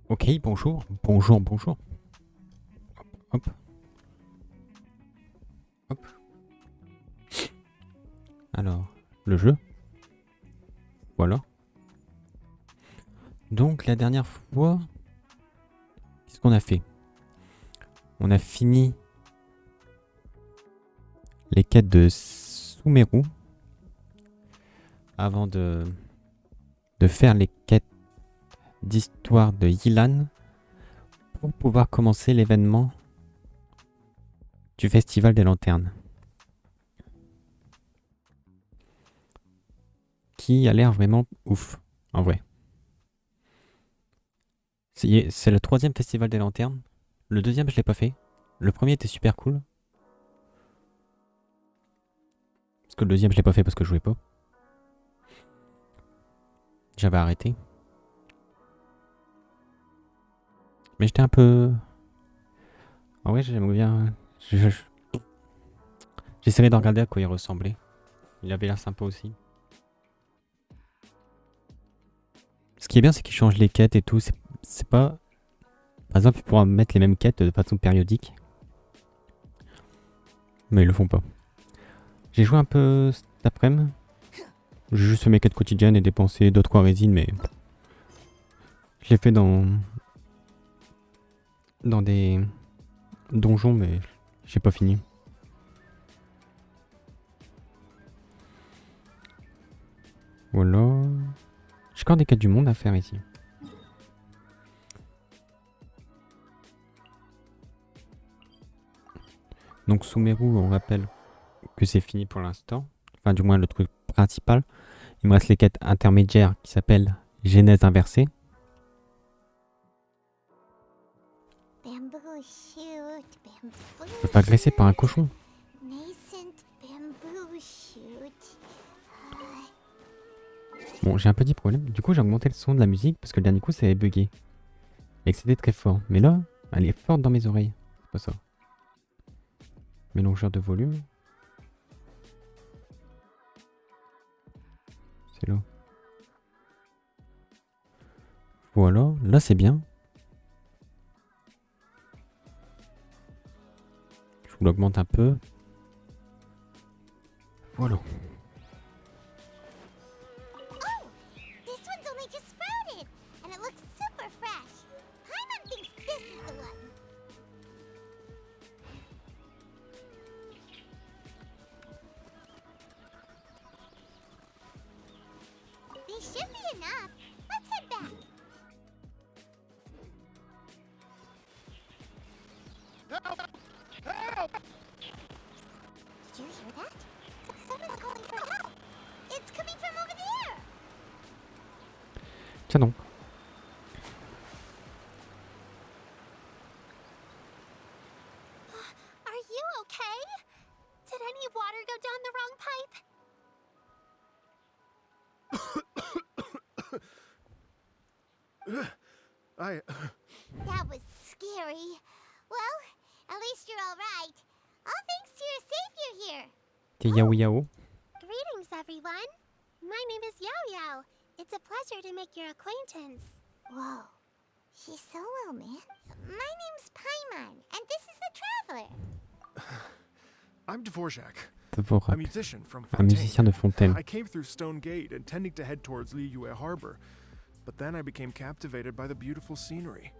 Ok, bonjour, bonjour, bonjour. Hop, hop. Hop. Alors, le jeu. Voilà. Donc, la dernière fois, qu'est-ce qu'on a fait? On a fini les quêtes de Sumeru avant de faire les quêtes d'histoire de Yelan pour pouvoir commencer l'événement du Festival des Lanternes. Qui a l'air vraiment ouf, en vrai. C'est le 3e Festival des Lanternes. Le 2e, je l'ai pas fait. Le premier était super cool. Parce que le 2e, je l'ai pas fait parce que je jouais pas. J'avais arrêté. Mais j'étais un peu... En vrai, j'aimerais bien... J'essaierai de regarder à quoi il ressemblait. Il avait l'air sympa aussi. Ce qui est bien, c'est qu'il change les quêtes et tout. C'est pas... Par exemple, ils pourront mettre les mêmes quêtes de façon périodique. Mais ils le font pas. J'ai joué un peu cet après-midi. J'ai juste fait mes quêtes quotidiennes et dépensé 2-3 résines, mais... Je l'ai fait dans des donjons, mais j'ai pas fini. Voilà. J'ai encore des quêtes du monde à faire ici. Donc Sumeru, on rappelle que c'est fini pour l'instant. Enfin, du moins le truc principal. Il me reste les quêtes intermédiaires qui s'appellent Genèse inversée. Je peux pas agresser par un cochon. Bon, j'ai un petit problème. Du coup, j'ai augmenté le son de la musique parce que le dernier coup, ça avait bugué. Et que c'était très fort. Mais là, elle est forte dans mes oreilles. C'est pas ça. Mélangeur de volume. C'est là. Voilà. Là, c'est bien. Je vous l'augmente un peu. Voilà. Tiens donc. Are you okay? Did any water go down the wrong pipe? That was scary. Well, at least you're all right. All thanks to your savior here. T'es YaoYao. Greetings, everyone. My name is YaoYao. It's a pleasure to make your acquaintance. Whoa, she's so well, man. My name's Paimon, and this is the Traveler. I'm Dvorak. Dvorak. A musician from Un musicien de Fontaine. I came through Stone Gate, intending to head towards Liyue Harbor, but then I became captivated by the beautiful scenery.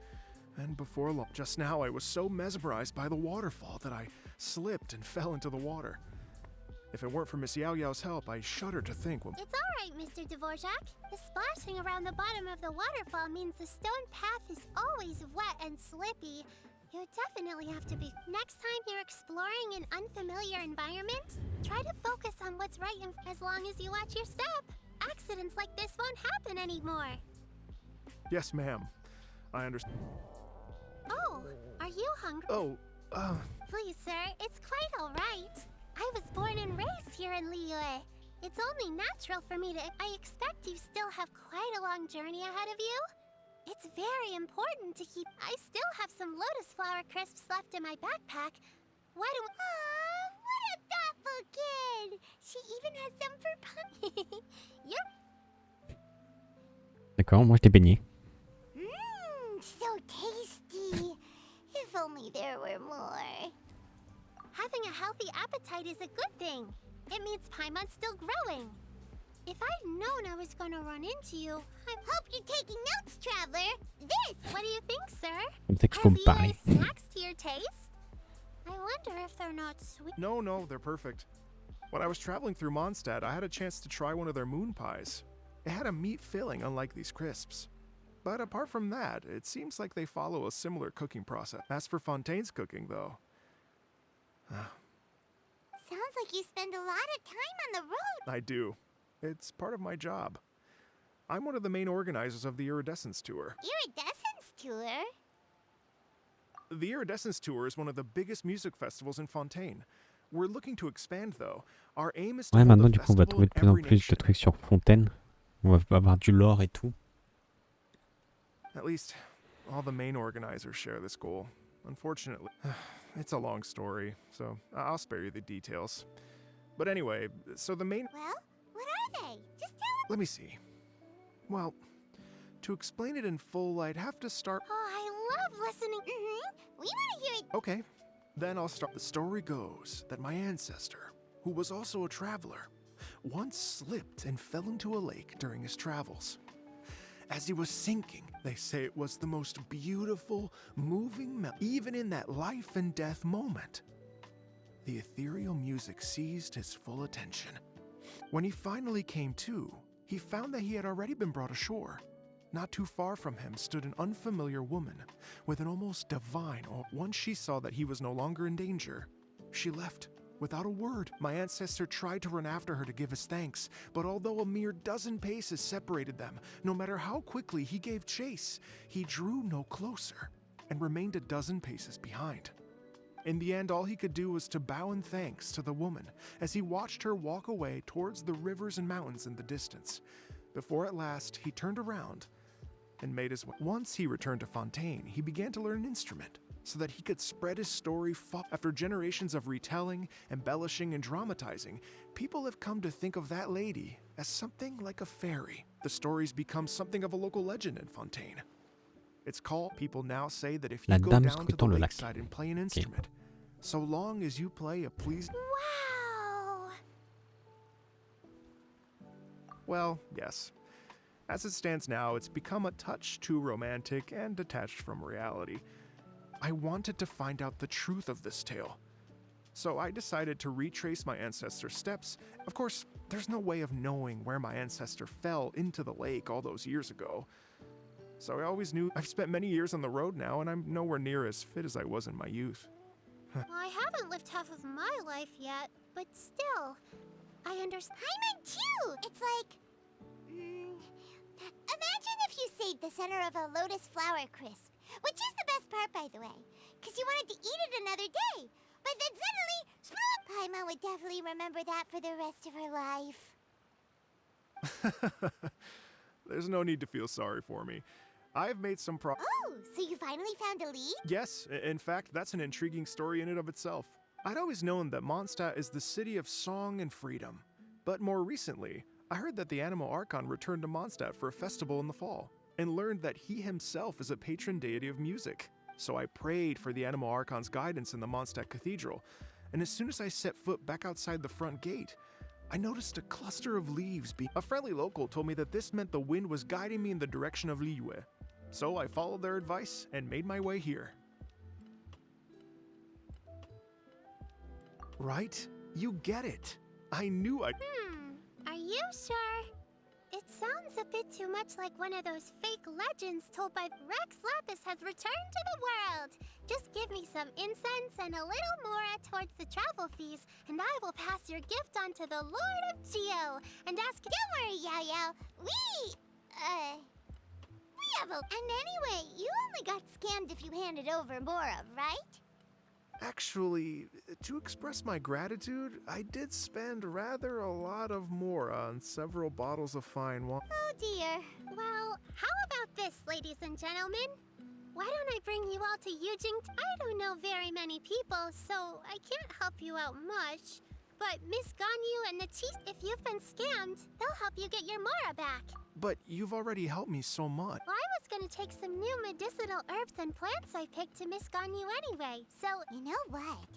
And before long, just now I was so mesmerized by the waterfall that I slipped and fell into the water. If it weren't for Miss YaoYao's help, I shudder to think. It's all right, Mr. Dvorak. The splashing around the bottom of the waterfall means the stone path is always wet and slippy. You definitely have to be... Next time you're exploring an unfamiliar environment, try to focus on what's right as long as you watch your step. Accidents like this won't happen anymore. Yes, ma'am. I understand. Oh, are you hungry? Oh, Please, sir, it's quite all right. I was born and raised here in Liyue. It's only natural for me to... I expect you still have quite a long journey ahead of you. It's very important to keep... I still have some lotus flower crisps left in my backpack. What do... Oh, what a thoughtful kid! She even has some for pie. Yep. D'accord, moi je t'ai baigné. Mmm, so tasty. If only there were more. Having a healthy appetite is a good thing. It means Paimon's still growing. If I'd known I was gonna run into you, I hope you're taking notes, traveler. This, what do you think, sir? Comme ça qu'il faut Are me parer. these snacks to your taste? I wonder if they're not sweet. No, they're perfect. When I was traveling through Mondstadt, I had a chance to try one of their moon pies. It had a meat filling, unlike these crisps. But apart from that, it seems like they follow a similar cooking process. As for Fontaine's cooking, though... Sounds like you spend a lot of time on the road. I do. It's part of my job. I'm one of the main organizers of the Iridescence Tour. Iridescence tour? The Iridescence Tour is one of the biggest music festivals in Fontaine. We're looking to expand, though. Our aim is to Ouais, hold maintenant a du coup on va festival trouver in de plus en every plus de nation. trucs sur Fontaine. On va avoir du lore et tout. At least, all the main organizers share this goal. Unfortunately, it's a long story, so I'll spare you the details. But anyway, so the main... Well, what are they? Just tell Let me see. Well, to explain it in full, I'd have to start... Oh, I love listening. We want to hear it. Okay, then I'll start. The story goes that my ancestor, who was also a traveler, once slipped and fell into a lake during his travels. As he was sinking, they say it was the most beautiful, moving even in that life and death moment. The ethereal music seized his full attention. When he finally came to, he found that he had already been brought ashore. Not too far from him stood an unfamiliar woman with an almost divine aura. Once she saw that he was no longer in danger, she left. Without a word, my ancestor tried to run after her to give his thanks, but although a mere dozen paces separated them, no matter how quickly he gave chase, he drew no closer and remained a dozen paces behind. In the end, all he could do was to bow in thanks to the woman as he watched her walk away towards the rivers and mountains in the distance, before at last he turned around and made his way. Once he returned to Fontaine, he began to learn an instrument, so that he could spread his story. After generations of retelling, embellishing, and dramatizing, people have come to think of that lady as something like a fairy. The story's become something of a local legend in Fontaine. It's called... People now say that if you La go dame down to the scrutant le lac. lakeside and play an instrument, so long as you play a pleasing... Wow. Well, yes. As it stands now, it's become a touch too romantic and detached from reality. I wanted to find out the truth of this tale. So I decided to retrace my ancestor's steps. Of course, there's no way of knowing where my ancestor fell into the lake all those years ago. So I always knew I've spent many years on the road now, and I'm nowhere near as fit as I was in my youth. I haven't lived half of my life yet, but still, I understand. Paimon too! It's like... imagine if you saved the center of a lotus flower crisp, which is the best part, by the way, because you wanted to eat it another day. But then suddenly, sploop! Paimon would definitely remember that for the rest of her life. There's no need to feel sorry for me. I've made some Oh, so you finally found a lead? Yes, in fact, that's an intriguing story in and of itself. I'd always known that Mondstadt is the city of song and freedom. But more recently, I heard that the Animal Archon returned to Mondstadt for a festival in the fall, and learned that he himself is a patron deity of music. So I prayed for the Animal Archon's guidance in the Mondstadt Cathedral, and as soon as I set foot back outside the front gate, I noticed a cluster of leaves. A friendly local told me that this meant the wind was guiding me in the direction of Liyue. So I followed their advice and made my way here. Right? You get it. I knew I... Are you sure? It sounds a bit too much like one of those fake legends told by Rex Lapis has returned to the world. Just give me some incense and a little more towards the travel fees, and I will pass your gift on to the Lord of Geo and ask... Don't worry, YaoYao. We have a... And anyway, you only got scammed if you handed over Mora, right? Actually, to express my gratitude, I did spend rather a lot of more on several bottles of fine wine. Oh dear. Well, how about this, ladies and gentlemen? Why don't I bring you all to Yujing? I don't know very many people, so I can't help you out much. But Miss Ganyu and the chief, if you've been scammed, they'll help you get your Mora back. But you've already helped me so much. Well, I was gonna take some new medicinal herbs and plants I picked to Miss Ganyu anyway, so... You know what?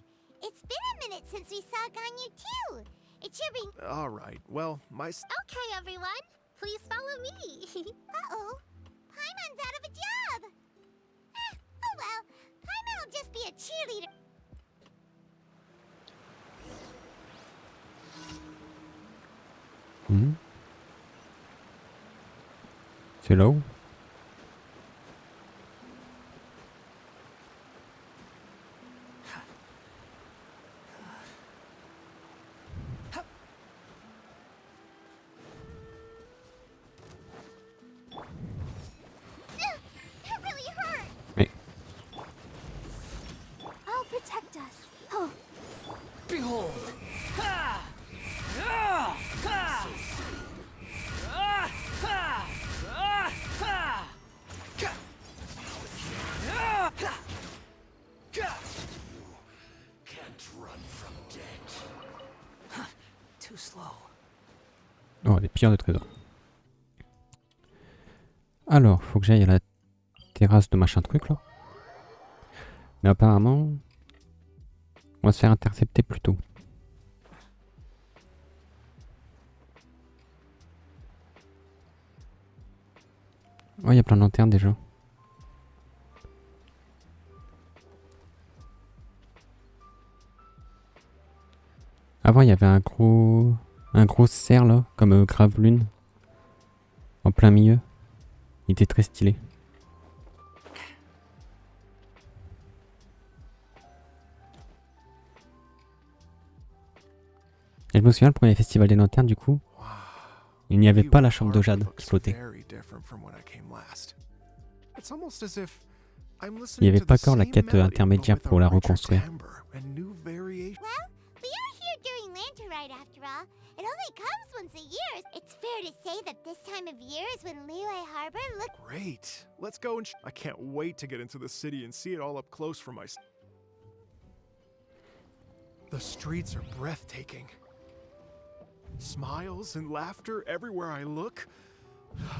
It's been a minute since we saw Ganyu too. It should be... Alright, well, my... Okay, everyone. Please follow me. Uh-oh. Paimon's out of a job. Oh well. Paimon will just be a cheerleader. C'est là où? That really hurt. Mais... I'll protect us. Oh. Behold! Ha! Ah! Ha! Ah! Ha! Ah! Ha! Ka! Ah! Ha! Ka! Can't run from death. Too slow. Oh, des pierres de trésor. Alors, faut que j'aille à la terrasse de machin truc là. Mais apparemment, on va se faire intercepter plus tôt. Oh, il y a plein de lanternes déjà. Avant, il y avait un gros cerf là, comme Grave-Lune, en plein milieu. Il était très stylé. Et je me souviens, le premier festival des lanternes, du coup, il n'y avait pas la chambre de jade qui flottait. Il n'y avait pas encore la quête intermédiaire pour la reconstruire. Well, we are here during Lantern after all. It only comes once a year. It's fair to say that this time of year is when Liyue Harbor looks... Great. Let's go and... I can't wait to get into the city and see it all up close for myself. The streets are breathtaking. Smiles and laughter everywhere I look.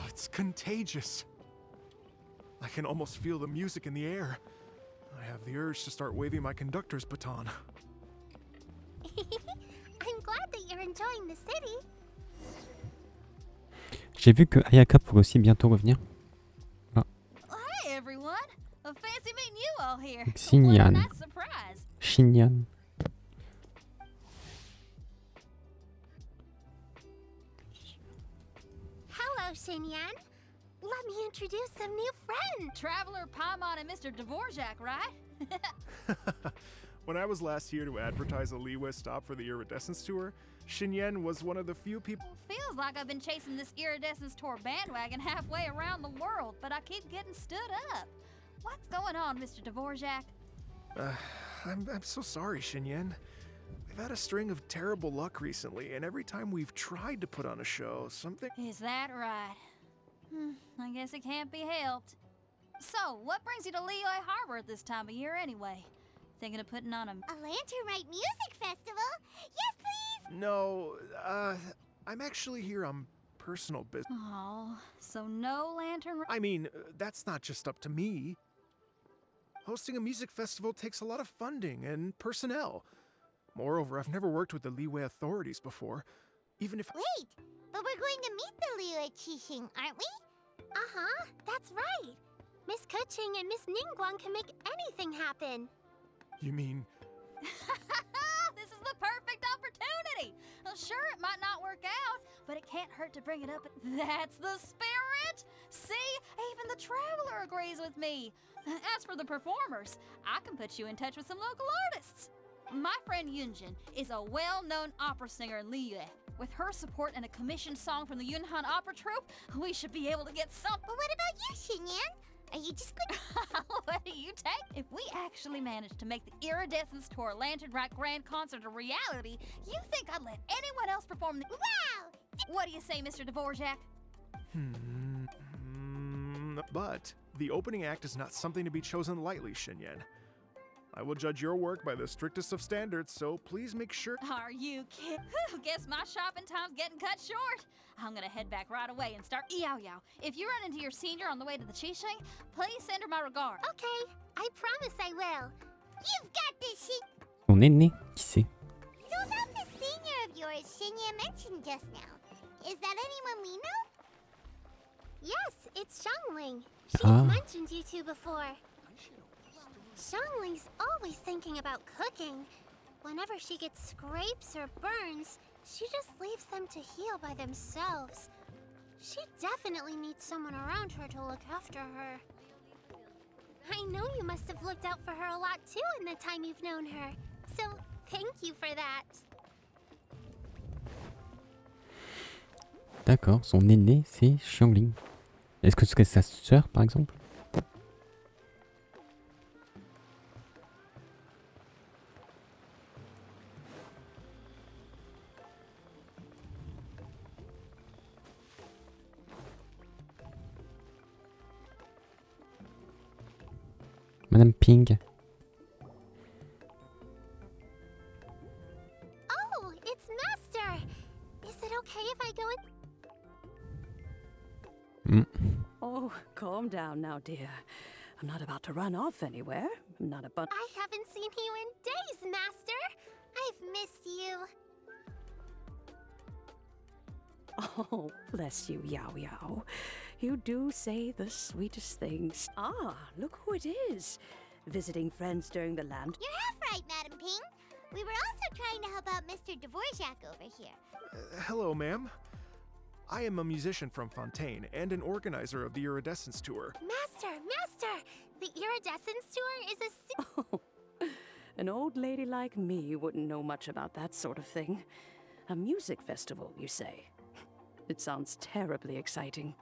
It's contagious. I can almost feel the music in the air. I have the urge to start waving my conductor's baton. I'm glad that you're enjoying the city. J'ai vu que Ayaka pourrait aussi bientôt revenir. Ah. Hey everyone! Fancy meeting you all here. Xinyan. What a nice surprise. Xinyan. Hello, Xinyan. Let me introduce some new friends. Traveler Paimon and Mr. Dvorak, right? When I was last here to advertise a Liyue stop for the Iridescence Tour, Xinyan was one of the few people... Feels like I've been chasing this Iridescence Tour bandwagon halfway around the world, but I keep getting stood up. What's going on, Mr. Dvorak? I'm so sorry, Xinyan. We've had a string of terrible luck recently, and every time we've tried to put on a show, something... Is that right? I guess it can't be helped. So, what brings you to Liyue Harbor at this time of year anyway? Thinking of putting on a Lantern Music Festival? Yes, please! No, I'm actually here on personal business. Oh, so no lantern... I mean, that's not just up to me. Hosting a music festival takes a lot of funding and personnel. Moreover, I've never worked with the Liyue authorities before, even if... Wait, but we're going to meet the Liyue Keqing, aren't we? Uh-huh, that's right. Miss Keqing and Miss Nigguang can make anything happen. You mean... This is the perfect opportunity! Well, sure, it might not work out, but it can't hurt to bring it up. That's the spirit! See? Even the Traveler agrees with me. As for the performers, I can put you in touch with some local artists. My friend Yunjin is a well-known opera singer in Liyue. With her support and a commissioned song from the Yunhan Opera Troupe, we should be able to get some... But what about you, Xinyan? Are you just going to... What do you take? If we actually manage to make the Iridescence Tour Lantern Right Grand Concert a reality, you think I'd let anyone else perform the... Wow! What do you say, Mr. Dvorak? But the opening act is not something to be chosen lightly, Xinyan. I will judge your work by the strictest of standards, so please make sure. Are you kidding? Guess my shopping time's getting cut short. I'm gonna head back right away and start YaoYao. If you run into your senior on the way to the Keqing, please send her my regards. Okay, I promise I will. You've got this, Son aîné, qui c'est? So about the senior of yours Xinyan mentioned just now. Is that anyone we know? Yes, it's Xiangling. She's mentioned you two before. Xiangling's always thinking about cooking. Whenever she gets scrapes or burns, she just leaves them to heal by themselves. She definitely needs someone around her to look after her. I know you must have looked out for her a lot too in the time you've known her. So, thank you for that. D'accord, son aîné c'est Xiangling. Est-ce que ce serait sa sœur par exemple? Madame Ping. Oh, it's Master! Is it okay if I go in? Oh, calm down now, dear. I'm not about to run off anywhere. I'm not about... I haven't seen you in days, Master! I've missed you. Oh, bless you, YaoYao. You do say the sweetest things. Ah, look who it is. Visiting friends during the land. You're half right, Madam Ping. We were also trying to help out Mr. Dvorak over here. Hello, ma'am. I am a musician from Fontaine and an organizer of the Iridescence Tour. Master! The Iridescence Tour is a... Oh, an old lady like me wouldn't know much about that sort of thing. A music festival, you say? It sounds terribly exciting.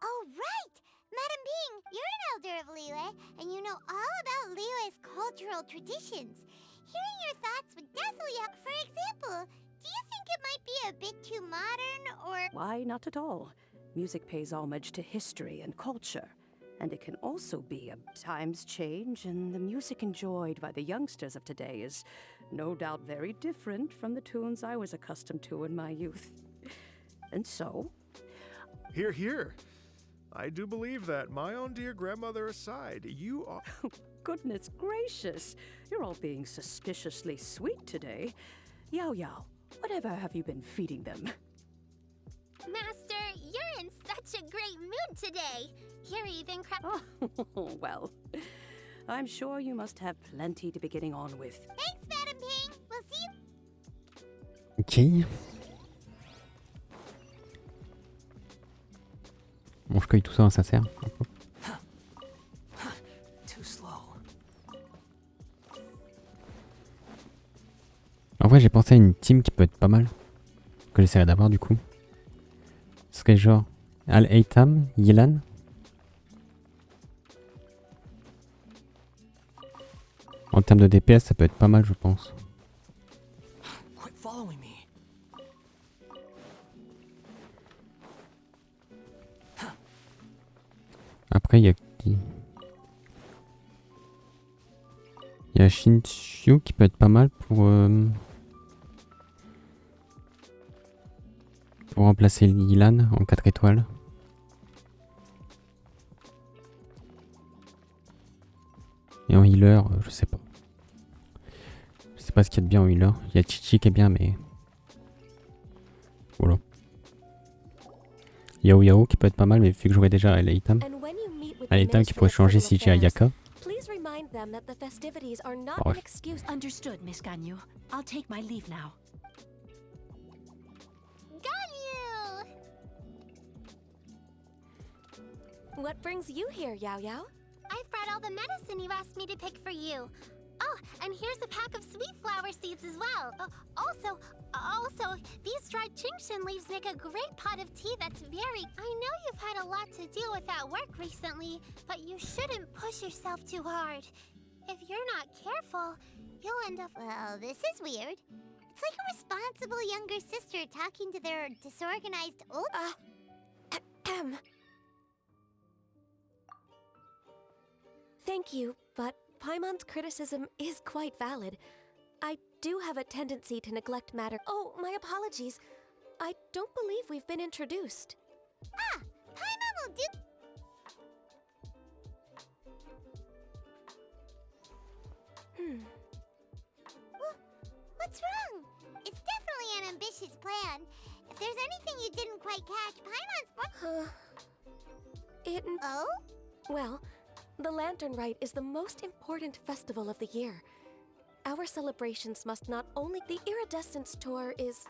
Oh, right! Madam Ping, you're an elder of Liyue, and you know all about Liyue's cultural traditions. Hearing your thoughts would definitely help. For example, do you think it might be a bit too modern, or... Why, not at all. Music pays homage to history and culture. And it can also be a times change, and the music enjoyed by the youngsters of today is no doubt very different from the tunes I was accustomed to in my youth. And so... Hear, hear. I do believe that, my own dear grandmother aside, you are... Goodness gracious! You're all being suspiciously sweet today. YaoYao, whatever have you been feeding them? Master, you're in such a great mood today. You're even Oh, well, I'm sure you must have plenty to be getting on with. Thanks, Madam Ping. We'll see you. Ok. Bon, je cueille tout ça dans sa serre. Too slow. En vrai, j'ai pensé à une team qui peut être pas mal. Que j'essaierai d'avoir du coup. Ce serait genre Alhaitham, Yelan. En termes de DPS, ça peut être pas mal, je pense. Quit following me. Après, il y a qui? Il y a Shinchu qui peut être pas mal pour remplacer Yelan en 4 étoiles. Et en healer, je sais pas. Je sais pas ce qu'il y a de bien en healer. Il y a Chichi qui est bien, mais... Voilà. YaoYao qui peut être pas mal, mais vu que j'aurais déjà Alhaitham. Alhaitham qui pourrait changer si j'ai Ayaka. Please remind them that the festivities are not Bref. an excuse. Understood, Miss Ganyu. I'll take my leave now. Ganyu! What brings you here, YaoYao? I've brought all the medicine you asked me to pick for you. Oh, and here's a pack of sweet flower seeds as well. Also, these dried Qingshan leaves make a great pot of tea that's very... I know you've had a lot to deal with at work recently, but you shouldn't push yourself too hard. If you're not careful, you'll end up... Well, this is weird. It's like a responsible younger sister talking to their disorganized old... Thank you, but Paimon's criticism is quite valid. I do have a tendency to neglect matter. Oh, my apologies. I don't believe we've been introduced. Ah, Paimon will do. What's wrong? It's definitely an ambitious plan. If there's anything you didn't quite catch, Paimon's. Oh? Well, the Lantern Rite is the most important festival of the year. Our celebrations must not only... The Iridescence Tour is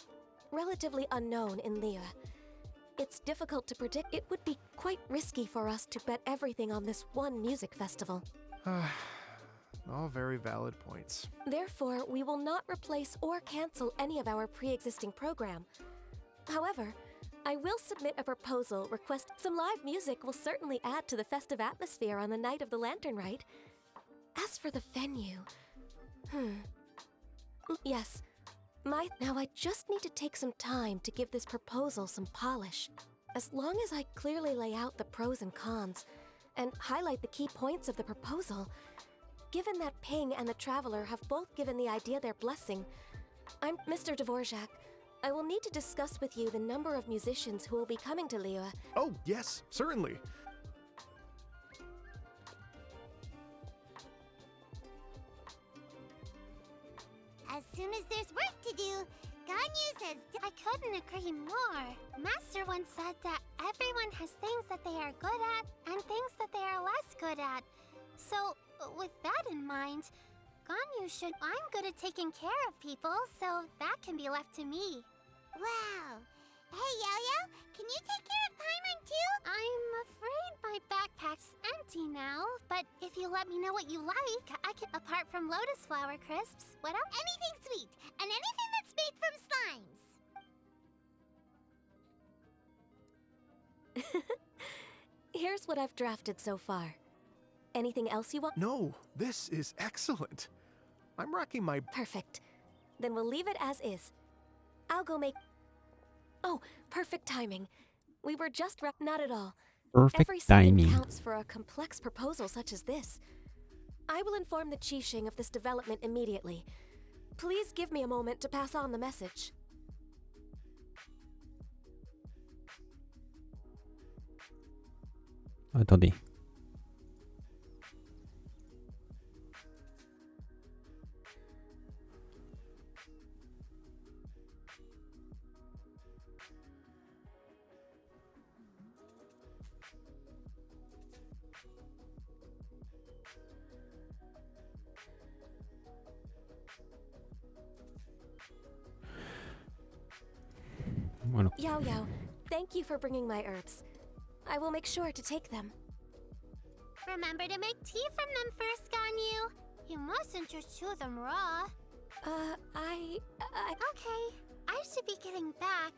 relatively unknown in Liyue. It's difficult to predict. It would be quite risky for us to bet everything on this one music festival. All very valid points. Therefore, we will not replace or cancel any of our pre-existing program. However, I will submit a proposal request. Some live music will certainly add to the festive atmosphere on the night of the Lantern Rite. As for the venue... Yes. Now I just need to take some time to give this proposal some polish. As long as I clearly lay out the pros and cons, and highlight the key points of the proposal, given that Ping and the Traveler have both given the idea their blessing, I'm Mr. Dvorak. I will need to discuss with you the number of musicians who will be coming to Liyue. Oh, yes, certainly. As soon as there's work to do, Ganyu says... I couldn't agree more. Master once said that everyone has things that they are good at and things that they are less good at. So, with that in mind, Ganyu should... I'm good at taking care of people, so that can be left to me. Wow. Hey, YaoYao, can you take care of Paimon too? I'm afraid my backpack's empty now, but if you let me know what you like, I can... Apart from lotus flower crisps, what else? Anything sweet, and anything that's made from slimes. Here's what I've drafted so far. Anything else you want? No, this is excellent. I'm rocking my... Perfect. Then we'll leave it as is. I'll go make... Oh, perfect timing. We were just not at all. Perfect Every second timing. counts for a complex proposal such as this. I will inform the Keqing of this development immediately. Please give me a moment to pass on the message. Attendez. Voilà. YaoYao, thank you for bringing my herbs. I will make sure to take them. Remember to make tea from them first, Ganyu. You mustn't just chew them raw. Okay, I should be getting back.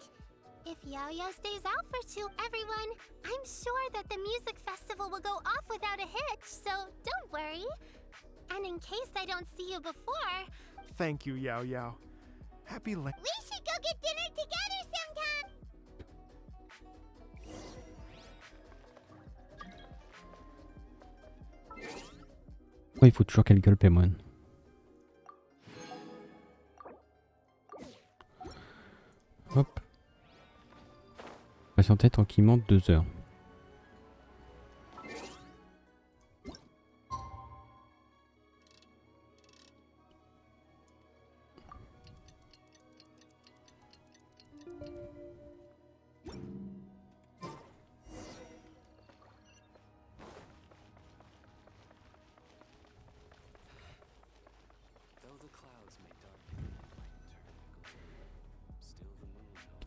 If YaoYao stays out for everyone, I'm sure that the music festival will go off without a hitch, so don't worry. And in case I don't see you before... Thank you, YaoYao. Happy We should go get dinner together sometime! Pourquoi il faut toujours qu'elle gueule, Paimon? Hop. Patienter tranquillement 2 heures.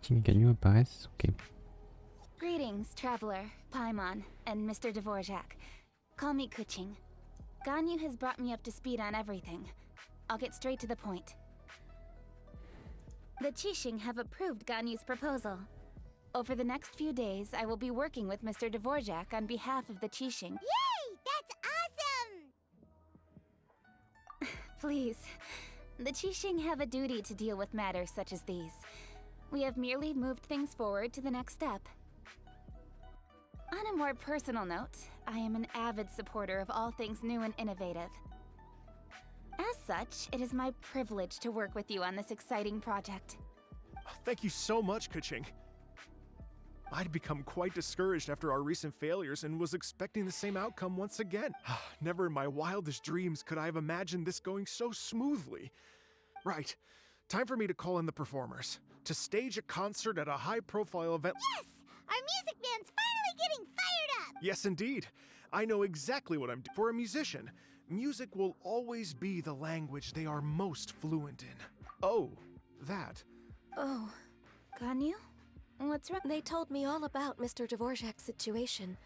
Keqing et Ganyu apparaissent, ok. Greetings, Traveler, Paimon, and Mr. Dvorak. Call me Keqing. Ganyu has brought me up to speed on everything. I'll get straight to the point. The Keqing have approved Ganyu's proposal. Over the next few days, I will be working with Mr. Dvorak on behalf of the Keqing. Yay! That's awesome! Please. The Keqing have a duty to deal with matters such as these. We have merely moved things forward to the next step. more personal note, I am an avid supporter of all things new and innovative. As such, it is my privilege to work with you on this exciting project. Thank you so much, Keqing. I'd become quite discouraged after our recent failures and was expecting the same outcome once again. Never in my wildest dreams could I have imagined this going so smoothly. Right, time for me to call in the performers, to stage a concert at a high-profile event. Yes! Our music band's finally getting fired up! Yes, indeed. I know exactly what I'm doing. For a musician, music will always be the language they are most fluent in. Oh, that. Oh, Ganyu? What's wrong? They told me all about Mr. Dvorak's situation,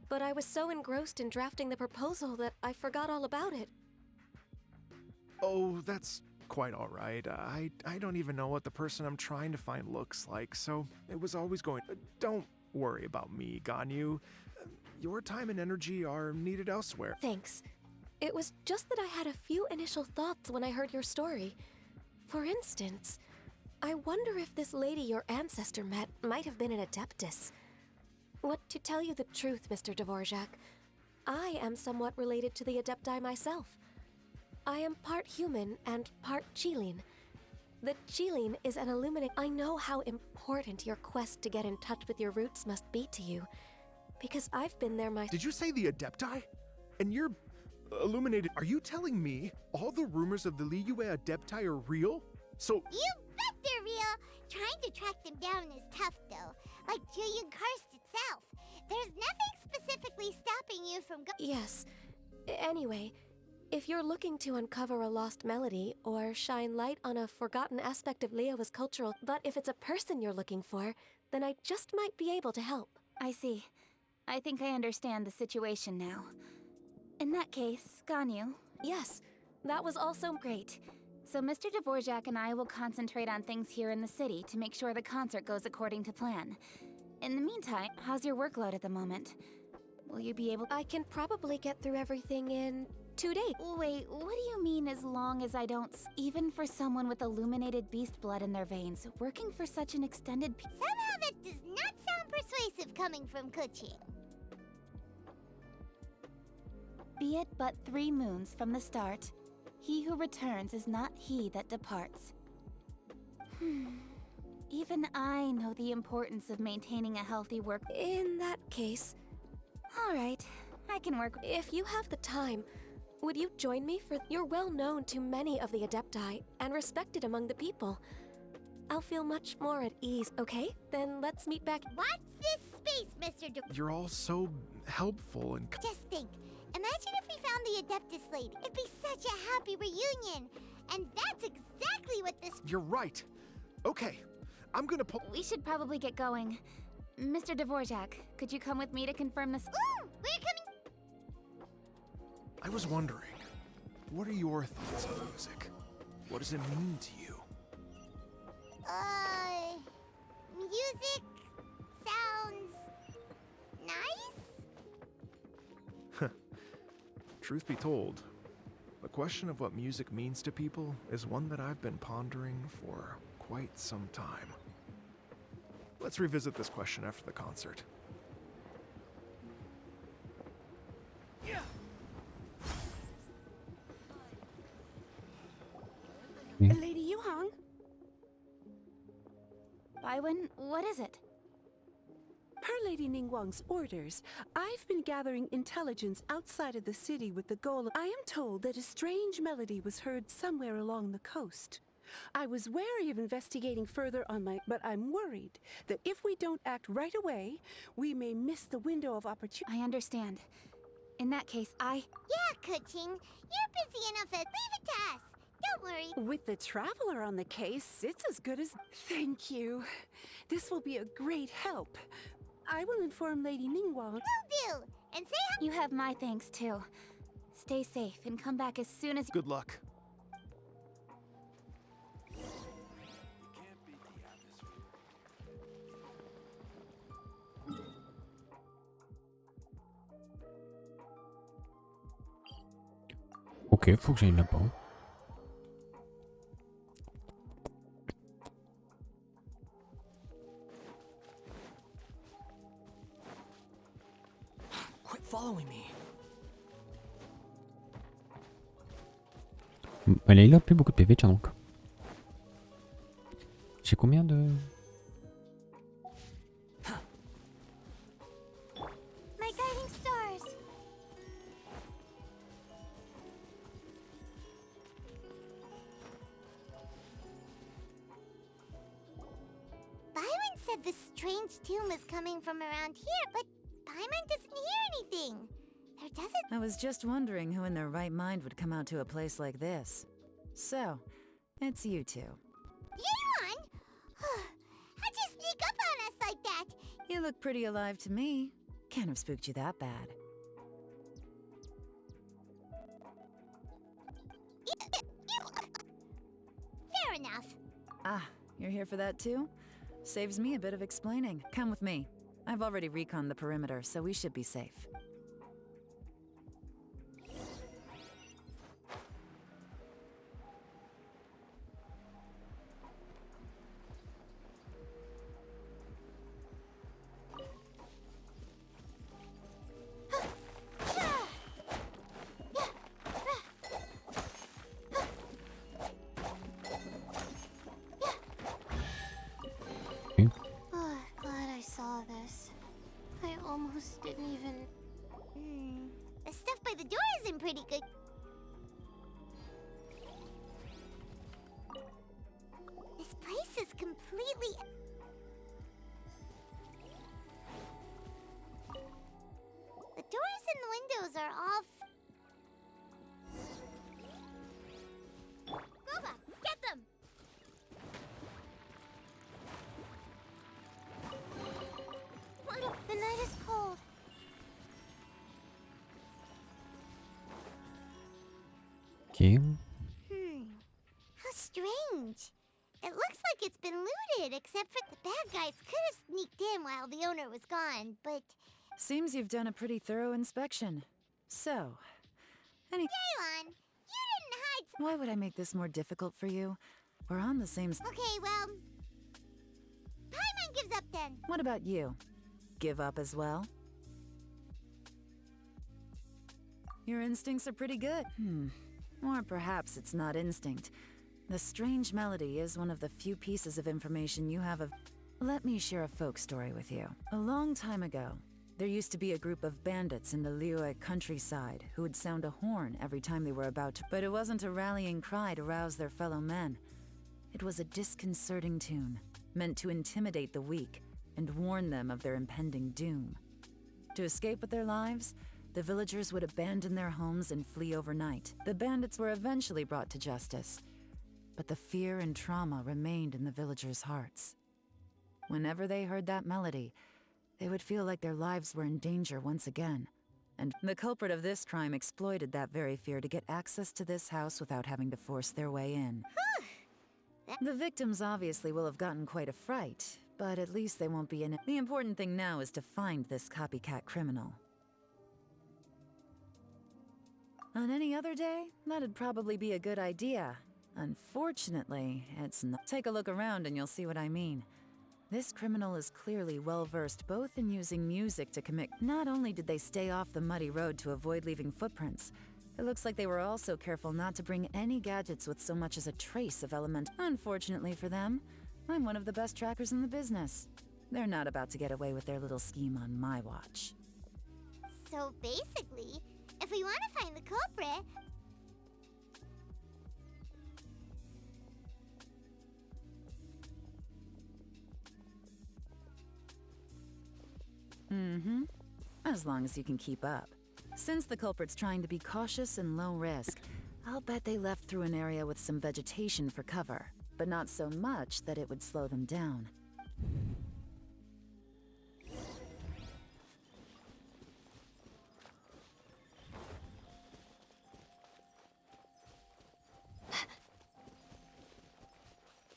but I was so engrossed in drafting the proposal that I forgot all about it. Oh, that's quite all right. I don't even know what the person I'm trying to find looks like, so it was always going. Don't worry about me, Ganyu. Your time and energy are needed elsewhere. Thanks. It was just that I had a few initial thoughts when I heard your story. For instance, I wonder if this lady your ancestor met might have been an adeptus. What, to tell you the truth, Mr. Dvorak, I am somewhat related to the adepti myself. I am part human and part Xiangling. The Xiangling is an illuminating. I know how important your quest to get in touch with your roots must be to you, because I've been there myself. Did you say the Adepti? And you're illuminated. Are you telling me all the rumors of the Liyue Adepti are real? So You bet they're real! Trying to track them down is tough, though. Like Julian Karst itself. There's nothing specifically stopping you from Yes. Anyway, if you're looking to uncover a lost melody or shine light on a forgotten aspect of Liyue's cultural, but if it's a person you're looking for, then I just might be able to help. I see. I think I understand the situation now. In that case, Ganyu. Yes, that was also Great. So Mr. Dvorak and I will concentrate on things here in the city to make sure the concert goes according to plan. In the meantime, how's your workload at the moment? Will you be able— I can probably get through everything in 2 days. Wait, what do you mean as long as I don't— Even for someone with illuminated beast blood in their veins, working for such an extended— Somehow that does not sound persuasive coming from Keqing. Be it but 3 moons from the start, he who returns is not he that departs. Even I know the importance of maintaining a healthy work— In that case, Alright, I can work— if you have the time, would you join me for— You're well known to many of the Adepti and respected among the people. I'll feel much more at ease, okay? Then let's meet back— Watch this space, Mr. you're all so helpful and Just think. Imagine if we found the Adeptus lady. It'd be such a happy reunion. And that's exactly what this— You're right. Okay, I'm gonna pull— We should probably get going. Mr. Dvorak, could you come with me to confirm this? Ooh, we're coming— I was wondering, what are your thoughts on music? What does it mean to you? Music sounds nice? Truth be told, the question of what music means to people is one that I've been pondering for quite some time. Let's revisit this question after the concert. Lady Yuhang? Baiwen, what is it? Per Lady Nigguang's orders, I've been gathering intelligence outside of the city with the goal of— I am told that a strange melody was heard somewhere along the coast. I was wary of investigating further on my— but I'm worried that if we don't act right away, we may miss the window of opportunity. I understand. In that case, Yeah, Keqing. You're busy enough at— Leave it to us. Don't worry. With the traveler on the case, it's as good as— Thank you. This will be a great help. I will inform Lady Nigguang. Will do. And say how— you have my thanks too. Stay safe and come back as soon as— Good luck. Ok, faut que j'aille là-bas. Allez, il a plus beaucoup de PV, tiens donc. J'ai combien de... My guiding stars. Byron said this strange tune was coming from around here, but Byron doesn't hear anything. There doesn't. I was just wondering who in their right mind would come out to a place like this. So, it's you two. Yelan! How'd you sneak up on us like that? You look pretty alive to me. Can't have spooked you that bad. Fair enough. Ah, you're here for that too? Saves me a bit of explaining. Come with me. I've already reconned the perimeter, so we should be safe. The stuff by the door isn't pretty good. This place is completely... The doors and windows are all... Goba, get them! The night is cold. Okay. How strange. It looks like it's been looted, except for the bad guys could have sneaked in while the owner was gone, but... Seems you've done a pretty thorough inspection. So, Yelan, you didn't hide... Why would I make this more difficult for you? We're on the same... Okay, well... Paimon gives up then. What about you? Give up as well? Your instincts are pretty good. Or perhaps it's not instinct. The strange melody is one of the few pieces of information you have of... Let me share a folk story with you. A long time ago, there used to be a group of bandits in the Liyue countryside who would sound a horn every time they were about to... But it wasn't a rallying cry to rouse their fellow men. It was a disconcerting tune, meant to intimidate the weak and warn them of their impending doom. To escape with their lives, the villagers would abandon their homes and flee overnight. The bandits were eventually brought to justice, but the fear and trauma remained in the villagers' hearts. Whenever they heard that melody, they would feel like their lives were in danger once again. And the culprit of this crime exploited that very fear to get access to this house without having to force their way in. The victims obviously will have gotten quite a fright, but at least they won't be in it. The important thing now is to find this copycat criminal. On any other day, that'd probably be a good idea. Unfortunately, it's not. Take a look around and you'll see what I mean. This criminal is clearly well-versed both in using music to commit. Not only did they stay off the muddy road to avoid leaving footprints, it looks like they were also careful not to bring any gadgets with so much as a trace of element. Unfortunately for them, I'm one of the best trackers in the business. They're not about to get away with their little scheme on my watch. So basically, if we want to find the culprit... As long as you can keep up. Since the culprit's trying to be cautious and low risk, I'll bet they left through an area with some vegetation for cover, but not so much that it would slow them down.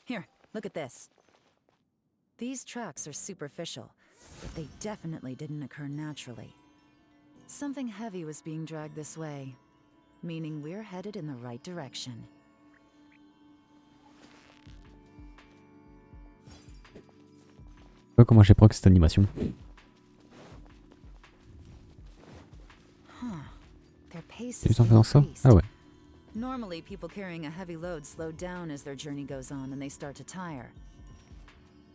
Here, look at this. These tracks are superficial, but they definitely didn't occur naturally. Something heavy was being dragged this way, meaning we're headed in the right direction. Je sais pas comment j'ai proc cette animation. Their pace C'est is juste en faisant ça? increased. Ah ouais. Normally, people carrying a heavy load slow down as their journey goes on and they start to tire.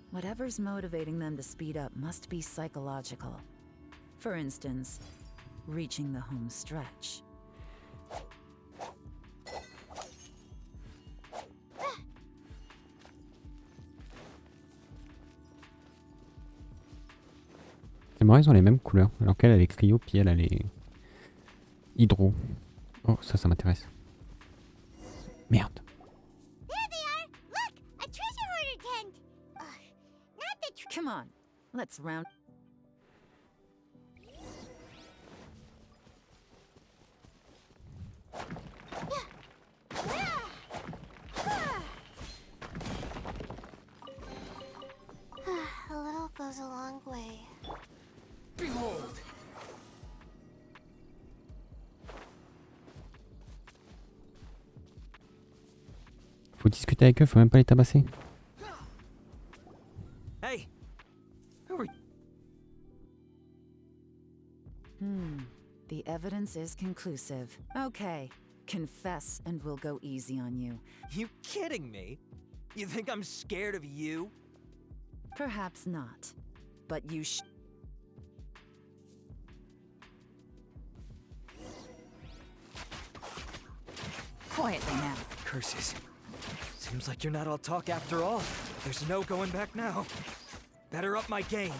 Whatever's motivating them to speed up must be psychological. For instance, reaching the home stretch. C'est marrant, ils ont les mêmes couleurs. Alors qu'elle, elle est cryo, puis elle est hydro. Oh, ça m'intéresse. Merde. There they are! Look! A treasure hoarder tent! Ugh, not the Come on, let's round. A little goes a long way. Behold! Faut discuter avec eux, faut même pas les tabasser. Hey! Who are The evidence is conclusive. Okay, confess and we'll go easy on you. you kidding me? You think I'm scared of you? Perhaps not, but you Quietly now. Curses. Seems like you're not all talk after all. There's no going back now. Better up my game.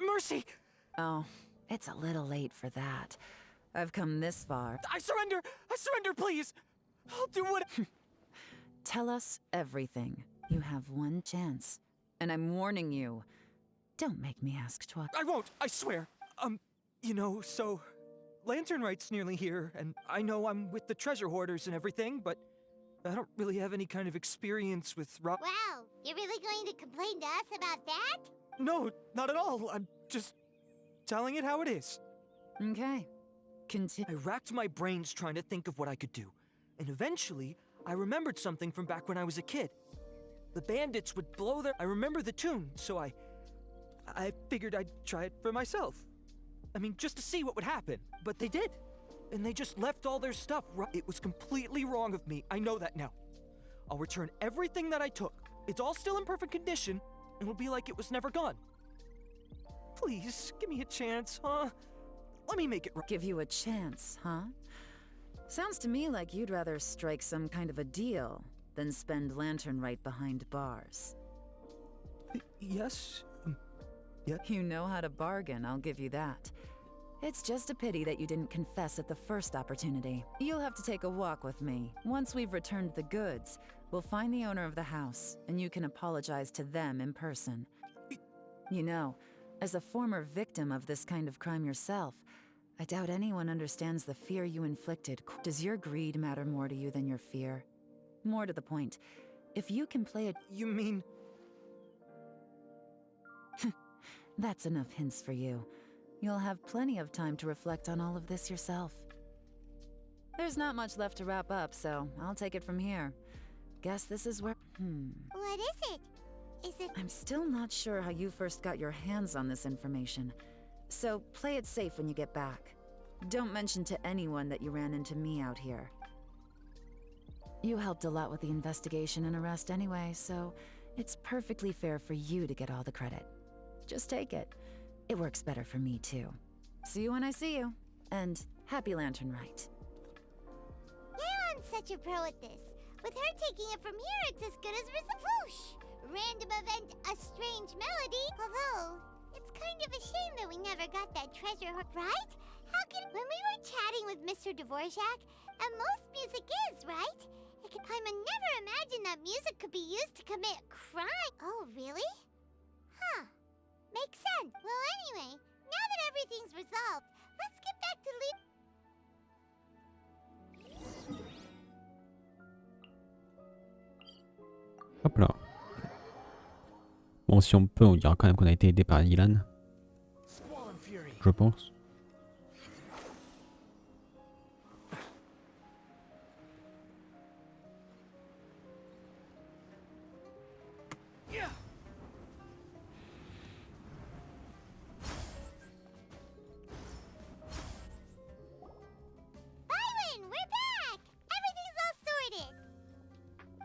Mercy! Oh, it's a little late for that. I've come this far. I surrender! I surrender, please! I'll do what— Tell us everything. You have one chance. And I'm warning you. Don't make me ask twice. I won't, I swear. You know, so Lantern Right's nearly here, and I know I'm with the treasure hoarders and everything, but I don't really have any kind of experience with rock— Wow, you're really going to complain to us about that? No, not at all. I'm just telling it how it is. Okay. Continue. I racked my brains trying to think of what I could do, and eventually, I remembered something from back when I was a kid. The bandits would blow their— I remember the tune, so I figured I'd try it for myself. I mean, just to see what would happen. But they did. And they just left all their stuff. It was completely wrong of me. I know that now. I'll return everything that I took. It's all still in perfect condition, and it'll be like it was never gone. Please, give me a chance, huh? Let me make it right. Give you a chance, huh? Sounds to me like you'd rather strike some kind of a deal than spend Lantern Right behind bars. Yes? Yeah. You know how to bargain, I'll give you that. It's just a pity that you didn't confess at the first opportunity. You'll have to take a walk with me. Once we've returned the goods, we'll find the owner of the house, and you can apologize to them in person. You know, as a former victim of this kind of crime yourself, I doubt anyone understands the fear you inflicted. Does your greed matter more to you than your fear? More to the point, if you can play it— You mean— That's enough hints for you. You'll have plenty of time to reflect on all of this yourself. There's not much left to wrap up, so I'll take it from here. Guess this is where— What is it? Is it— I'm still not sure how you first got your hands on this information. So play it safe when you get back. Don't mention to anyone that you ran into me out here. You helped a lot with the investigation and arrest anyway, so it's perfectly fair for you to get all the credit. Just take it. It works better for me too. See you when I see you. And happy Lantern Right. Yelan's such a pro at this. With her taking it from here, it's as good as whoosh! Random event, a strange melody. Although, it's kind of a shame that we never got that treasure, right? How can— When we were chatting with Mr. Dvorak, and most music is, right? I never imagined that music could be used to commit crime. Oh, really? Huh. Makes sense. Well, anyway, now that everything's resolved, let's get back to Hop là. Bon, si on peut, on dira quand même qu'on a été aidé par Yelan. Je pense.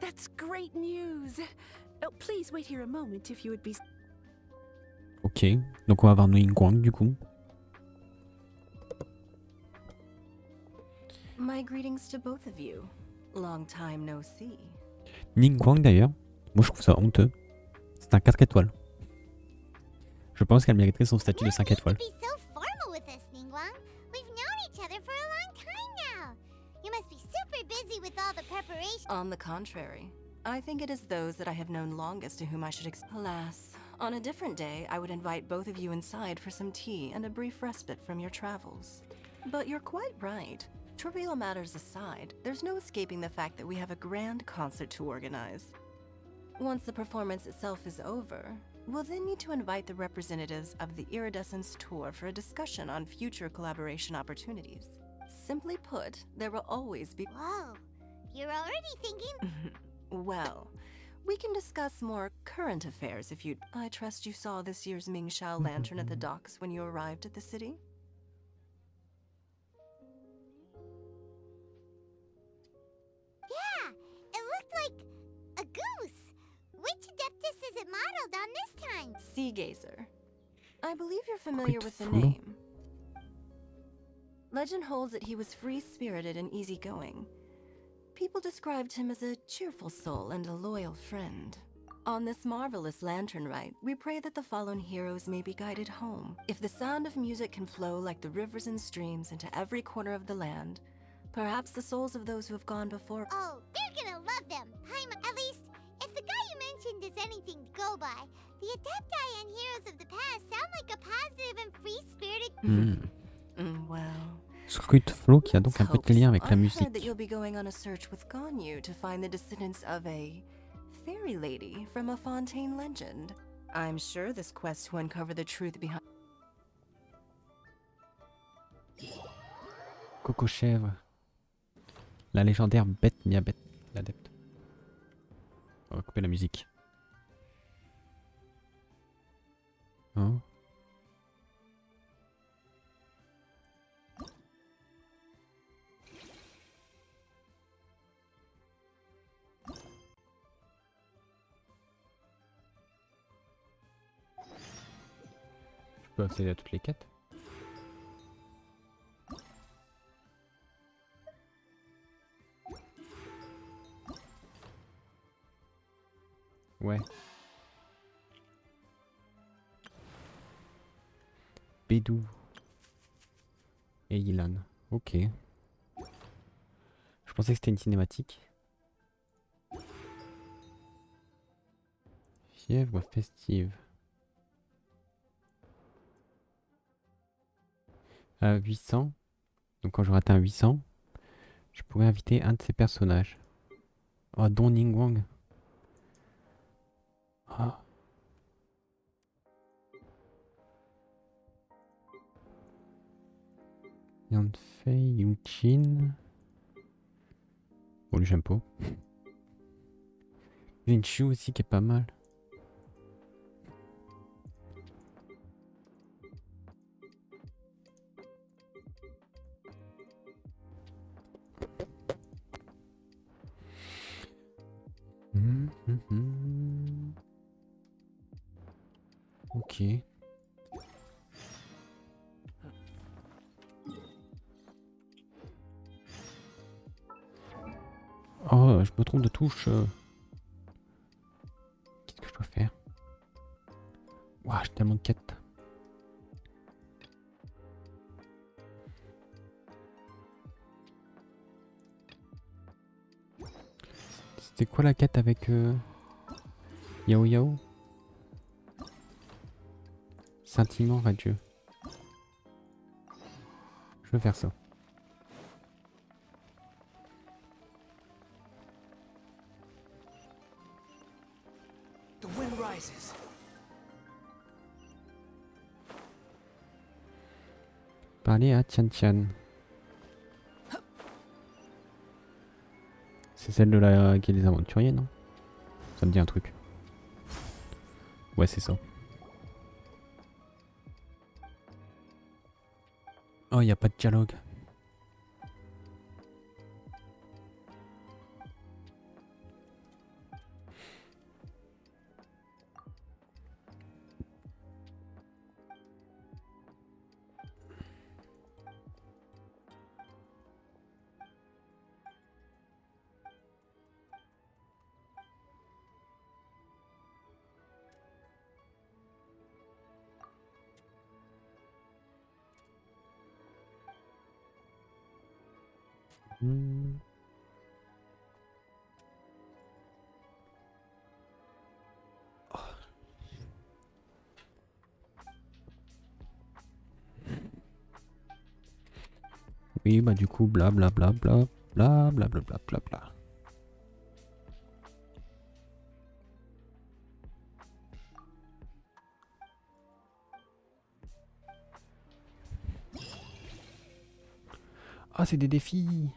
That's great news. Oh, please wait here a moment if you would be... Ok, donc on va avoir Nigguang du coup. My greetings to both of you. Long time no see. Nigguang d'ailleurs, moi je trouve ça honteux. C'est un 4 étoiles. Je pense qu'elle mériterait son statut de 5 étoiles. Be so formal with us, Nigguang. We've known each other for a long time now. You must be super busy with all the preparation. On the contrary, I think it is those that I have known longest to whom I should alas, on a different day, I would invite both of you inside for some tea and a brief respite from your travels. But you're quite right. Trivial matters aside, there's no escaping the fact that we have a grand concert to organize. Once the performance itself is over, we'll then need to invite the representatives of the Iridescence Tour for a discussion on future collaboration opportunities. Simply put, there will always be... Whoa, you're already thinking... Well, we can discuss more current affairs if you'd... I trust you saw this year's Mingxiao lantern at the docks when you arrived at the city? Yeah, it looked like a goose. Which Adeptus is it modeled on this time? Sea Gazer. I believe you're familiar with the Flou. name. Legend holds that he was free-spirited and easygoing. People described him as a cheerful soul and a loyal friend. On this marvelous lantern rite, we pray that the fallen heroes may be guided home. If the sound of music can flow like the rivers and streams into every corner of the land, perhaps the souls of those who have gone before... Oh, they're gonna love them. At least, if the guy you mentioned is anything to go by, the Adepti and heroes of the past sound like a positive and free-spirited... Well... Scrute Flo qui a donc un let's petit lien hope avec so. la I musique. heard that you'll be going on a search with Ganyu to find the descendants of a fairy lady from a Fontaine legend. I'm sure this quest will uncover the truth behind... Coco Chèvre. La légendaire bête Miabette, l'adepte. On va couper la musique. Hein? Je peux accéder à toutes les quêtes. Ouais. Bédou. Et Yelan. Ok. Je pensais que c'était une cinématique. Fièvre festive. 800. Donc quand j'aurai atteint 800, je pourrais inviter un de ces personnages. Oh, dont Nigguang. Ah. Yanfei, Yuchin. Bon, lui j'aime pas. Linshu aussi qui est pas mal. Ok. Oh, je me trompe de touche. Qu'est-ce que je dois faire? Ouah, j'ai tellement de quêtes. C'était quoi la quête avec YaoYao? Sentiment radieux. Je veux faire ça. The wind rises. Parler à Tian Tian. C'est celle de la qui est des aventuriers, non? Ça me dit un truc. Ouais, c'est ça. Oh, y a pas de dialogue. Oui, bah du coup, blablabla, blablabla. Ah, c'est des défis.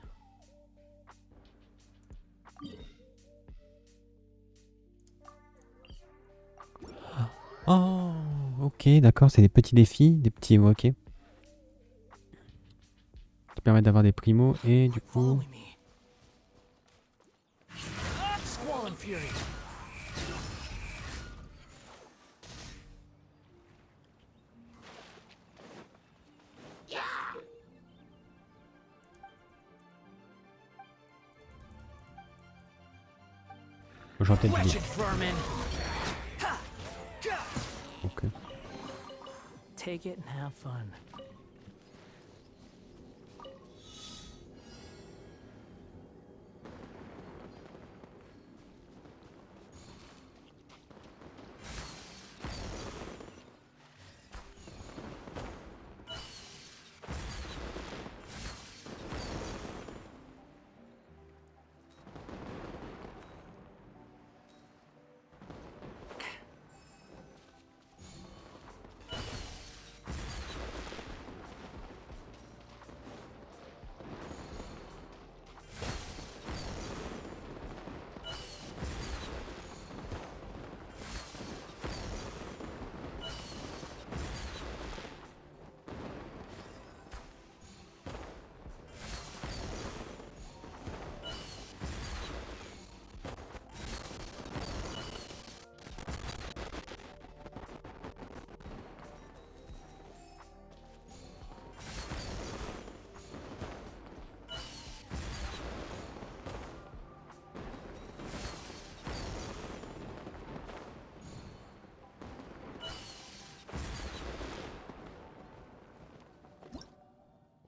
Oh, ok, d'accord, c'est des petits défis, des petits, ok. Qui permettent d'avoir des primos et du coup... J'entends du bien. Ok. Take it and have fun.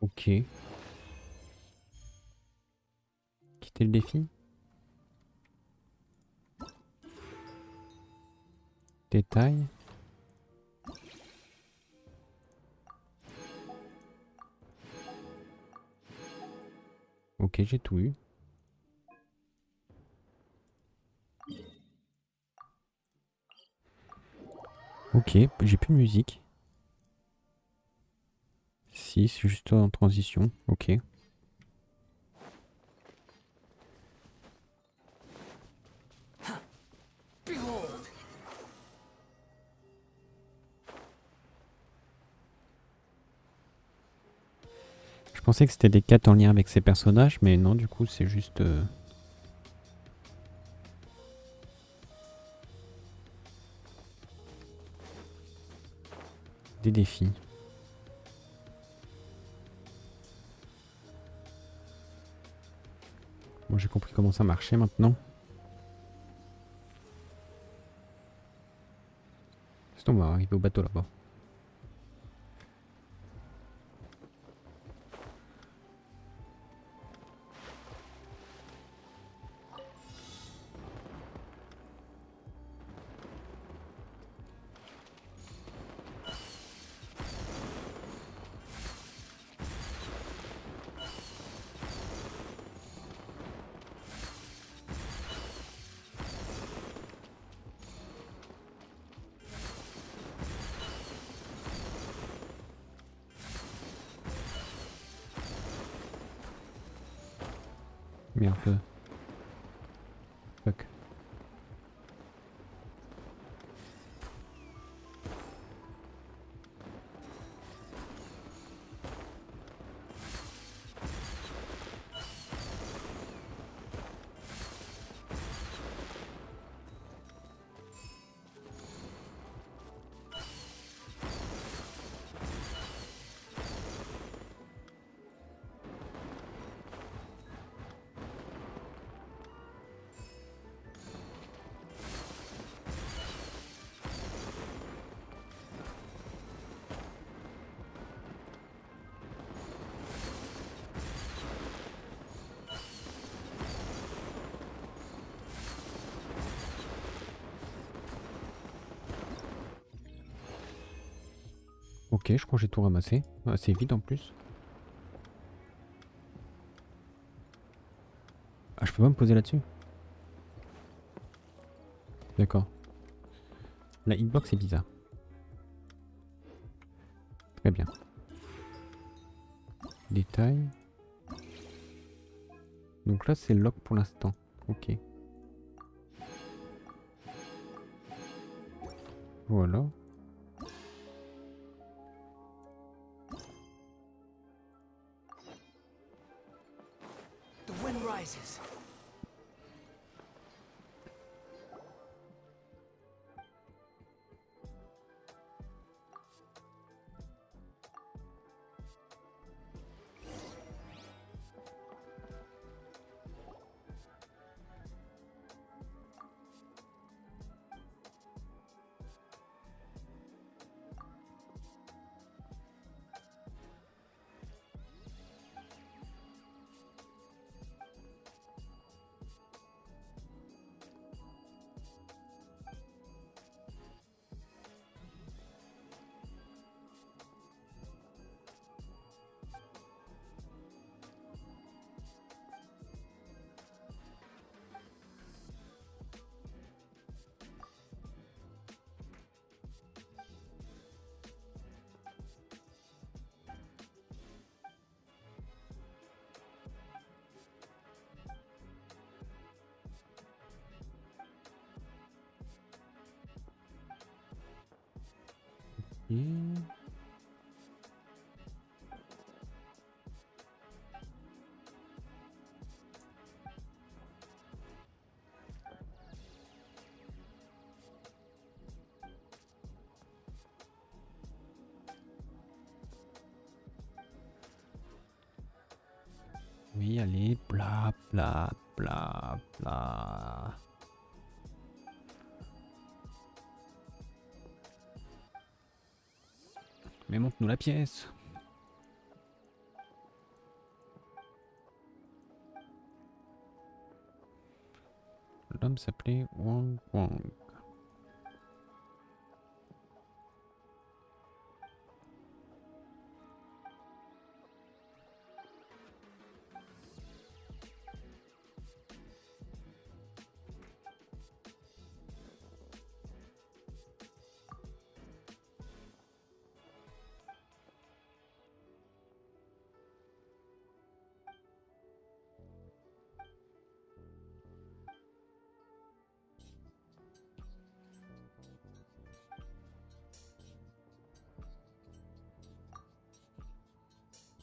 Ok. Quitter le défi. Détail. Ok, j'ai tout eu. Ok, j'ai plus de musique. Si, c'est juste en transition. Ok. Je pensais que c'était des quêtes en lien avec ces personnages, mais non, du coup, c'est juste... des défis. Bon, j'ai compris comment ça marchait maintenant. Sinon, on va arriver au bateau là-bas. Merde. Fuck. Ok, je crois que j'ai tout ramassé. Assez vite en plus. Ah, je peux pas me poser là-dessus? D'accord. La hitbox est bizarre. Très bien. Détail. Donc là c'est lock pour l'instant. Ok. Voilà. The wind rises. Et... Oui, allez, bla bla bla bla. Mais montre-nous la pièce. L'homme s'appelait Wang Wang.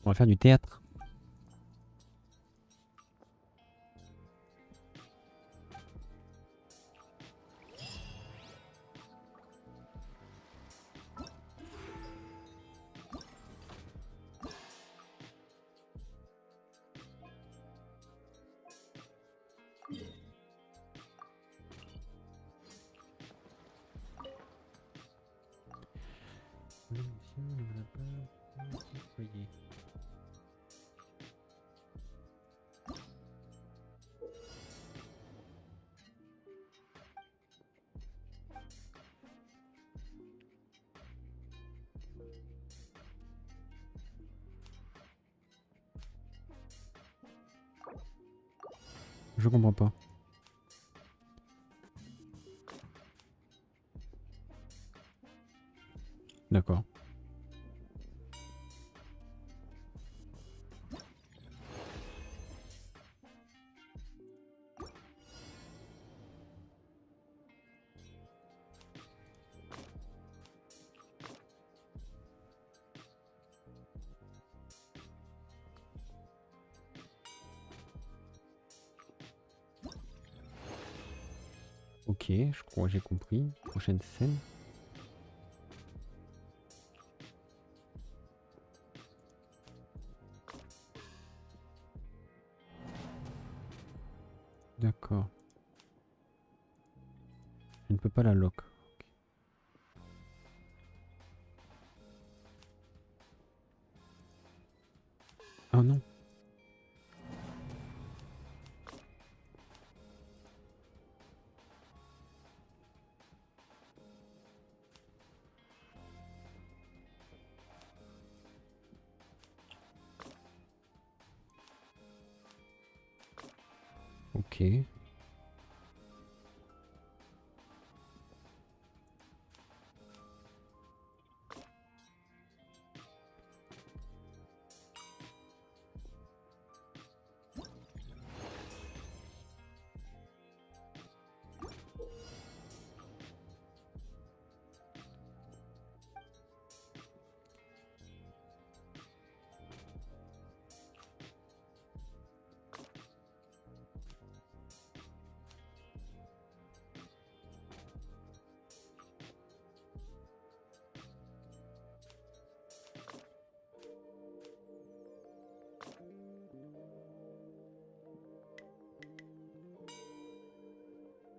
On va faire du théâtre. Je comprends pas. D'accord. Ok, je crois que j'ai compris. Prochaine scène. D'accord. Je ne peux pas la lock. Ok. Oh non. Ok.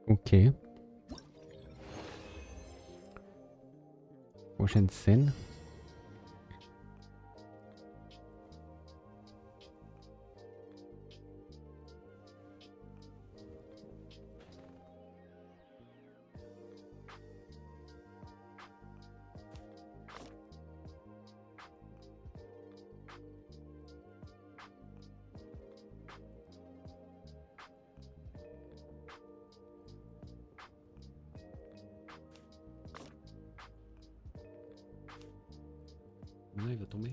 Ok. Prochaine scène. Non, il va tomber.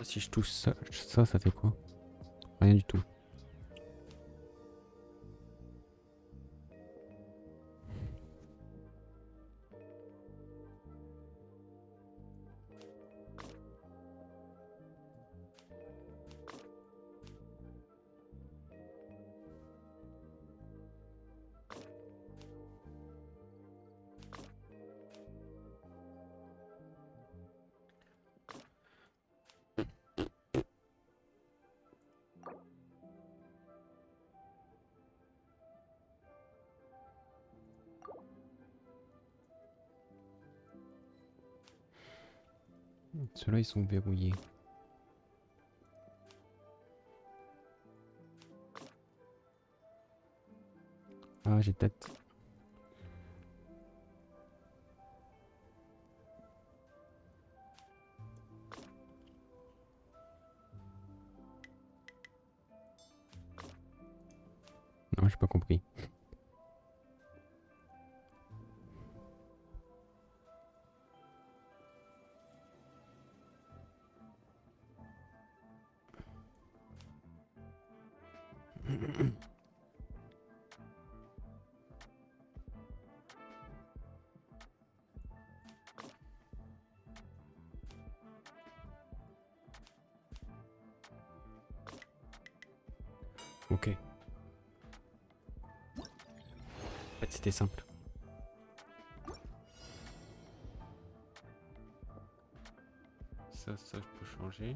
Si je touche ça, ça fait quoi? Rien du tout. Ceux-là, ils sont verrouillés. Ah, j'ai peut-être... Non, j'ai pas compris. Ok. En fait, c'était simple. Ça, je peux changer.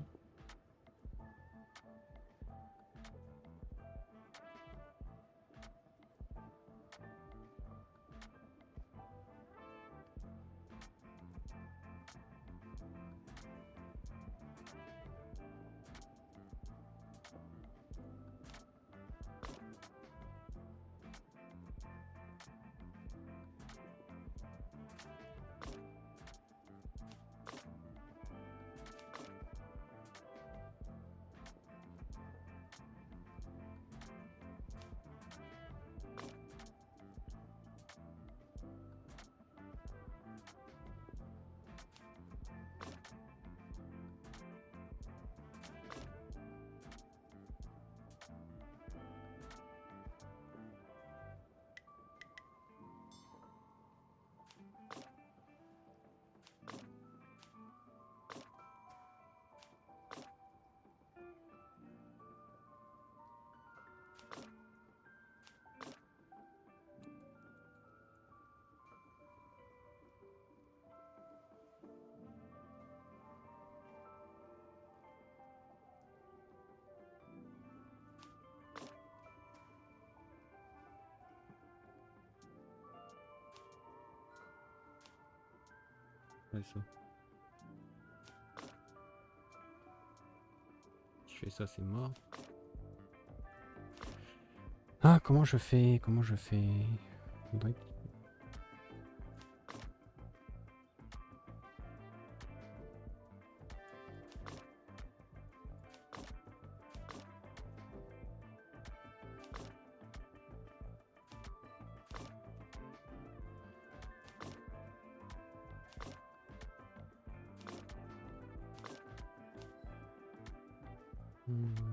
Ouais, ça. Je fais ça, c'est mort. Ah, comment je fais? Comment je fais? Faudrait...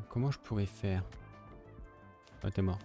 Comment je pourrais faire? Ah, t'es mort.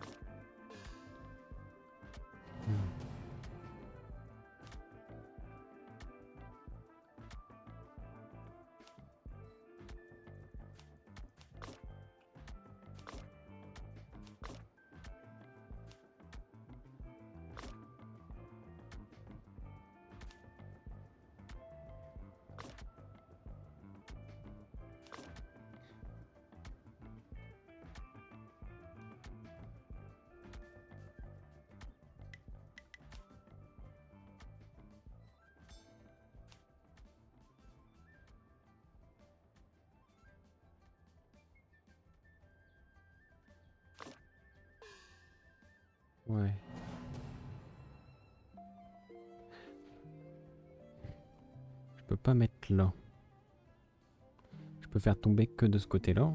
Ouais. Je peux pas mettre là. Je peux faire tomber que de ce côté-là.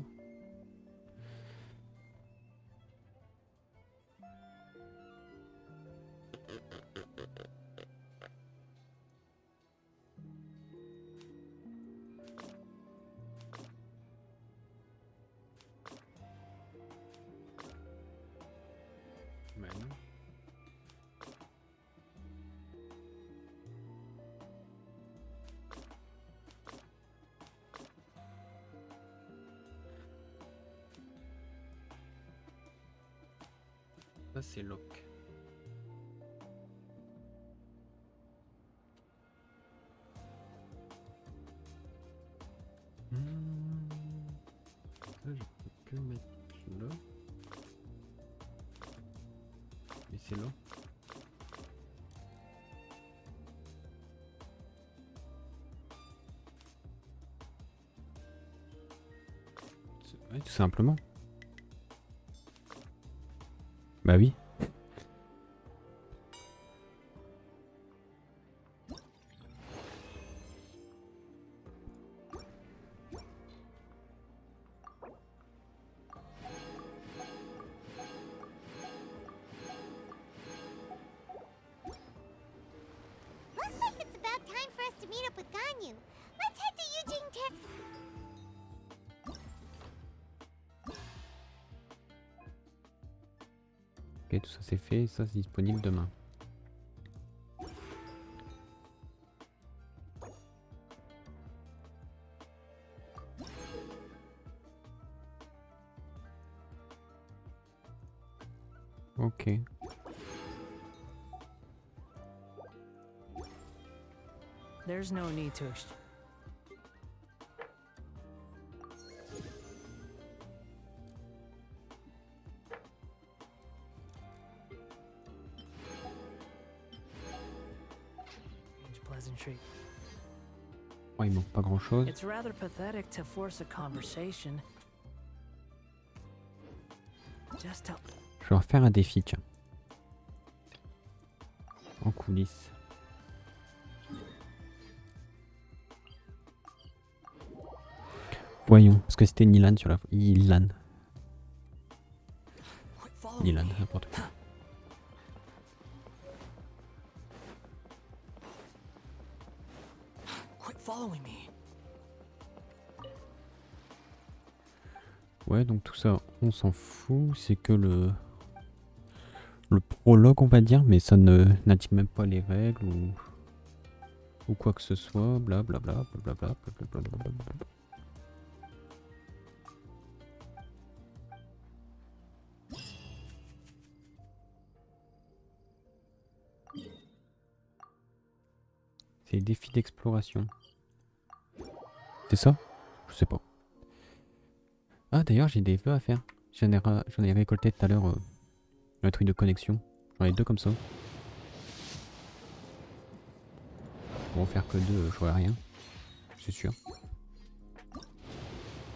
Ça c'est lock. Ça je peux que mettre là. Mais c'est là. Ouais, tout simplement. Bah oui. Looks like it's about time for us to meet up with Ganyu. Let's head to Eugene Tip. Ok, tout ça c'est fait, ça c'est disponible demain. Ok. There's no need to pleasantry. Oh, il manque pas grand chose. It's rather pathetic to force a conversation. Just tell. Je vais refaire un défi, tiens. En coulisses. Voyons, parce que c'était Yelan sur la... Yelan. Yelan, n'importe quoi. Ouais, donc tout ça, on s'en fout. C'est que le prologue, on va dire, mais ça ne n'indique même pas les règles ou quoi que ce soit. Blablabla, blablabla, blablabla. C'est les défis d'exploration. C'est ça? Je sais pas. Ah d'ailleurs j'ai des vœux à faire. J'en ai récolté tout à l'heure un truc de connexion. J'en ai deux comme ça. Pour en faire que 2, je vois rien. C'est sûr.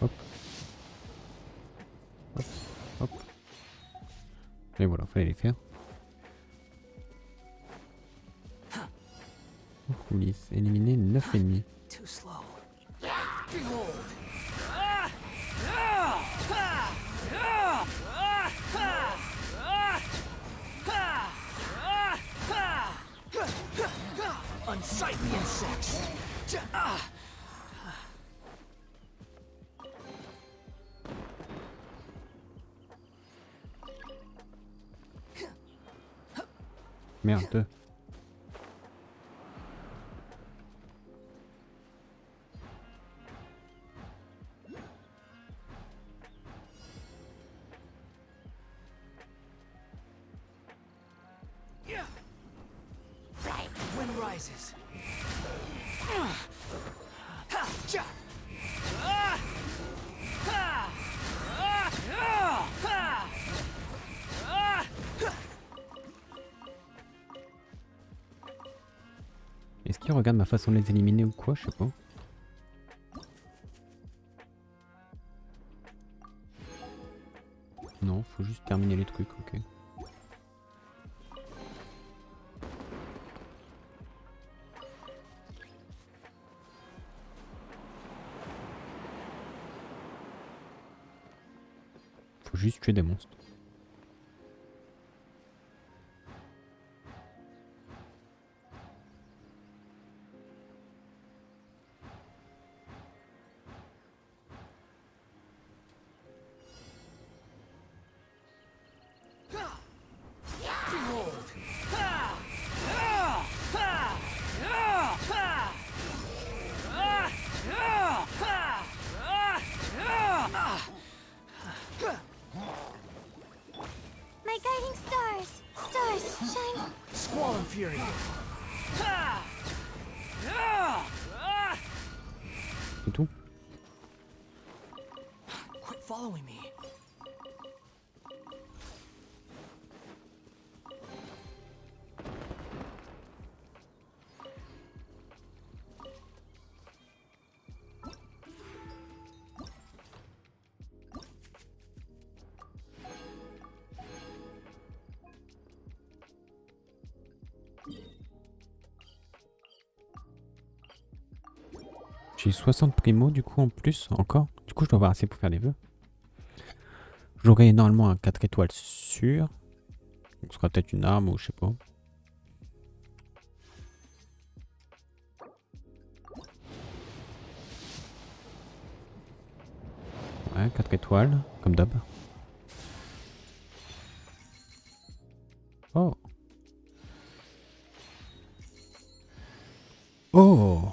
Hop. Hop. Hop. Et voilà, fallait les faire. Coulisses, éliminer 9 ennemis. Too slow. Unsightly insects. Merde. Wind rises. Est-ce qu'il regarde ma façon de les éliminer ou quoi? Je sais pas. Non, faut juste terminer les trucs, ok. Faut juste tuer des monstres. My guiding stars! Stars, shine! Squall and fury. C'est tout. Quit following me. J'ai 60 primo du coup en plus encore. Du coup je dois avoir assez pour faire les vœux. J'aurai normalement un 4 étoiles sûr. Donc, ce sera peut-être une arme ou je sais pas. Ouais, 4 étoiles, comme d'hab. Oh. Oh.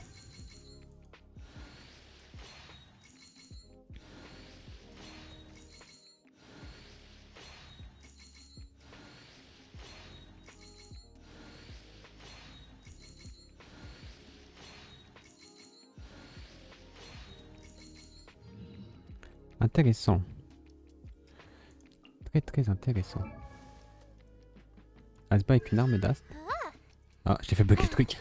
Intéressant. Très très intéressant. Ah, c'est pas avec une arme d'ast. Ah, j'ai fait bugger le truc.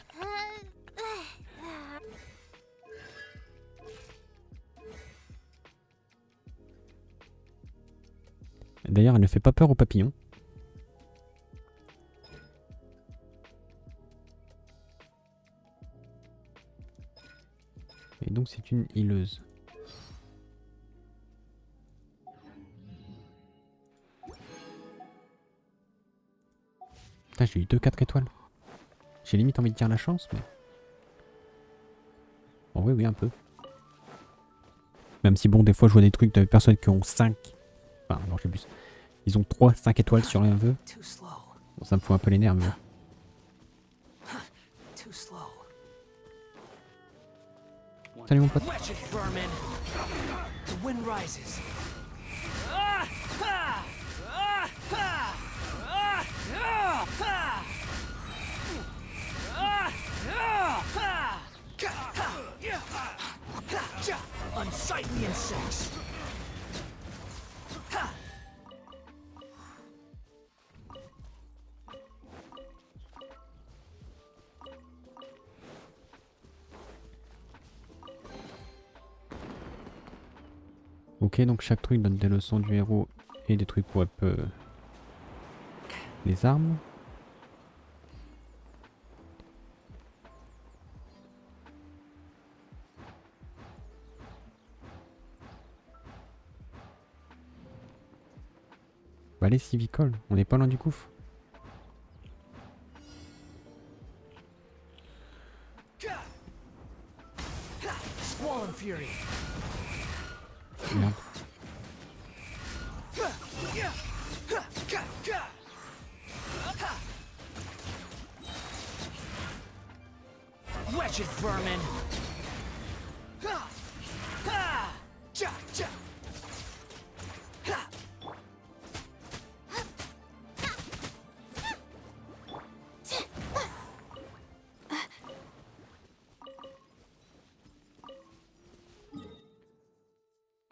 D'ailleurs, elle ne fait pas peur aux papillons. Et donc c'est une hileuse. Putain, j'ai eu 2-4 étoiles. J'ai limite envie de dire la chance, mais... Oh oui, oui, un peu. Même si bon, des fois je vois des trucs de personnes qui ont 5... Enfin, non, j'ai plus. Ils ont 3-5 étoiles sur un vœu. Bon, ça me fout un peu les nerfs, mais... Salut mon pote. Unsightly insects. Ok, donc chaque truc donne des leçons du héros et des trucs pour up les armes. Bah les civicoles, on n'est pas loin du gouffre. Merde. Wretched vermin!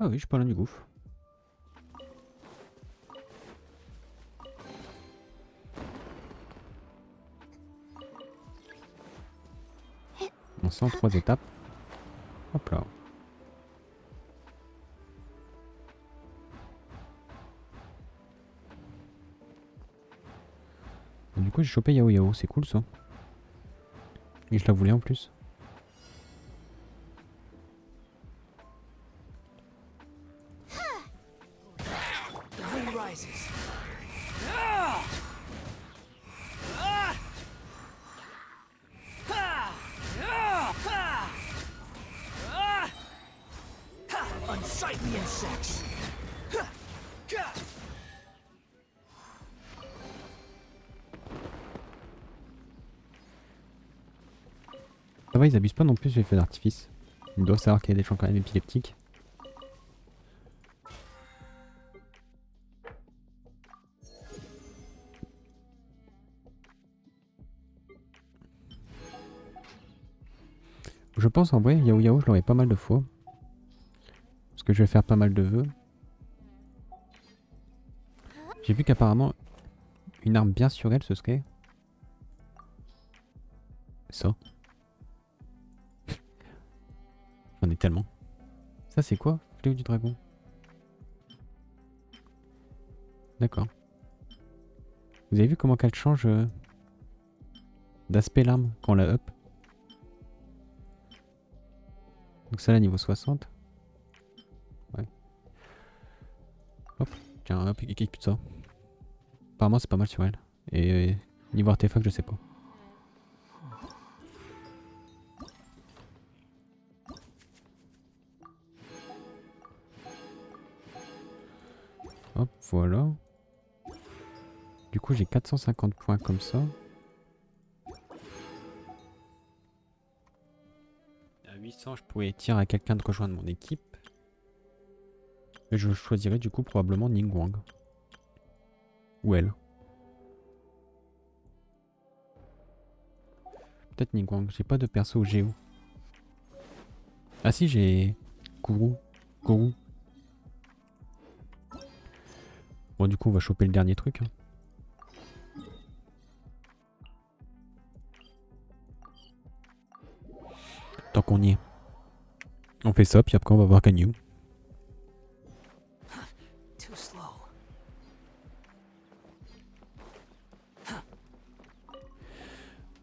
Ah oui, je suis pas loin du gouffre. On sent 3 étapes. Hop là. Et du coup j'ai chopé YaoYao, c'est cool ça. Et je la voulais en plus. Unsightly insects! Ça va, ils abusent pas non plus sur les feux d'artifice. Ils doivent savoir qu'il y a des gens quand même épileptiques. Je pense en vrai, YaoYao, je l'aurai pas mal de fois. Parce que je vais faire pas mal de vœux. J'ai vu qu'apparemment, une arme bien sur elle, ce serait... ça. J'en ai tellement. Ça c'est quoi? Fléau du dragon. D'accord. Vous avez vu comment qu'elle change d'aspect l'arme quand on la up? Donc ça là niveau 60. Ouais. Hop, tiens, hop, équipe ça. Apparemment c'est pas mal sur elle. Et niveau artefact je sais pas. Hop, voilà. Du coup j'ai 450 points comme ça. À 800 je pourrais tirer à quelqu'un de rejoindre mon équipe. Et je choisirais du coup probablement Nigguang. Ou elle. Peut-être Nigguang, j'ai pas de perso géo. Ah si j'ai... Kourou. Bon du coup on va choper le dernier truc. Hein. Tant qu'on y est. On fait ça puis après on va voir Ganyu.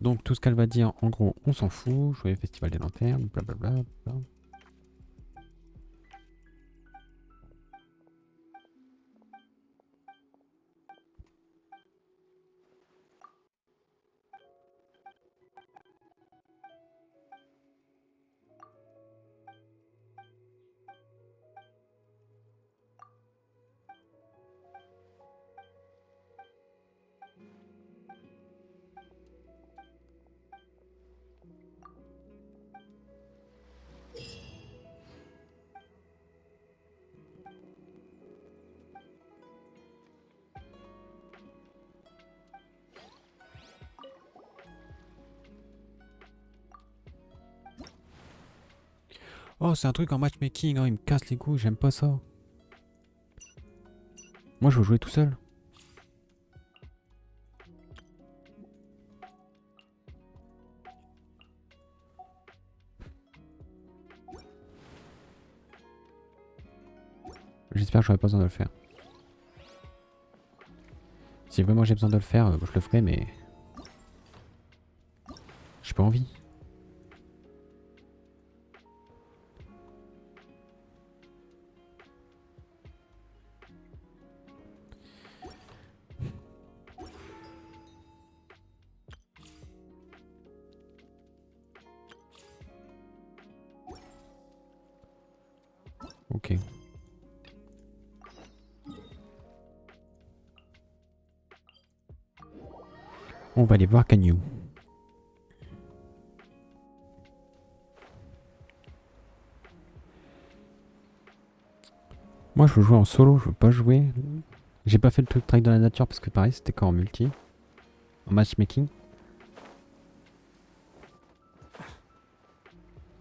Donc tout ce qu'elle va dire, en gros, on s'en fout. Joyeux festival des lanternes, blablabla. Bla. Oh, c'est un truc en matchmaking, hein, il me casse les couilles, j'aime pas ça. Moi, je veux jouer tout seul. J'espère que j'aurai pas besoin de le faire. Si vraiment j'ai besoin de le faire, je le ferai, mais... J'ai pas envie. Ok. On va aller voir Ganyu. Moi je veux jouer en solo, je veux pas jouer. J'ai pas fait le truc track dans la nature parce que pareil c'était quand en multi. En matchmaking.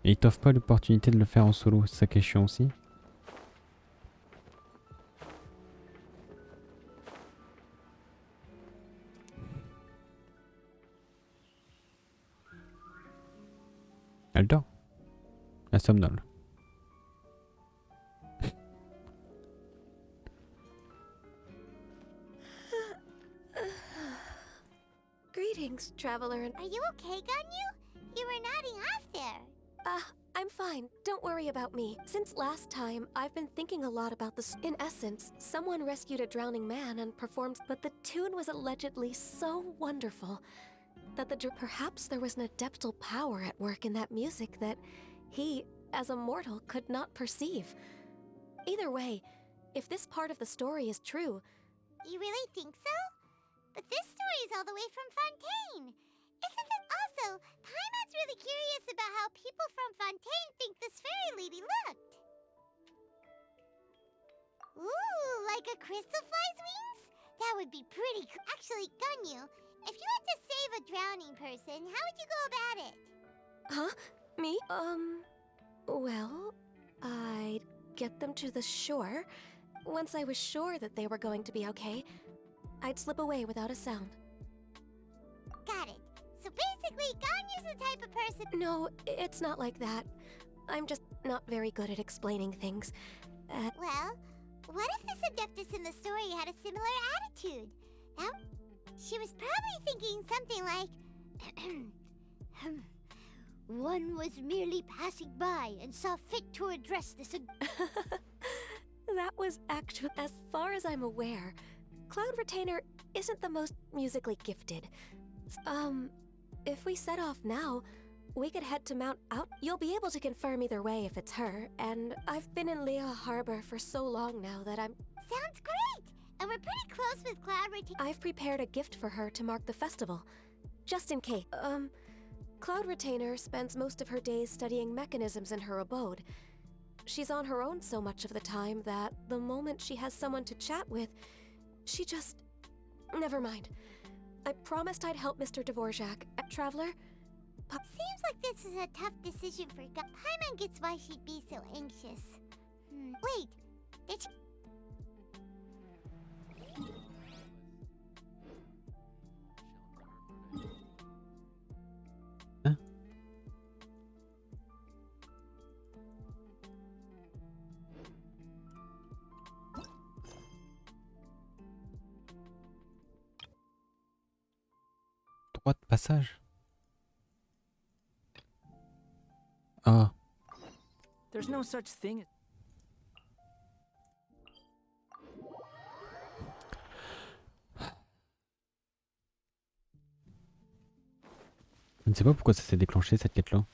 Et il t'offre pas l'opportunité de le faire en solo, c'est ça qui est chiant aussi. Elle dort. Elle somnole. Greetings, traveler. Are you okay, Ganyu? You were nodding off there. I'm fine. Don't worry about me. Since last time, I've been thinking a lot about this. In essence, someone rescued a drowning man and performed, but the tune was allegedly so wonderful that perhaps there was an adeptal power at work in that music that he, as a mortal, could not perceive. Either way, if this part of the story is true... You really think so? But this story is all the way from Fontaine. Isn't it also? Paimon's really curious about how people from Fontaine think this fairy lady looked. Ooh, like a crystal fly's wings? That would be pretty cool. Actually, Ganyu, if you had to save a drowning person, how would you go about it? Huh? Me? Well, I'd get them to the shore. Once I was sure that they were going to be okay, I'd slip away without a sound. Got it. So basically, Ganyu's the type of person... No, it's not like that. I'm just not very good at explaining things. Well, what if this adeptus in the story had a similar attitude? Now, she was probably thinking something like... One was merely passing by and saw fit to address this... That was actually... As far as I'm aware, Cloud Retainer isn't the most musically gifted. If we set off now, we could head to Mount Out. You'll be able to confirm either way if it's her, and I've been in Lea Harbor for so long now that I'm... Sounds great! And we're pretty close with Cloud Retainer. I've prepared a gift for her to mark the festival. Just in case. Cloud Retainer spends most of her days studying mechanisms in her abode. She's on her own so much of the time that the moment she has someone to chat with, she just... Never mind. I promised I'd help Mr. Dvorak. Traveler? Seems like this is a tough decision for Paimon gets why she'd be so anxious. Wait, did she... Hein? Droit de passage. Ah. There's no such thing. Je ne sais pas pourquoi ça s'est déclenché cette quête-là.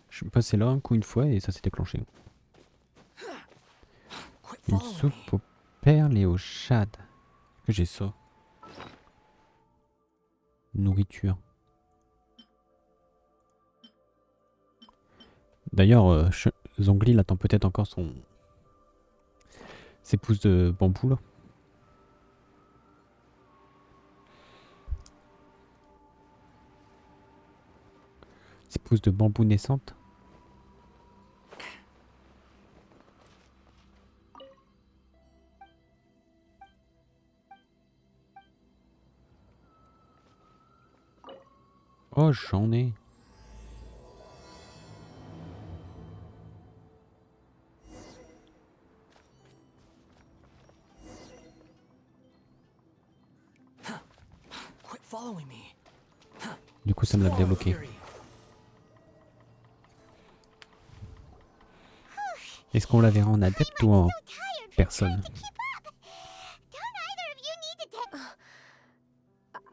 Je suis passé là un coup une fois et ça s'est déclenché. Une soupe aux perles et aux chades. Est-ce que j'ai ça? Nourriture. D'ailleurs, Zonghli il attend peut-être encore ses pousses de bambou là. Ses pousses de bambou naissantes. Oh, j'en ai. following me. Du coup, ça me l'a débloqué. Fury. Est-ce qu'on la verra en adepte ou en personne? Don't either of you need to take...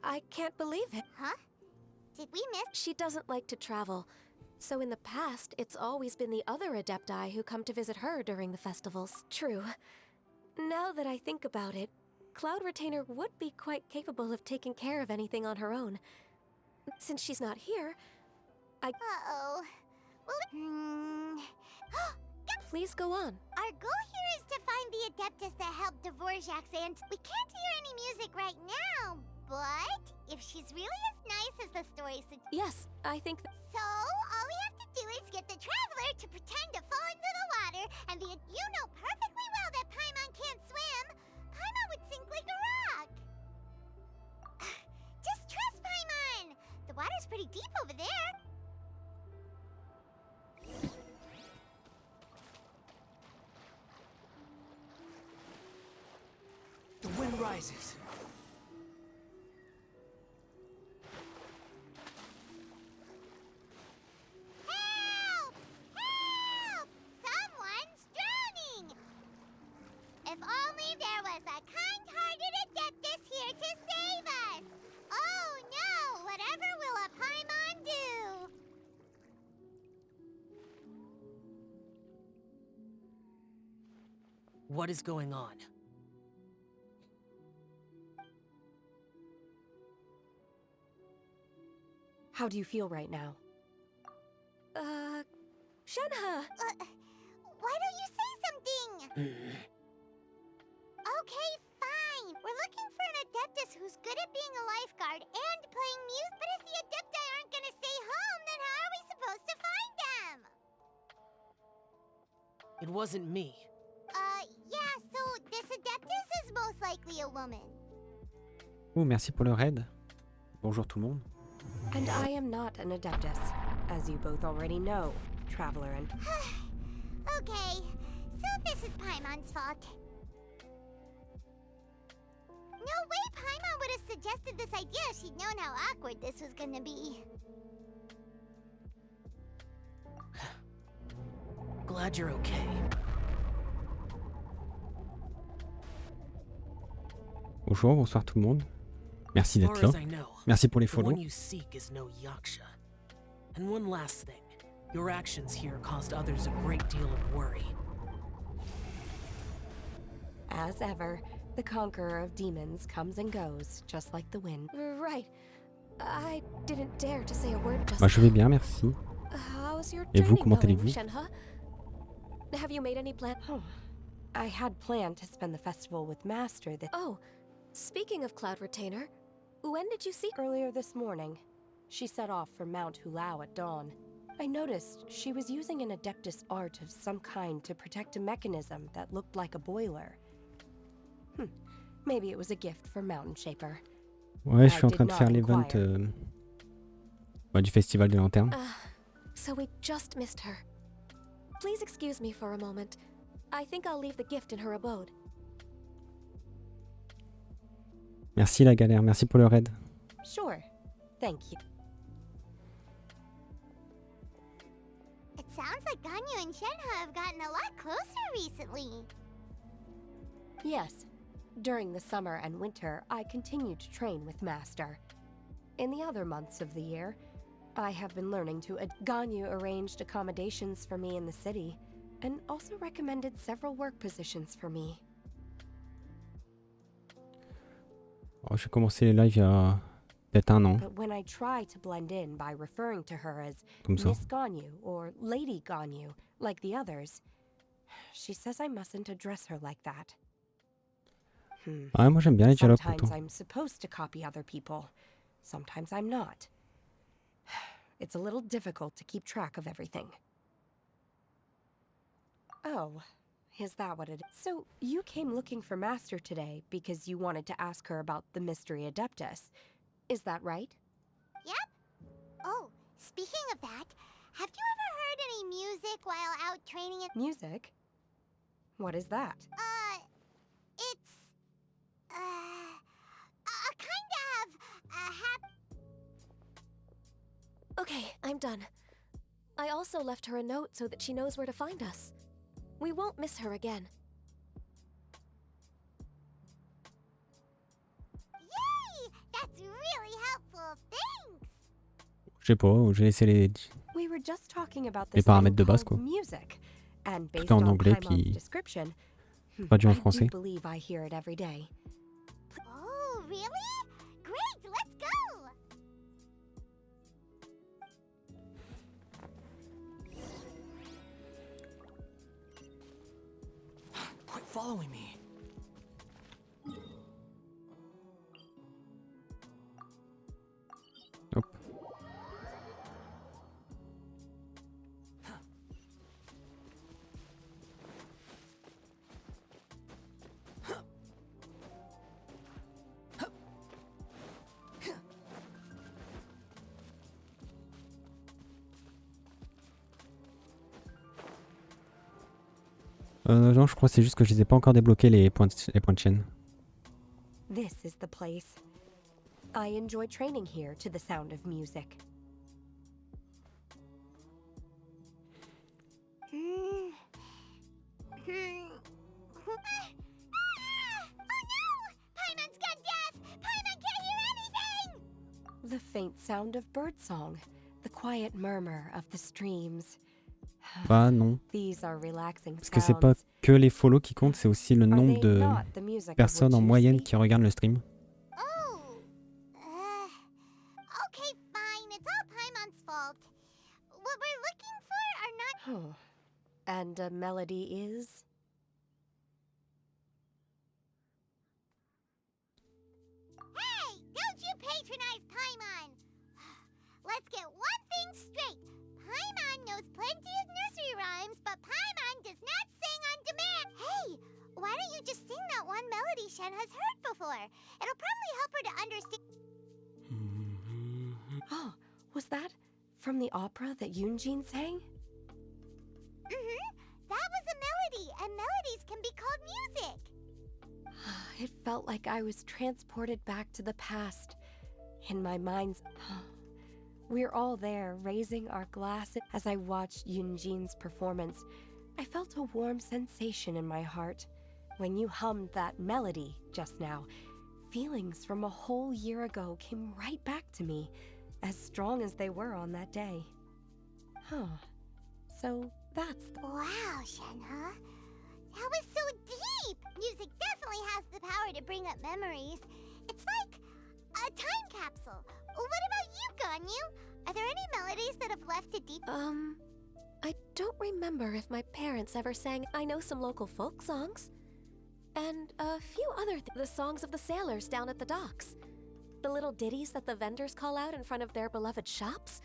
I can't believe it. Huh? Did we miss... She doesn't like to travel. So in the past, it's always been the other Adepti who come to visit her during the festivals. True. Now that I think about it, Cloud Retainer would be quite capable of taking care of anything on her own. Since she's not here, Uh-oh. Well, Please go on. Our goal here is to find the Adeptus that helped Dvorak's and we can't hear any music right now, but if she's really as nice as the story suggests... Yes, I think So, all we have to do is get the Traveler to pretend to fall into the water, and you know perfectly well that Paimon can't swim. Paimon would sink like a rock. Just trust Paimon! The water's pretty deep over there. The wind rises. Help! Help! Someone's drowning! If only there was a kind-hearted Adeptus here to save us! Oh no! Whatever will a Paimon do? What is going on? How do you feel right now? Shenhe! Why don't you say something? Okay, fine. We're looking for an Adeptus who's good at being a lifeguard and playing music. But if the Adepti aren't gonna stay home, then how are we supposed to find them? It wasn't me. Yeah, so this Adeptus is most likely a woman. Oh, merci pour le raid. Bonjour tout le monde. And I am not an Adeptus, as you both already know, Traveler and... Okay, so this is Paimon's fault. No way Paimon would have suggested this idea if she'd known how awkward this was gonna be. Glad you're okay. Bonjour, bonsoir tout le monde. Merci As d'être far là. as I know, Merci pour les the follow. one you seek is no Yaksha. And one last thing. Your actions here caused others a great deal of worry. As ever, the conqueror of demons comes and goes, just like the wind. Right. I didn't dare to say a word just Moi je vais bien, merci. How's your Et vous, training comment going, allez-vous? Shenhe? Have you made any plan? I had planned to spend the festival with Master Oh, speaking of Cloud Retainer, when did you see... earlier this morning. She set off for Mount Hulao at dawn. I noticed she was using an Adeptus art of some kind to protect a mechanism that looked like a boiler. Maybe it was a gift for Mountain Shaper. Ouais, je suis en train de faire l'event du festival de lanterne. So we just missed her. Please excuse me for a moment. I think I'll leave the gift in her abode. Merci la galère, merci pour le raid. Sure. Thank you. It sounds like Ganyu and Shenhe have gotten a lot closer recently. Yes. During the summer and winter, I continued to train with Master. In the other months of the year, I have been learning to... Ganyu arranged accommodations for me in the city, and also recommended several work positions for me. Oh, j'ai commencé les lives il y a peut-être un an. But when I try to blend in by referring to her as Comme ça. Miss Ganyu or Lady Ganyu, like the others, she says I mustn't address her like that. Ah, moi j'aime bien les dialogues Sometimes pourtant. I'm supposed to copy other people. Sometimes I'm not. It's a little difficult to keep track of everything. Oh, is that what it is? So, you came looking for Master today because you wanted to ask her about the Mystery Adeptus. Is that right? Yep. Oh, speaking of that, have you ever heard any music while out training at... Music? What is that? It's... a kind of... Okay, I'm done. I also left her a note so that she knows where to find us. We won't miss her again. Yay! That's really helpful. Thanks. Je sais pas, j'ai laissé We were just talking about les this paramètres thing de base, called quoi. music, and Tout based est en on anglais, Taille-Mont's puis description, traduit en I français. do believe I hear it every day. Oh, really? Great, let's go! Quit following me. Hop. Non, je crois que c'est juste que je les ai pas encore débloqués les points de chaîne. This is the place. I enjoy training here to the sound of music. Oh no! Paimon's gone deaf! Paimon can't hear anything! The faint sound of birdsong, the quiet murmur of the streams. Bah non. These are relaxing Parce que c'est pas sounds. que les follow qui comptent, c'est aussi le Are nombre they de not the music of personnes en which you moyenne speak? qui regardent le stream. Oh! Okay, fine. It's all Paimon's fault. What we're looking for are not... Oh. And a melody is? Hey! Don't you patronize Paimon! Let's get one thing straight. Paimon knows plenty of nursery rhymes, but Paimon does not sing on demand. Hey! Why don't you just sing that one melody Shen has heard before? It'll probably help her to understand... Oh, was that from the opera that Yunjin sang? That was a melody, and melodies can be called music. It felt like I was transported back to the past. In my mind's... We're all there, raising our glasses. As I watched Yunjin's performance, I felt a warm sensation in my heart. When you hummed that melody just now, feelings from a whole year ago came right back to me, as strong as they were on that day. So that's... Wow, Shenhe. That was so deep! Music definitely has the power to bring up memories. It's like a time capsule. What about you, Ganyu? Are there any melodies that have left a deep... I don't remember if my parents ever sang. I know some local folk songs. And a few other the songs of the sailors down at the docks. The little ditties that the vendors call out in front of their beloved shops.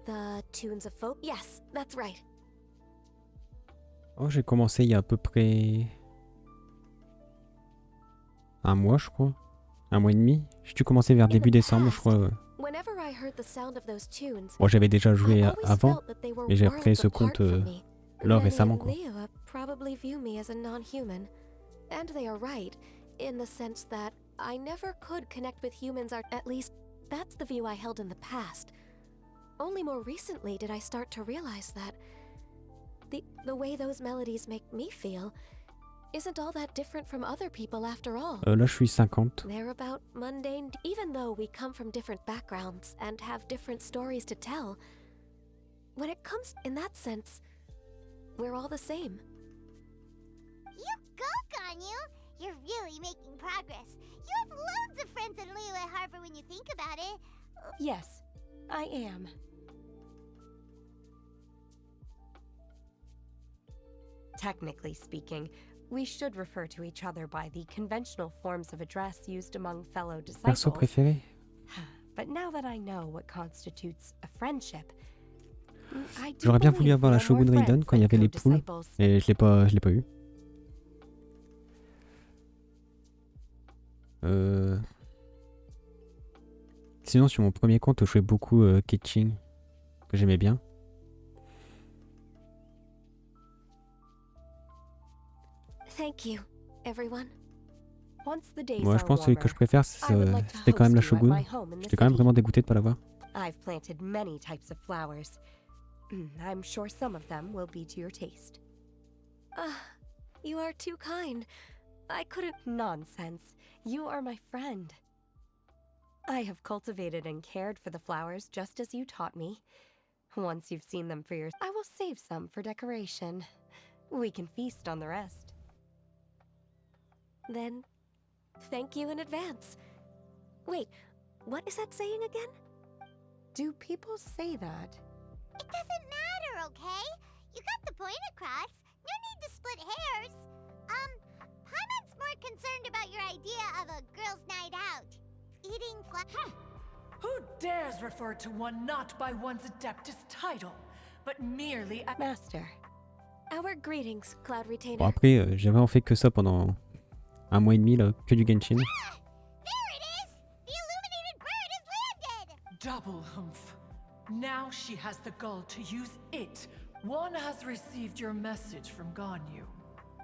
The tunes of folk. Yes, that's right. Oh, j'ai commencé il y a à peu près un mois, je crois. Un mois et demi. J'ai dû commencer vers début décembre, je crois. Whenever I heard the sound of those tunes, Bon, j'avais déjà joué avant, felt that they were mais j'ai repris worlds ce apart compte from me. là Many récemment, in quoi. Liyue probably view me as a non-human. And they are right, in the sense that I never could connect with humans, at least that's the view I held in the past. Only more recently did I start to realize that the way those melodies make me feel isn't all that different from other people after all. Là, je suis 50. They're about mundane, even though we come from different backgrounds and have different stories to tell. When it comes in that sense, we're all the same. You go, Ganyu! You're really making progress. You have loads of friends in Liyue Harbor when you think about it. Yes, I am. Technically speaking, we should refer to each other by the conventional forms of address used among fellow disciples. Perso préféré? But now that I know what constitutes a friendship, I do J'aurais bien believe voulu avoir la we are more Shogun Raiden friends quand il y than avait les poules, co-disciples. mais je l'ai pas eu. Sinon, sur mon premier compte, je jouais beaucoup Keqing, que j'aimais bien. Thank you, everyone. Once the days Moi, je are pense que celui que warmer, je préfère, I would like to c'était quand même la host you at Shogun. my home in the J'étais quand même city. vraiment dégoûté de pas l'avoir. I've planted many types of flowers. I'm sure some of them will be to your taste. You are too kind. I couldn't... Nonsense. You are my friend. I have cultivated and cared for the flowers just as you taught me. Once you've seen them for yourself, I will save some for decoration. We can feast on the rest. Then, thank you in advance. Wait, what is that saying again? Do people say that? It doesn't matter, okay? You got the point across. No need to split hairs. Paimon's more concerned about your idea of a girls' night out. Eating Who dares refer to one not by one's Adeptus title, but merely as... Master, our greetings, Cloud Retainer. Bon après, j'avais en fait que ça pendant un mois et demi là, que du Genshin. There it is! The illuminated bird has landed! Double humph. Now she has the gall to use it. One has received your message from Ganyu.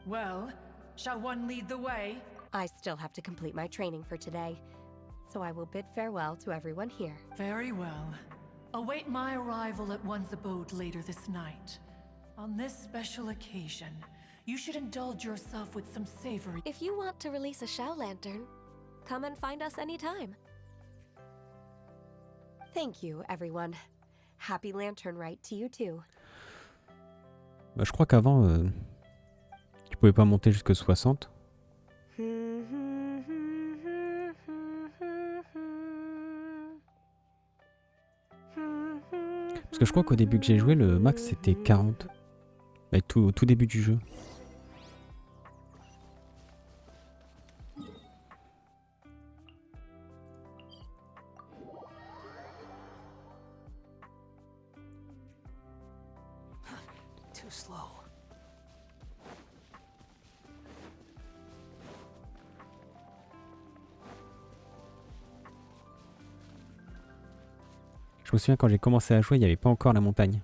Well, shall one lead the way? I still have to complete my training for today, so I will bid farewell to everyone here. Very well. Await my arrival at one's abode later this night. On this special occasion, you should indulge yourself with some savory... If you want to release a Xiao Lantern, come and find us anytime. Thank you, everyone. Happy Lantern Rite to you too. Bah, je crois qu'avant, tu pouvais pas monter jusque 60. Parce que je crois qu'au début que j'ai joué, le max c'était 40. Bah, au tout début du jeu. Too slow. Je me souviens quand j'ai commencé à jouer, il n'y avait pas encore la montagne.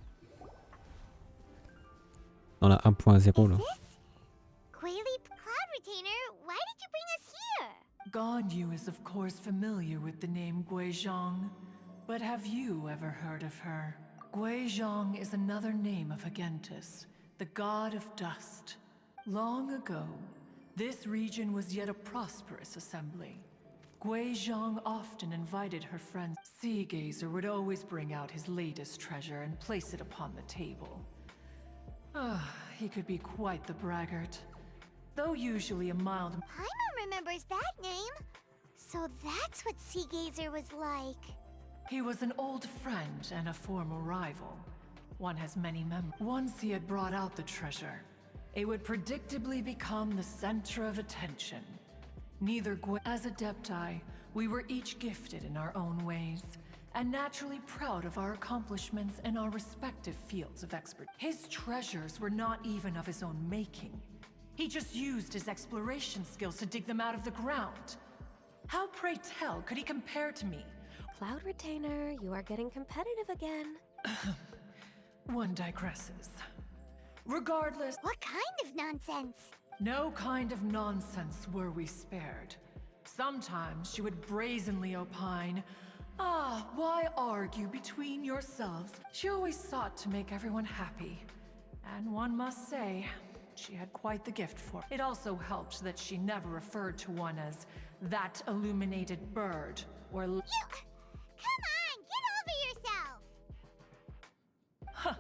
Dans la 1.0 là. Ganyu is of course familiar with the name Guizhong, but have you ever heard of her? Guizhong is another name of Agentis, the god of dust. Long ago, this region was yet a prosperous assembly. Guizhong often invited her friends. Sea Gazer would always bring out his latest treasure and place it upon the table. He could be quite the braggart, though usually a mild... Paimon remembers that name. So that's what Sea Gazer was like. He was an old friend and a former rival. One has many memories. Once he had brought out the treasure, it would predictably become the center of attention. Neither as Adepti, we were each gifted in our own ways, and naturally proud of our accomplishments in our respective fields of expertise. His treasures were not even of his own making. He just used his exploration skills to dig them out of the ground. How, pray tell, could he compare to me? Cloud Retainer, you are getting competitive again. One digresses. Regardless... What kind of nonsense? No kind of nonsense were we spared. Sometimes she would brazenly opine, why argue between yourselves? She always sought to make everyone happy. And one must say, she had quite the gift for it. It also helped that she never referred to one as that illuminated bird, or... You... Come on, get over yourself!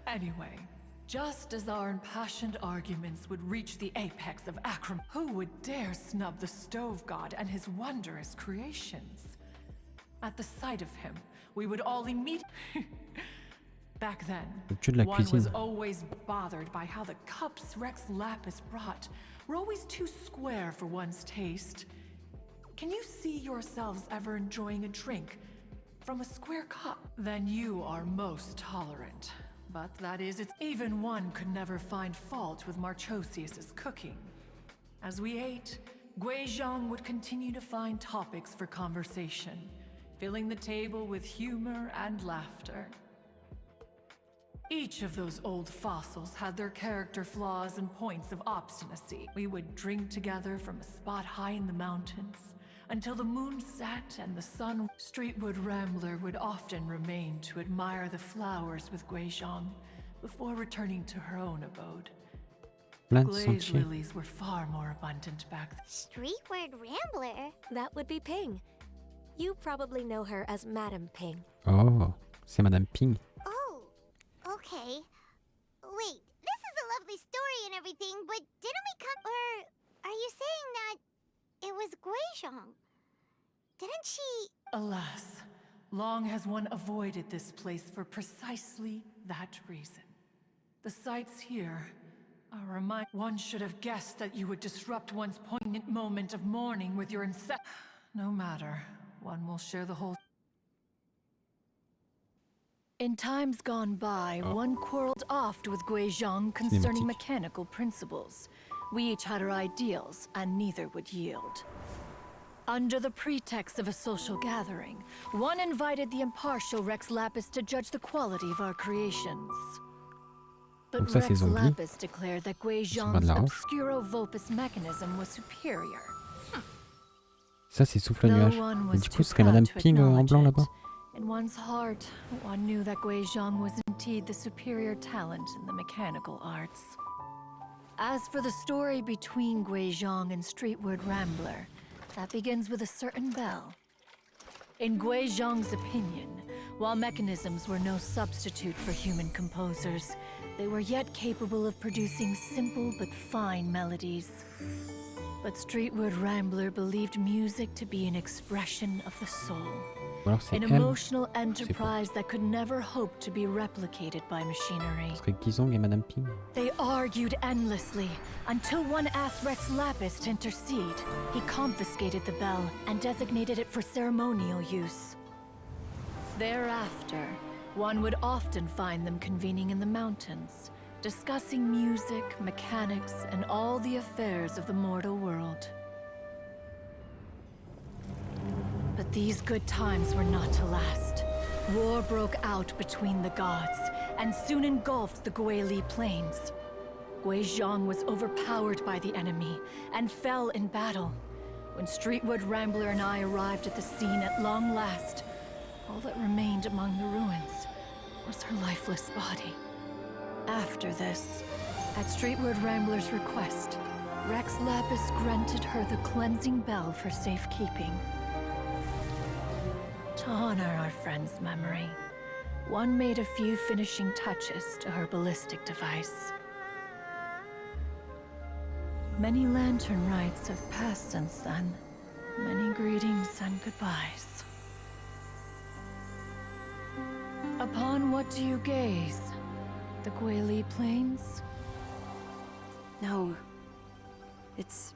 Anyway, just as our impassioned arguments would reach the apex of acrim, who would dare snub the stove god and his wondrous creations? At the sight of him, we would all Back then, one was always bothered by how the cups Rex Lapis brought were always too square for one's taste. Can you see yourselves ever enjoying a drink from a square cup? Then you are most tolerant. But that is, even one could never find fault with Marchosius's cooking. As we ate, Guizhong would continue to find topics for conversation, filling the table with humor and laughter. Each of those old fossils had their character flaws and points of obstinacy. We would drink together from a spot high in the mountains, until the moon set and the sun. Streetwood Rambler would often remain to admire the flowers with Guizhong before returning to her own abode. Glaze Flane-Sentier. lilies were far more abundant back then. Streetward Rambler? That would be Ping. You probably know her as Madame Ping. Oh, c'est Madame Ping. Oh, okay. Wait, this is a lovely story and everything, but didn't we come... Or are you saying that it was Guizhong? Didn't she... Alas, long has one avoided this place for precisely that reason. The sights here are one should have guessed that you would disrupt one's poignant moment of mourning with your No matter, one will share the whole... In times gone by, one quarreled oft with Guizhong concerning mechanical principles. We each had our ideals, and neither would yield. Under the pretext of a social gathering, one invited the impartial Rex Lapis to judge the quality of our creations. But Donc ça, c'est Rex Zonghli. Lapis declared that Guizhong's la roche. obscuro-vopus mechanism was superior. Ça, c'est Souffle-nuage. No one Et was du coup, too ce serait Madame proud to Ping en acknowledge blanc it. là-bas. In one's heart, one knew that Guizhong was indeed the superior talent in the mechanical arts. As for the story between Guizhong and Streetward Rambler, that begins with a certain bell. In Guizhong's opinion, while mechanisms were no substitute for human composers, they were yet capable of producing simple but fine melodies. But Streetward Rambler believed music to be an expression of the soul. Ou alors c'est An elle. emotional enterprise that could never hope to be replicated by machinery. Ce serait Guizhong et Madame Ping. They argued endlessly until one asked Rex Lapis to intercede. He confiscated the bell and designated it for ceremonial use. Thereafter, one would often find them convening in the mountains, discussing music, mechanics, and all the affairs of the mortal world. But these good times were not to last. War broke out between the gods, and soon engulfed the Guili plains. Guizhong was overpowered by the enemy, and fell in battle. When Streetwood Rambler and I arrived at the scene at long last, all that remained among the ruins was her lifeless body. After this, at Streetwood Rambler's request, Rex Lapis granted her the cleansing bell for safekeeping. To honor our friend's memory, one made a few finishing touches to her ballistic device. Many lantern rites have passed since then. Many greetings and goodbyes. Upon what do you gaze? The Guili Plains? No. It's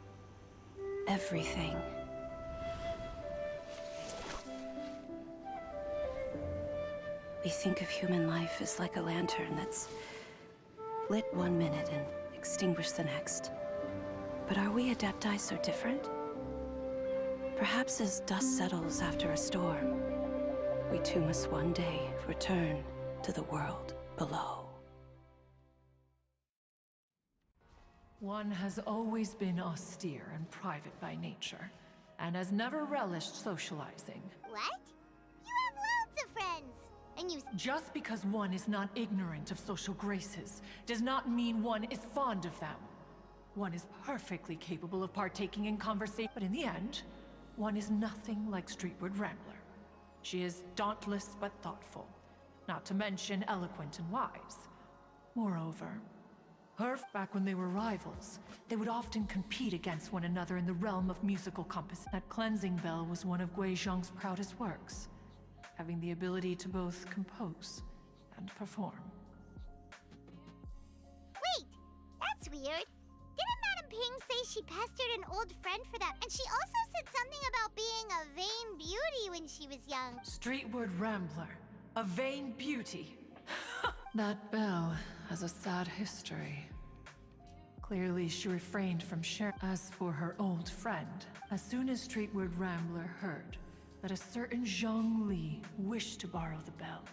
everything. We think of human life as like a lantern that's lit one minute and extinguished the next. But are we Adepti so different? Perhaps as dust settles after a storm, we too must one day return to the world below. One has always been austere and private by nature, and has never relished socializing. What? You have loads of friends! And you... Just because one is not ignorant of social graces does not mean one is fond of them. One is perfectly capable of partaking in conversation, but in the end, one is nothing like Streetward Rambler. She is dauntless but thoughtful, not to mention eloquent and wise. Moreover, back when they were rivals, they would often compete against one another in the realm of musical composition. That cleansing bell was one of Guizhong's proudest works, having the ability to both compose and perform. Wait! That's weird. Didn't Madame Ping say she pestered an old friend for that? And she also said something about being a vain beauty when she was young. Streetward Rambler, a vain beauty. That bell has a sad history. Clearly, she refrained from sharing. As for her old friend, as soon as Streetward Rambler heard that a certain Xiangling wished to borrow the bell,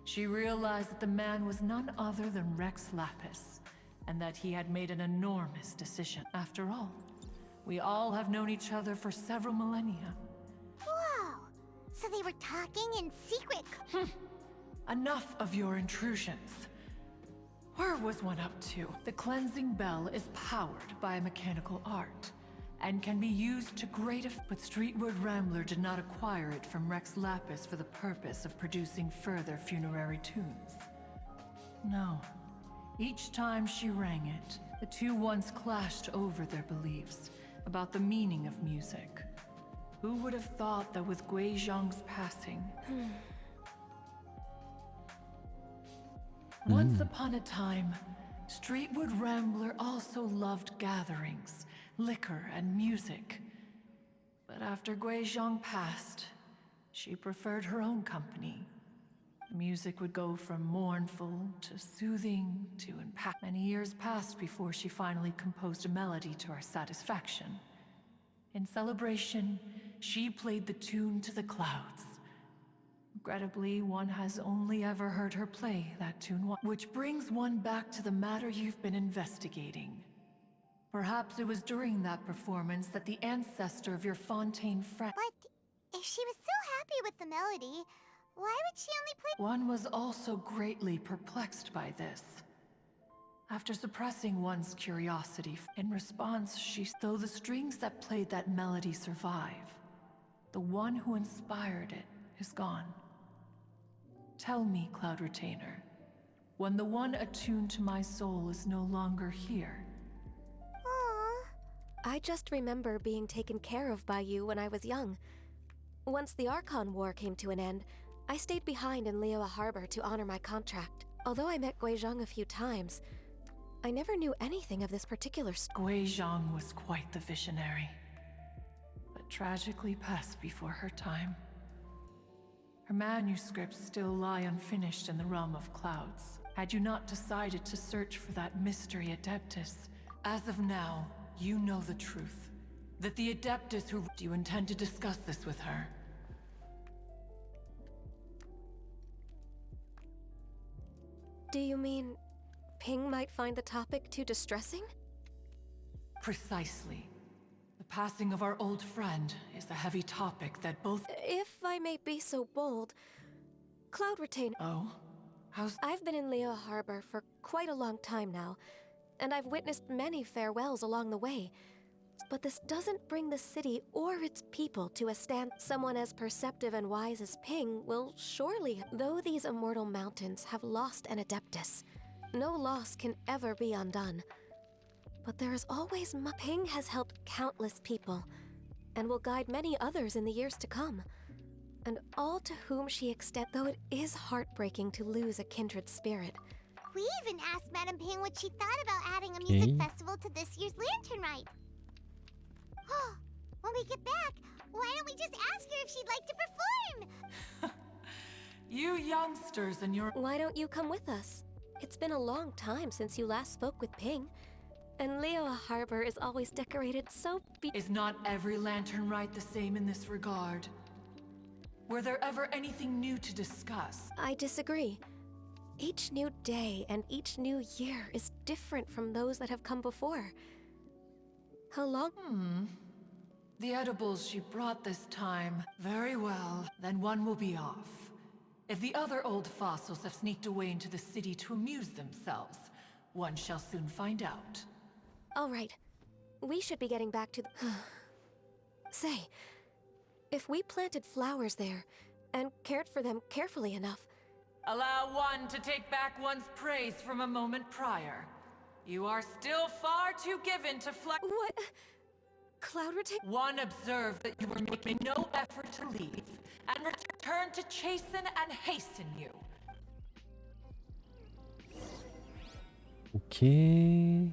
she realized that the man was none other than Rex Lapis, and that he had made an enormous decision. After all, We all have known each other for several millennia. Whoa! So they were talking in secret. Enough of your intrusions. Where was one up to? The cleansing bell is powered by a mechanical art and can be used to great effect. But Streetwood Rambler did not acquire it from Rex Lapis for the purpose of producing further funerary tunes. No. Each time she rang it, the two once clashed over their beliefs about the meaning of music. Who would have thought that with Gui Zhang's passing... Once upon a time, Streetwood Rambler also loved gatherings, liquor, and music. But after Gui Zhang passed, she preferred her own company. The music would go from mournful to soothing to impact. Many years passed before she finally composed a melody to our satisfaction. In celebration, she played the tune to the clouds. Regrettably, one has only ever heard her play that tune once. Which brings one back to the matter you've been investigating. Perhaps it was during that performance that the ancestor of your Fontaine friend... But if she was so happy with the melody, why would she only play... One was also greatly perplexed by this. After suppressing one's curiosity, in response, though the strings that played that melody survive, the one who inspired it is gone. Tell me, Cloud Retainer, when the one attuned to my soul is no longer here. I just remember being taken care of by you when I was young. Once the Archon War came to an end, I stayed behind in Liyue Harbor to honor my contract. Although I met Gui Zhang a few times, I never knew anything of this particular Gui Zhang was quite the visionary, but tragically passed before her time. Her manuscripts still lie unfinished in the realm of clouds. Had you not decided to search for that mystery Adeptus, as of now, you know the truth. That the Adeptus who... Do you intend to discuss this with her? Do you mean Ping might find the topic too distressing? Precisely. The passing of our old friend is a heavy topic that both... If I may be so bold, Cloud Retainer... Oh? I've been in Liyue Harbor for quite a long time now, and I've witnessed many farewells along the way. But this doesn't bring the city or its people to a stand. Someone as perceptive and wise as Ping will surely... Though these immortal mountains have lost an Adeptus, no loss can ever be undone. But there is always... Ping has helped countless people, and will guide many others in the years to come. And all to whom she extends... Though it is heartbreaking to lose a kindred spirit. We even asked Madame Ping what she thought about adding a music festival to this year's Lantern Rite. When we get back, why don't we just ask her if she'd like to perform? You youngsters and your... Why don't you come with us? It's been a long time since you last spoke with Ping. And Liyue Harbor is always decorated so Is not every Lantern Rite the same in this regard? Were there ever anything new to discuss? I disagree. Each new day and each new year is different from those that have come before. How long? The edibles she brought this time. Very well, then one will be off. If the other old fossils have sneaked away into the city to amuse themselves, one shall soon find out. All right. We should be getting back to the... Say, if we planted flowers there and cared for them carefully enough... Allow one to take back one's praise from a moment prior. You are still far too given to What? Cloud Retainer? One observed that you were making no effort to leave, and return to chasten and hasten you. Ok.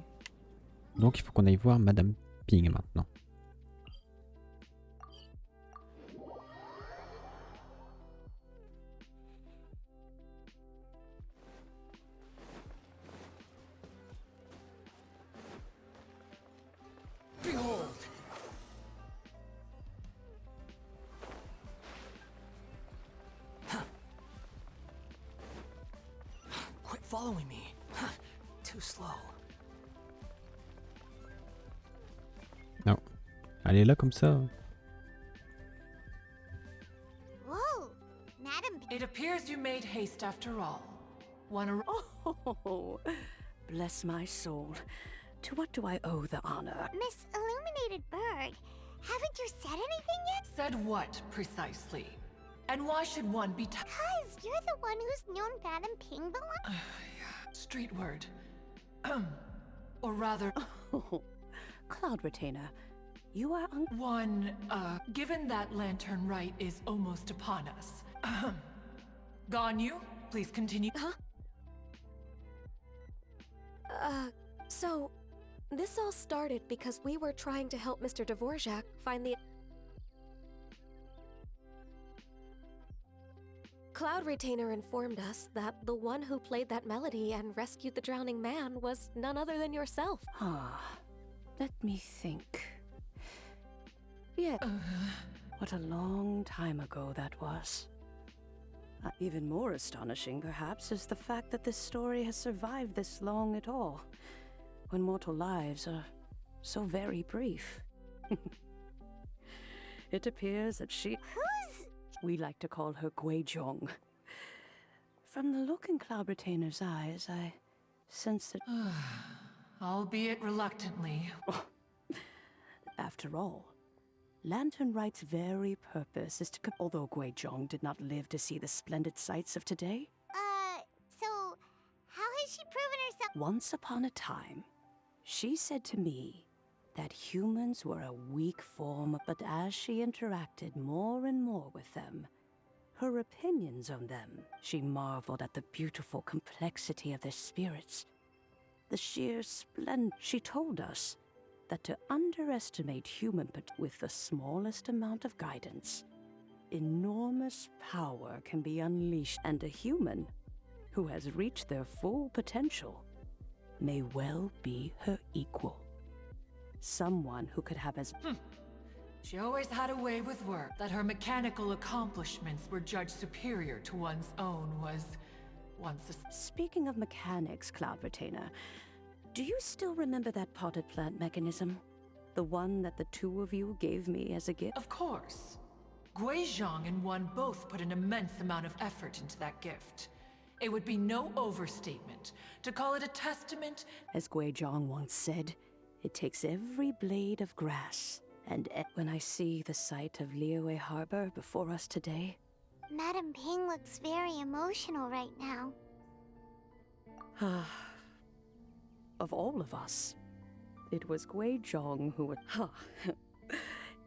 Donc il faut qu'on aille voir Madame Ping maintenant. Behold! Quit following me. Too slow. Non, Elle est là comme ça. Whoa, Madam. It appears you made haste after all. Oh, bless my soul. To what do I owe the honor? Miss Illuminated Bird, haven't you said anything yet? Said what, precisely? And why should one be Cause you're the one who's known Madam Ping the one? Street word. Or rather... Oh, Cloud Retainer, you are given that lantern rite is almost upon us. Ganyu, please continue. Huh? So, this all started because we were trying to help Mr. Dvorak find the... Cloud Retainer informed us that the one who played that melody and rescued the drowning man was none other than yourself. Ah, let me think. Yeah, what a long time ago that was. Even more astonishing, perhaps, is the fact that this story has survived this long at all, when mortal lives are so very brief. It appears that she... Who's... We like to call her Guizhong. From the look in Cloud Retainer's eyes, I sense that... Albeit reluctantly. After all, Lantern Rite's very purpose is to... Although Guizhong did not live to see the splendid sights of today. So, how has she proven herself? Once upon a time, she said to me that humans were a weak form, but as she interacted more and more with them, her opinions on them, she marveled at the beautiful complexity of their spirits, the sheer splendor. She told us that to underestimate with the smallest amount of guidance, enormous power can be unleashed, and a human who has reached their full potential may well be her equal. Someone who could have as... She always had a way with work. That her mechanical accomplishments were judged superior to one's own was once a... Speaking of mechanics, Cloud Retainer, do you still remember that potted plant mechanism? The one that the two of you gave me as a gift? Of course. Guizhong and one both put an immense amount of effort into that gift. It would be no overstatement to call it a testament... As Guizhong once said, it takes every blade of grass. And when I see the sight of Liyue Harbor before us today... Madam Ping looks very emotional right now. Of all of us, it was Guizhong who would...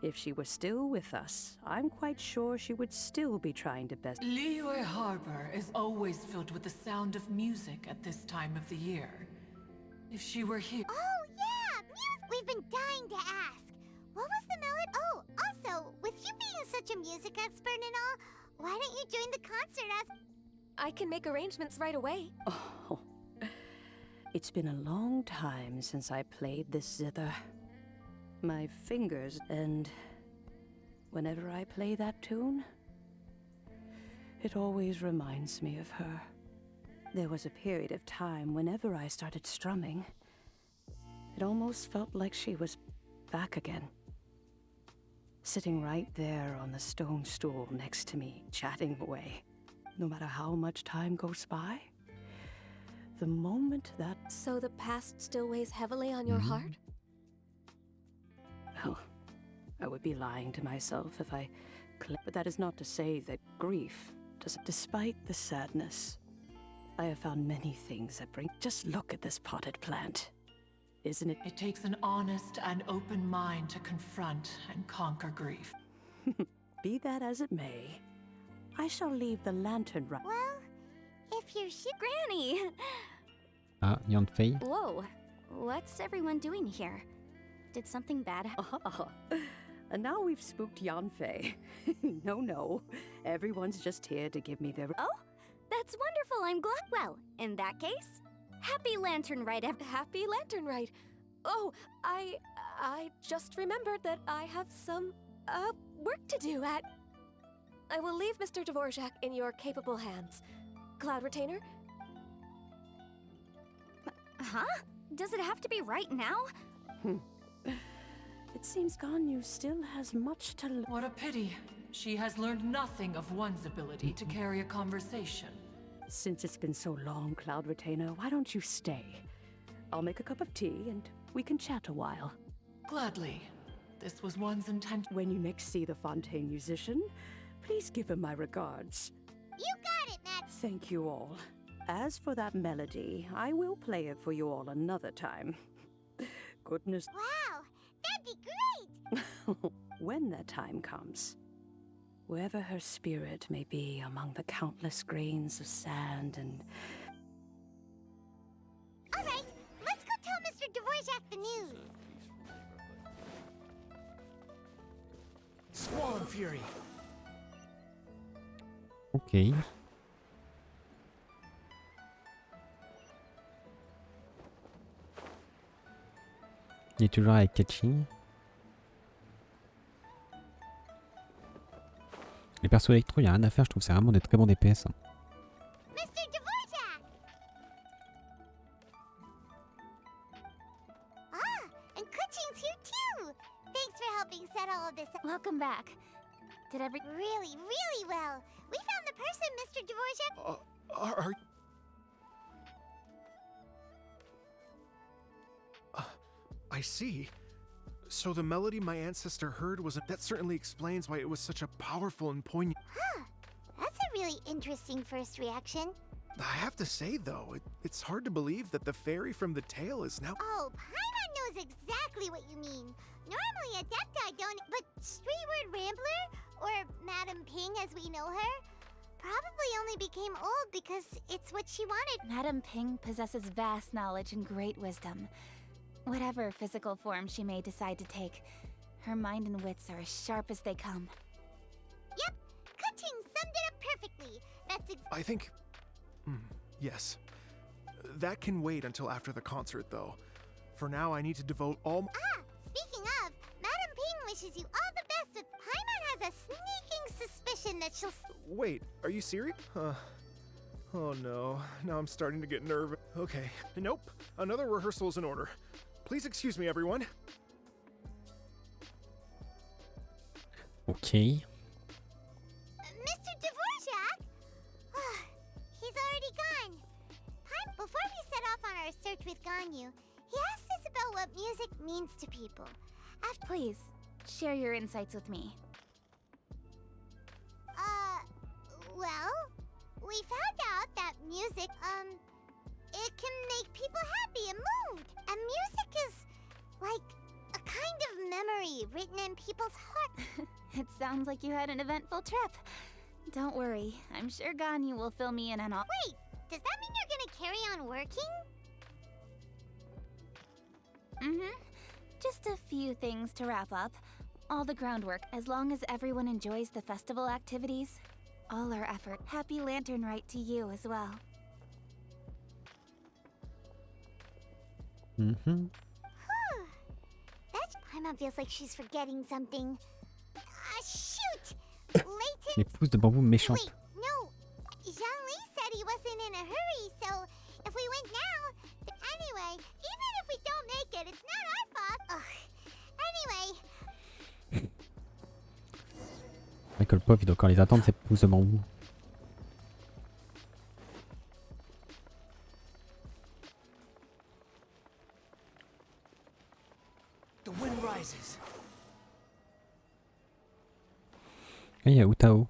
If she were still with us, I'm quite sure she would still be trying to best... Liyue Harbor is always filled with the sound of music at this time of the year. If she were here... Oh, yeah! Music! We've been dying to ask. What was the melody? Oh, also, with you being such a music expert and all, why don't you join the concert as... I can make arrangements right away. Oh, it's been a long time since I played this zither. My fingers, and whenever I play that tune, it always reminds me of her. There was a period of time whenever I started strumming, it almost felt like she was back again. Sitting right there on the stone stool next to me, chatting away. No matter how much time goes by, the moment that... So the past still weighs heavily on your heart? Well, I would be lying to myself if I... But that is not to say that grief doesn't... Despite the sadness, I have found many things that bring... Just look at this potted plant. Isn't it? It takes an honest and open mind to confront and conquer grief. Be that as it may, I shall leave the lantern right... Well, if you're Granny! Ah, Yanfei. Whoa, what's everyone doing here? Did something bad happen? And now we've spooked Yanfei. No. Everyone's just here to give me their... Oh, that's wonderful, I'm glad. Well, in that case, happy Lantern Rite. Happy Lantern Rite. Oh, I just remembered that I have some, work to do at... I will leave Mr. Dvorak in your capable hands. Cloud Retainer? Huh? Does it have to be right now? It Seems Ganyu still has much to learn. What a pity. She has learned nothing of one's ability to carry a conversation. Since it's been so long, Cloud Retainer, why don't you stay? I'll make a cup of tea and we can chat a while. Gladly. This was one's intent. When you next see the Fontaine musician, please give him my regards. You got it, Matt. Thank you all. As for that melody, I will play it for you all another time. Goodness. Wow, that'd be great! When that time comes. Wherever her spirit may be among the countless grains of sand and... Alright, let's go tell Mr. Dvorak the news. Squall Fury. Ok. Il est toujours avec Keqing. Les persos électro, il n'y a rien à faire, je trouve que c'est vraiment des très bons DPS. Mr. Dvorak! Ah, and Keqing's here too! Thanks for helping set all of this up. Welcome back. Did Really, really well. We found the person, Mr. Dvorak. I see. So the melody my ancestor heard was that certainly explains why it was such a powerful and poignant. Huh. That's a really interesting first reaction. I have to say though, it's hard to believe that the fairy from the tale is now. Oh, Paimon knows exactly what you mean. Normally Adepti don't, but Streetward Rambler, or Madam Ping as we know her, probably only became old because it's what she wanted. Madam Ping possesses vast knowledge and great wisdom. Whatever physical form she may decide to take, her mind and wits are as sharp as they come. Yep, Keqing summed it up perfectly. That's I think... yes. That can wait until after the concert though. For now I need to devote all... Speaking of, Madam Ping wishes you all the best, but Paimon has a sneaking suspicion that she'll... Wait, are you serious? Oh no, now I'm starting to get nervous. Okay, nope, another rehearsal is in order. Please excuse me, everyone. Okay. Mr. Dvorak? He's already gone. Before we set off on our search with Ganyu, he asked us about what music means to people. Please, share your insights with me. Well, we found out that music, it can make people happy and moved. And music is like a kind of memory written in people's heart. It sounds like you had an eventful trip. Don't worry, I'm sure Ganyu will fill me in on all— Wait, does that mean you're gonna carry on working? Just a few things to wrap up. All the groundwork, as long as everyone enjoys the festival activities. All our effort. Happy Lantern Rite to you as well. That Paimon feels like she's forgetting something. Shoot! Layton... Les pousses de bambou méchantes. Wait, no. Xiangling said he wasn't in a hurry, so if we went now... Anyway, even if we don't make it, it's not our fault. Anyway... Michael Pop, il doit encore les attendre, ces pousses de bambou. The wind rises. Et il y a Utao.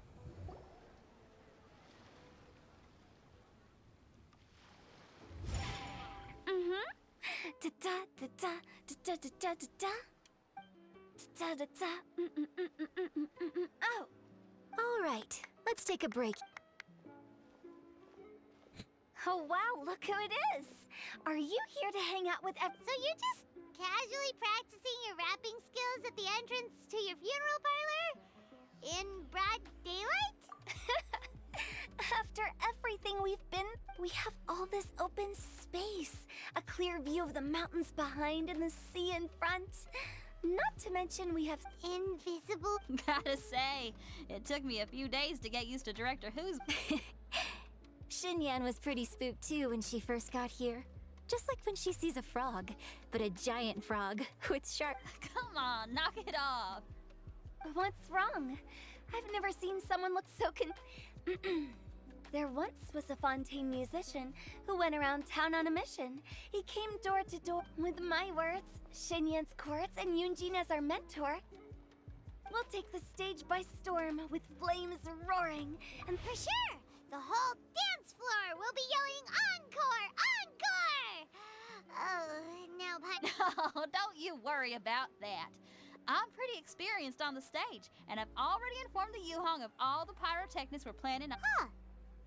Oh, all right. Let's take a break. Oh wow, look who it is! Are you here to hang out with So you're just casually practicing your rapping skills at the entrance to your funeral parlor? In broad daylight? After everything we've been, we have all this open space, a clear view of the mountains behind and the sea in front. Not to mention we have invisible... Gotta say, it took me a few days to get used to Director Who's... Xinyan was pretty spooked too when she first got here. Just like when she sees a frog, but a giant frog with sharp... Come on, knock it off. What's wrong? I've never seen someone look so There once was a Fontaine musician who went around town on a mission. He came door to door with my words, Shenhe's courts, and Yunjin as our mentor. We'll take the stage by storm with flames roaring, and For sure! The whole dance floor will be yelling encore! Encore! Oh, now, but... Oh, don't you worry about that. I'm pretty experienced on the stage, and I've already informed the Yuhong of all the pyrotechnics we're planning on. Huh.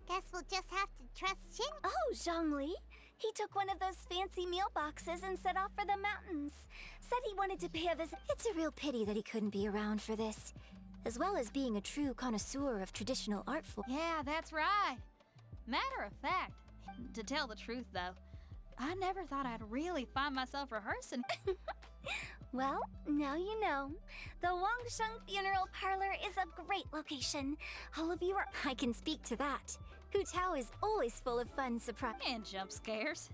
Guess we'll just have to trust Shin. Oh, Zhongli. He took one of those fancy meal boxes and set off for the mountains. Said he wanted to pay a visit. It's a real pity that he couldn't be around for this. As well as being a true connoisseur of traditional art form. Yeah, that's right. Matter of fact, to tell the truth though, I never thought I'd really find myself rehearsing. Well, now you know. The Wangsheng Funeral Parlor is a great location. All of you are... I can speak to that. Hu Tao is always full of fun surprise. And jump scares.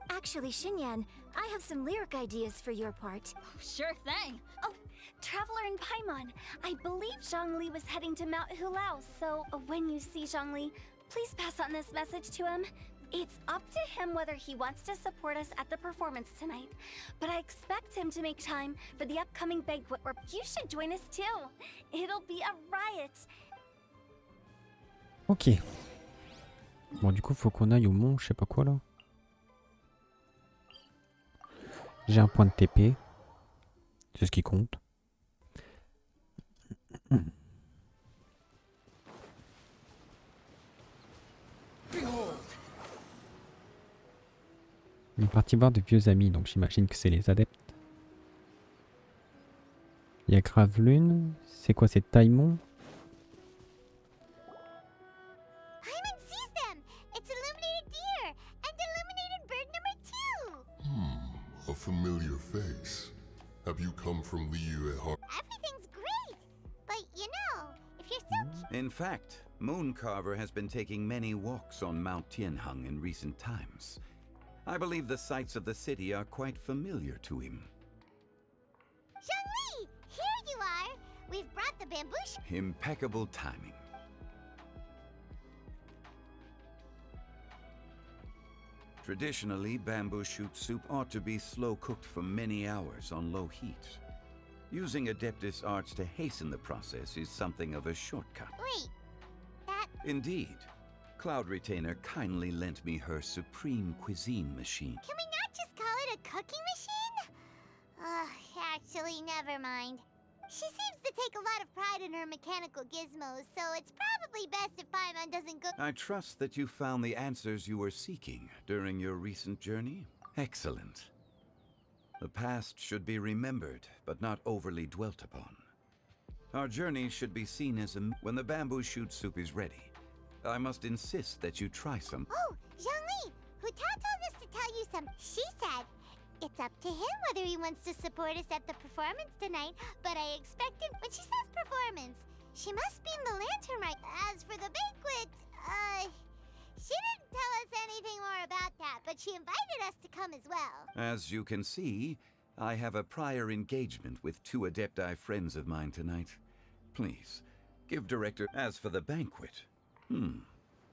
Actually, Xinyan, I have some lyric ideas for your part. Oh, sure thing. Oh, Traveler in Paimon. I believe Zhongli was heading to Mount Hulao, so when you see Zhongli, please pass on this message to him. It's up to him whether he wants to support us at the performance tonight, but I expect him to make time for the upcoming banquet where you should join us too. It'll be a riot. Ok. Bon, du coup, faut qu'on aille au mont, je sais pas quoi là. J'ai un point de TP. C'est ce qui compte. Il est parti voir de vieux amis, donc j'imagine que c'est les adeptes. Il y a Grave-Lune. C'est quoi, c'est Taille-Mont? Hyman sees them! It's illuminated deer! And illuminated bird number 2! A familiar face. Have you come from Liyue Harbor? Everything's great! But, you know, if you're so... In fact, Mooncarver has been taking many walks on Mount Tianheng in recent times. I believe the sights of the city are quite familiar to him. Zhongli! Here you are! We've brought the bamboo Impeccable timing. Traditionally, bamboo shoot soup ought to be slow cooked for many hours on low heat. Using Adeptus arts to hasten the process is something of a shortcut. Wait, that... Indeed. Cloud Retainer kindly lent me her supreme cuisine machine. Can we not just call it a cooking machine? Actually, never mind. She seems to take a lot of pride in her mechanical gizmos, so it's probably best if Paimon doesn't go— I trust that you found the answers you were seeking during your recent journey. Excellent. The past should be remembered, but not overly dwelt upon. Our journey should be seen as when the bamboo shoot soup is ready. I must insist that you try some. Oh, Zhongli! Hu Tao told us to tell you some. She said it's up to him whether he wants to support us at the performance tonight, but I expected when she says performance, she must mean the lantern, right? As for the banquet, she didn't tell us anything more about that, but she invited us to come as well. As you can see, I have a prior engagement with 2 Adepti friends of mine tonight. Please, give Director... As for the banquet...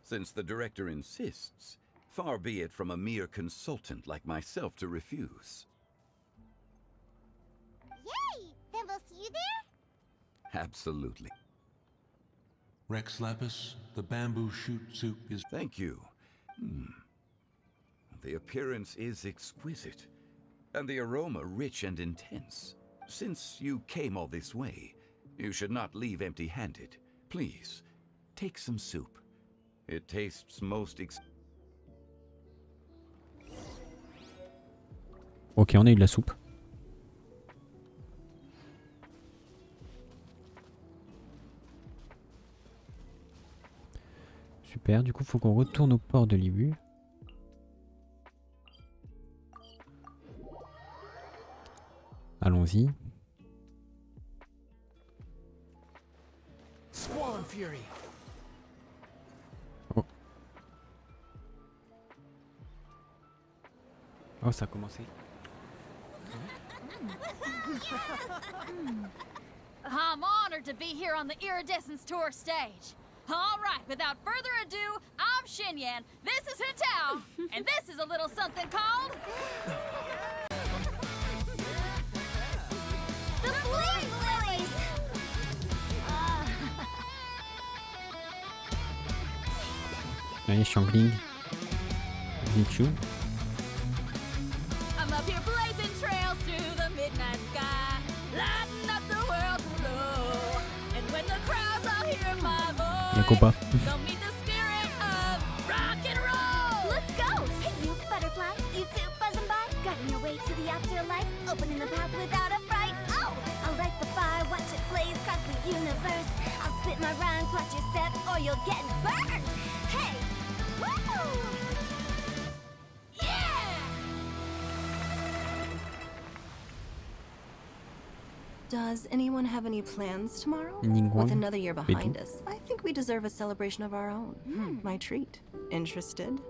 Since the director insists, far be it from a mere consultant like myself to refuse. Yay! Then we'll see you there? Absolutely. Rex Lapis, the bamboo shoot soup is... Thank you. The appearance is exquisite, and the aroma rich and intense. Since you came all this way, you should not leave empty-handed. Please, take some soup. It tastes most Ok, on a eu de la soupe. Super, du coup, faut qu'on retourne au port de Libu. Allons-y. Squall Fury. Oh. Oh, ça a commencé. I'm honored to be here on the Iridescence Tour stage. All right, without further ado, I'm Shenhe, this is Hetao, and this is a little something called... The Flame Lilies! Allez, Xiangling. Nichu. I'm up here blazing trails through the midnight sky, lighting up the world below. And when the crowds all hear my voice, they'll meet the spirit of rock and roll. Let's go! Hey, you butterfly, you two buzzing by, guiding your way to the afterlife, opening the path without a fright. Oh, I'll light the fire, watch it blaze across the universe. I'll spit my rhymes, watch your step, or you'll get burned. Hey, woo! Does anyone have any plans tomorrow? Nigguang. With another year behind us, I think we deserve a celebration of our own. My treat. Interested?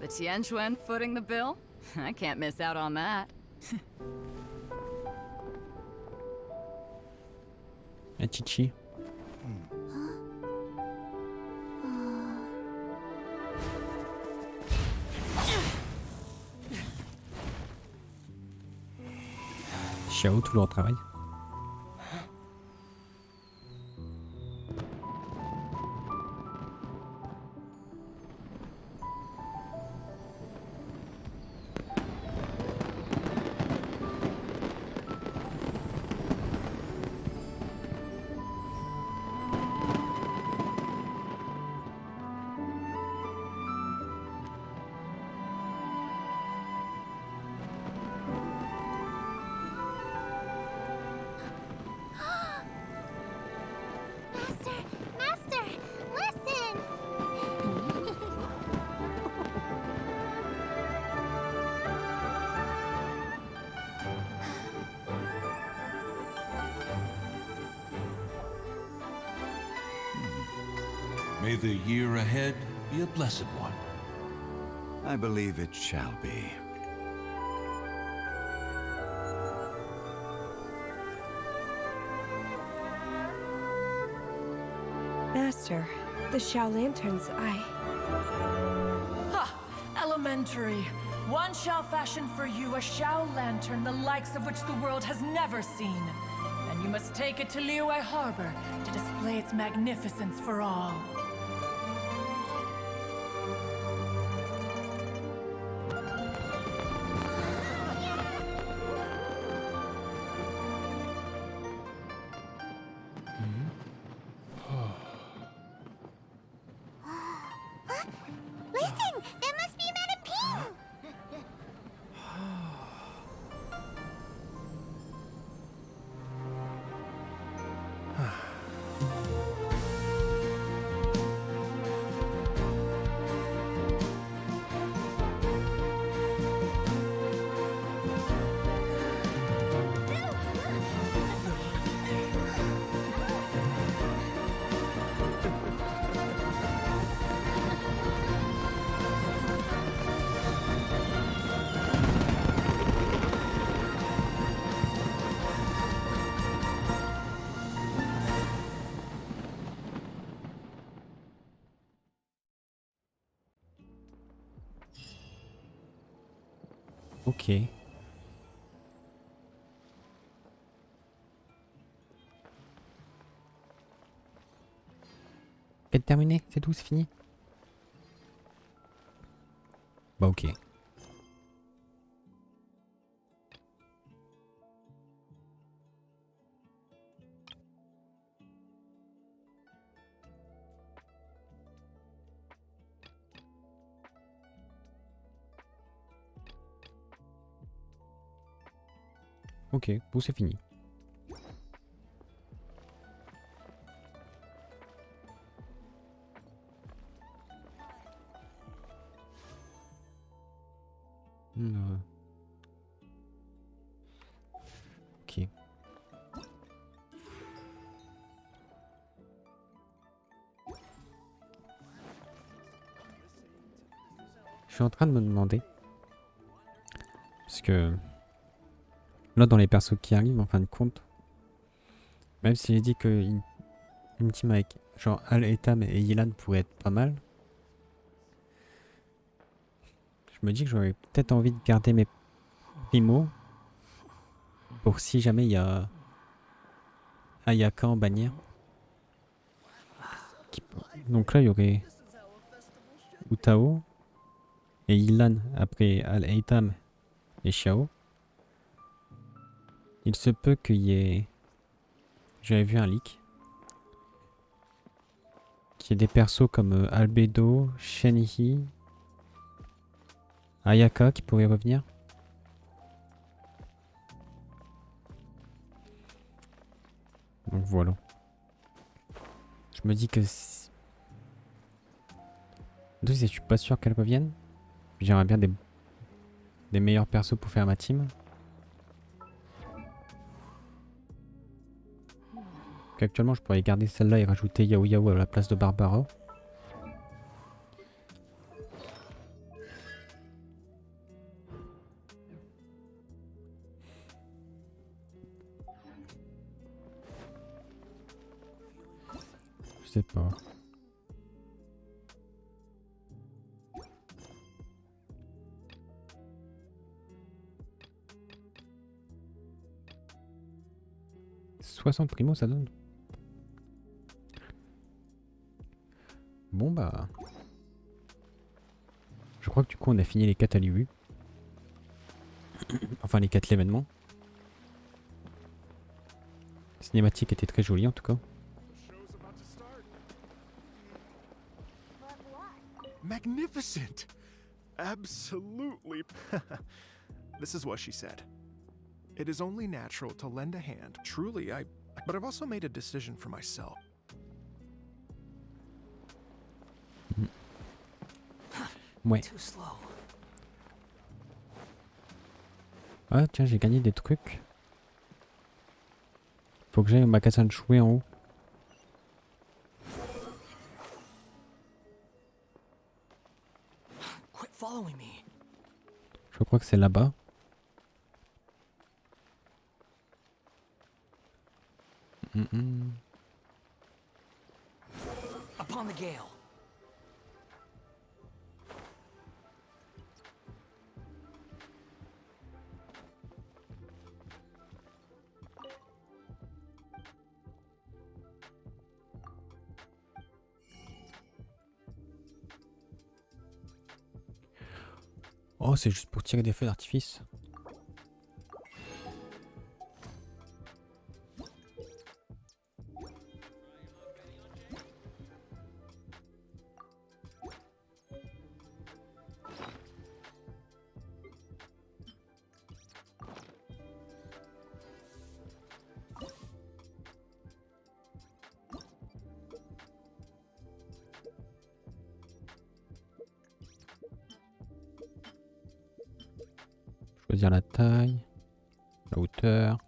The Tianquan footing the bill? I can't miss out on that. Chichi. Xiao, toujours au travail. Master, listen! May the year ahead be a blessed one. I believe it shall be. Master, the Xiao lanterns, Ha! Elementary. One shall fashion for you a Xiao lantern the likes of which the world has never seen. And you must take it to Liyue Harbor to display its magnificence for all. Listen! That must be Madame Ping! Ok. Quête terminée, c'est tout, c'est fini. Bah ok. Ok, bon c'est fini. Ok. Je suis en train de me demander que là, dans les persos qui arrivent, en fin de compte, même si j'ai dit que une team avec genre Alhaitham et Yelan pourrait être pas mal, je me dis que j'aurais peut-être envie de garder mes primos pour si jamais il y a Ayaka en bannière. Donc là, il y aurait Utao et Yelan après Alhaitham et Xiao. Il se peut qu'il y ait... J'avais vu un leak. Qu'il y ait des persos comme Albedo, Shenhe, Ayaka qui pourraient revenir. Donc voilà. Je me dis que... Je suis pas sûr qu'elles reviennent. J'aimerais bien des meilleurs persos pour faire ma team. Actuellement, je pourrais garder celle-là et rajouter YaoYao à la place de Barbara. Je sais pas. « 60 primo ça donne. Bon bah... Je crois que du coup on a fini les 4 à l'IU. Enfin les 4 l'événement. La cinématique était très jolie en tout cas. Magnificent! Absolutely. This is what she said. It is only natural to lend a hand. Truly, but I've also made a decision for myself. Ouais. Ah tiens, j'ai gagné des trucs. Faut que j'aille au magasin de jouets en haut. Je crois que c'est là-bas. Upon the gale. Oh, c'est juste pour tirer des feux d'artifice. Choisir la taille, la hauteur.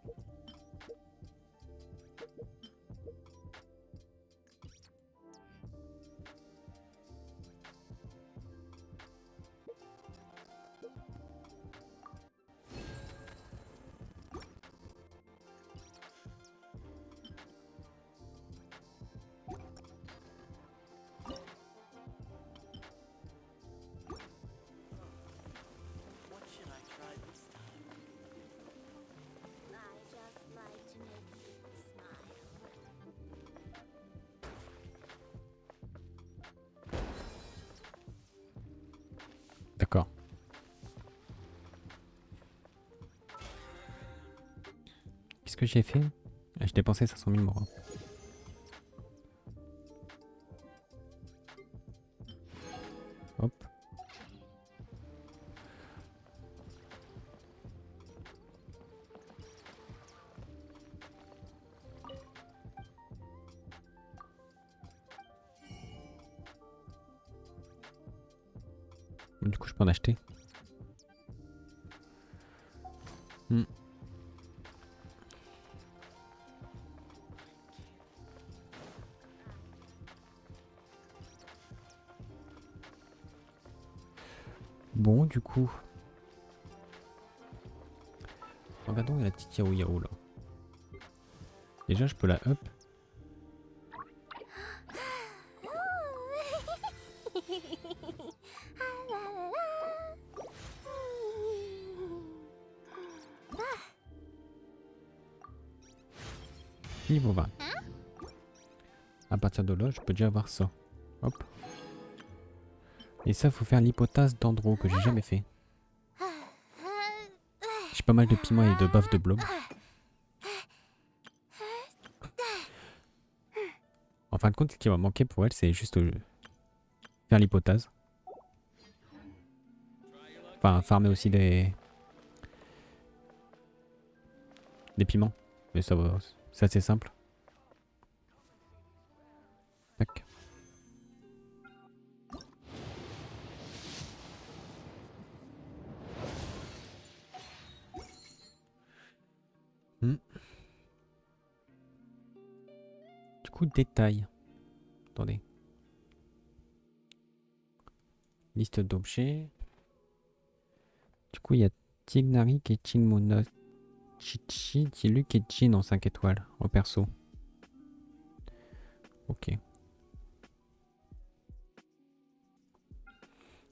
D'accord. Qu'est-ce que j'ai fait? J'ai dépensé 500 000 morts. Hop. Du coup, je peux en acheter. Bon, du coup. Regardons la petite YaoYao là. Déjà je peux la up. Niveau 20. À partir de là, je peux déjà avoir ça. Hop. Et ça, faut faire l'hypothèse d'Andro que j'ai jamais fait. J'ai pas mal de piments et de baffes de blob. En fin de compte, ce qui va manquer pour elle, c'est juste faire l'hypothèse. Enfin, farmer aussi des piments. Mais ça va, c'est assez simple. Tac. Du coup, détail. Attendez. Liste d'objets. Du coup, il y a Tignari, Keqing, Mono, Chichi, Tiluk et Jin en 5 étoiles au perso. Ok.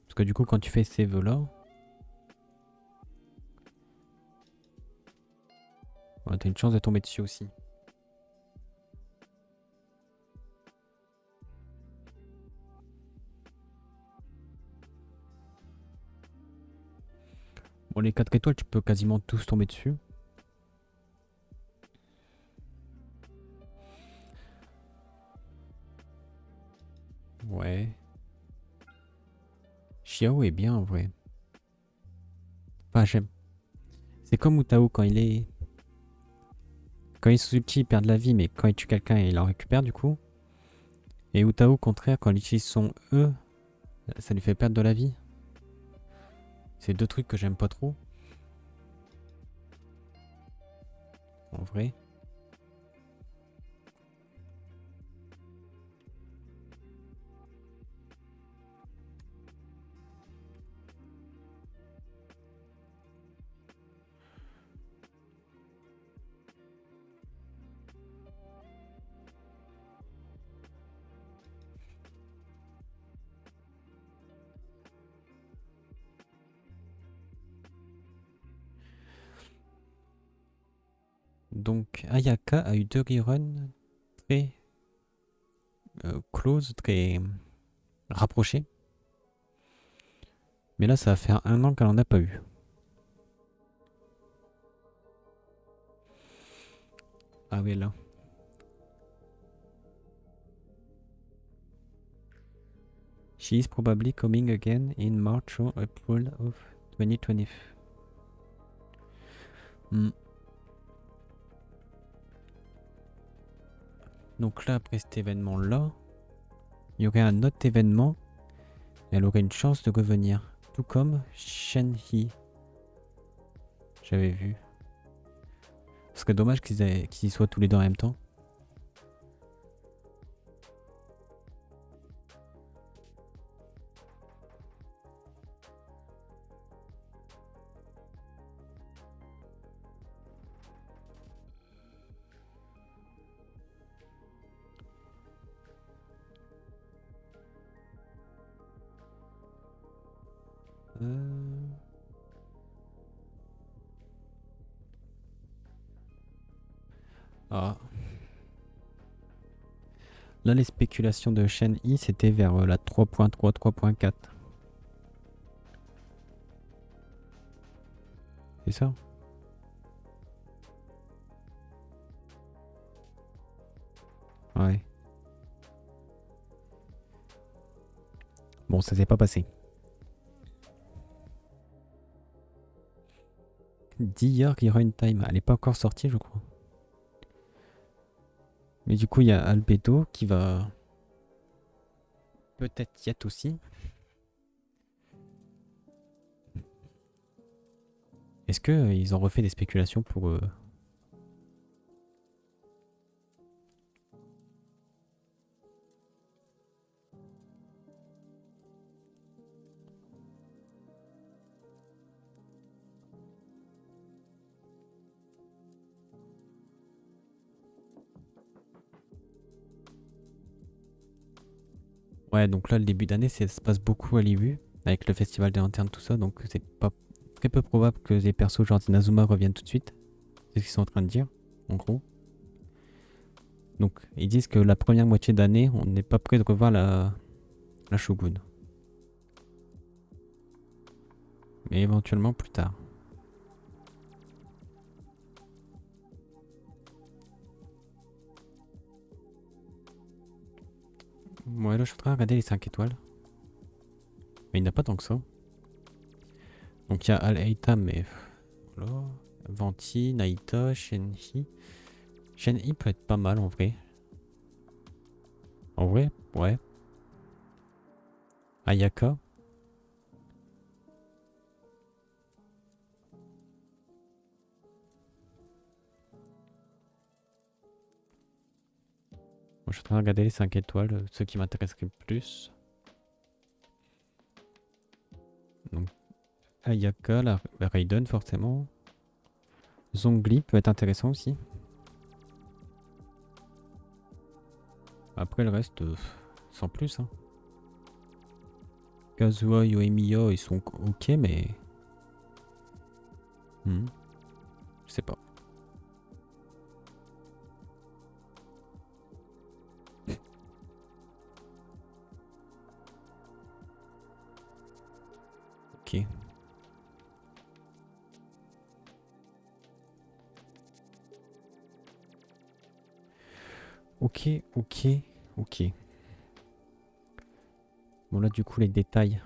Parce que du coup, quand tu fais ces vœux là, ouais, t'as une chance de tomber dessus aussi. Bon, les 4 étoiles, tu peux quasiment tous tomber dessus. Ouais. Xiao est bien en vrai. Enfin, j'aime. C'est comme Utao quand il est. Quand il est sous ulti, il perd de la vie, mais quand il tue quelqu'un, il en récupère du coup. Et Utao, au contraire, quand il utilise son E, ça lui fait perdre de la vie. C'est deux trucs que j'aime pas trop. En vrai. Donc Ayaka a eu 2 reruns très close, très rapprochés. Mais là, ça va faire 1 an qu'elle en a pas eu. Ah oui, là. She is probably coming again in March or April of 2020. Donc là, après cet événement-là, il y aurait un autre événement et elle aurait une chance de revenir. Tout comme Shenhe. J'avais vu. Ce serait dommage qu'ils y soient tous les deux en même temps. Ah. Là, les spéculations de Shenhe, c'était vers la 3.3, 3.4. C'est ça? Ouais. Bon, ça s'est pas passé. D'hier, il y aura une time. Elle n'est pas encore sortie, je crois. Mais du coup, il y a Albedo qui va peut-être y être aussi. Est-ce que ils ont refait des spéculations pour Ouais, donc là, le début d'année, ça se passe beaucoup à l'IU, avec le festival des lanternes, tout ça, donc c'est pas très peu probable que les persos genre Inazuma reviennent tout de suite. C'est ce qu'ils sont en train de dire, en gros. Donc, ils disent que la première moitié d'année, on n'est pas prêt de revoir la Shogun. Mais éventuellement plus tard. Ouais, là, je suis en train de regarder les 5 étoiles. Mais il n'y en a pas tant que ça. Donc, il y a Alhaitham, mais... Voilà. Venti, Naita, Shenhe. Shenhe peut être pas mal, en vrai. En vrai, ouais. Ayaka. Bon, je suis en train de regarder les 5 étoiles, ceux qui m'intéresseraient le plus. Donc, Ayaka, la Raiden forcément. Zonghli peut être intéressant aussi. Après le reste, sans plus. Hein. Kazuha, Yoimiya, ils sont ok, mais... Je sais pas. Ok. Ok. Bon là du coup les détails,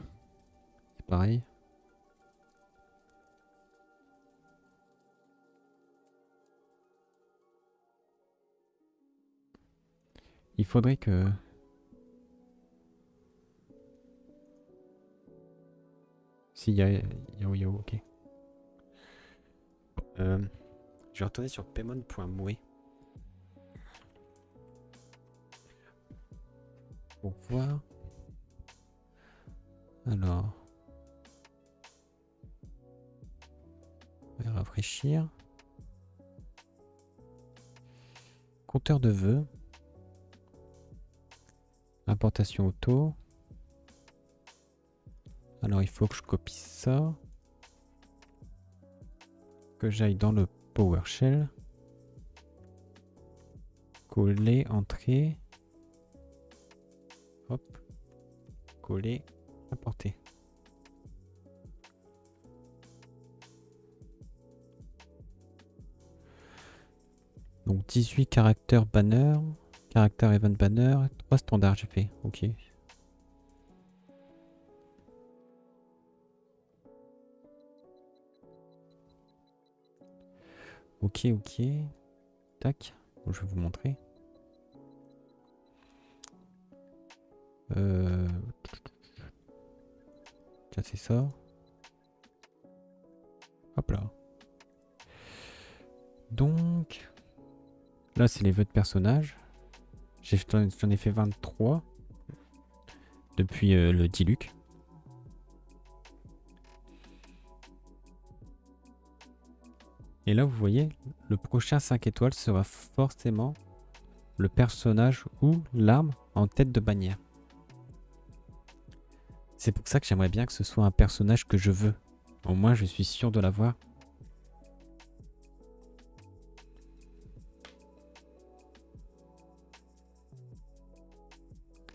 c'est pareil. Il faudrait que... Si, YaoYao, ok. Je vais retourner sur pemon.moe. Pour voir. Alors. On va rafraîchir. Compteur de vœux. Importation auto. Alors il faut que je copie ça. Que j'aille dans le PowerShell. Coller, entrée. Hop. Coller, importer. Donc 18 caractères banner. Caractère event banner. 3 standards j'ai fait. Ok. Ok. Tac. Donc, je vais vous montrer. Tiens, c'est ça. Hop là. Donc, là, c'est les vœux de personnages. J'en ai fait 23 depuis le Diluc. Et là, vous voyez, le prochain 5 étoiles sera forcément le personnage ou l'arme en tête de bannière. C'est pour ça que j'aimerais bien que ce soit un personnage que je veux. Au moins, je suis sûr de l'avoir.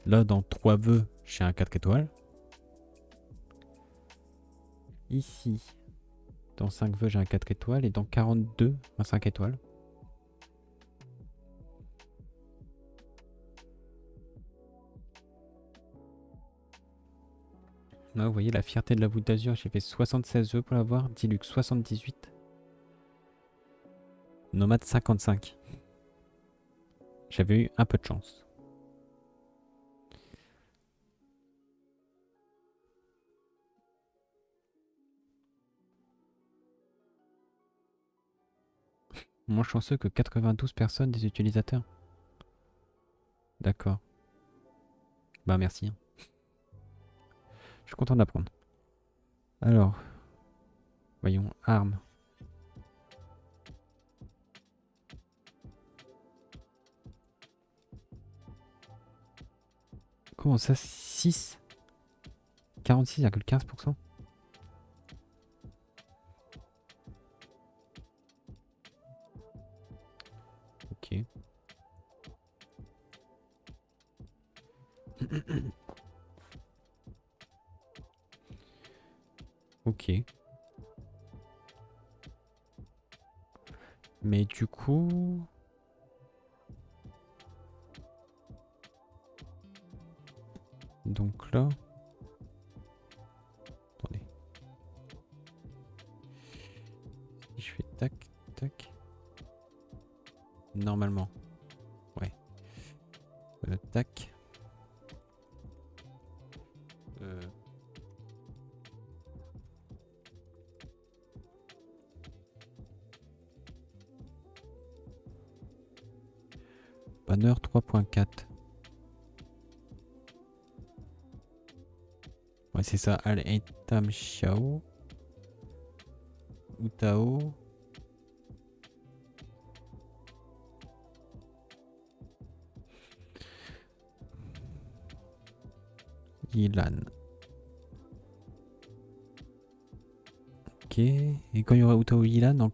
Là, dans 3 vœux, j'ai un 4 étoiles. Ici, dans 5 vœux, j'ai un 4 étoiles. Et dans 42, un 5 étoiles. Là, vous voyez la fierté de la voûte d'azur. J'ai fait 76 vœux pour l'avoir. Dilux 78. Nomade 55. J'avais eu un peu de chance. Moins chanceux que 92 personnes des utilisateurs. D'accord. Bah merci. Je suis content d'apprendre. Alors, voyons, armes. Comment ça 6 46,15%. Ok. Ok. Mais du coup... Donc là... Attendez. Si je fais tac, tac... Normalement. Ouais. Tac. Banner 3.4. Ouais, c'est ça. Alhaitham Xiao. Utao. Yelan. Ok. Et quand il y aura Utao Yelan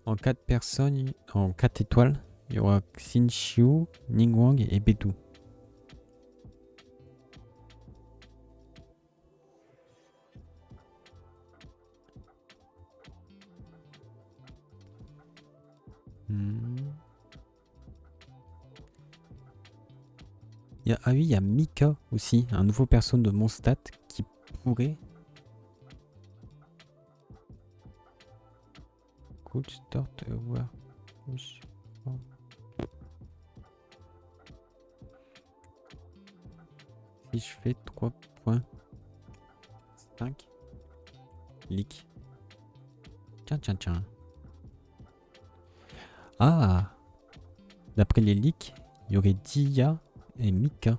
en 4 personnes, en 4 étoiles, il y aura Xinshu, Nigguang et Bedu. Ah oui, il y a Mika aussi, un nouveau perso de mon stat qui pourrait... Cool start over. Si je fais 3.5 leak. Tiens. Ah, d'après les leaks, il y aurait Dia et Mika.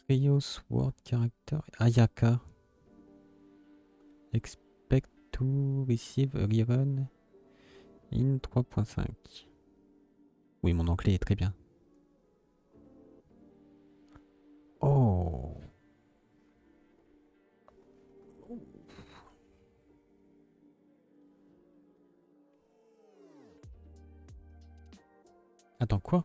Trios Word Character Ayaka. Expect to receive a rerun in 3.5. Oui, mon anglais est très bien. Oh. Attends, quoi?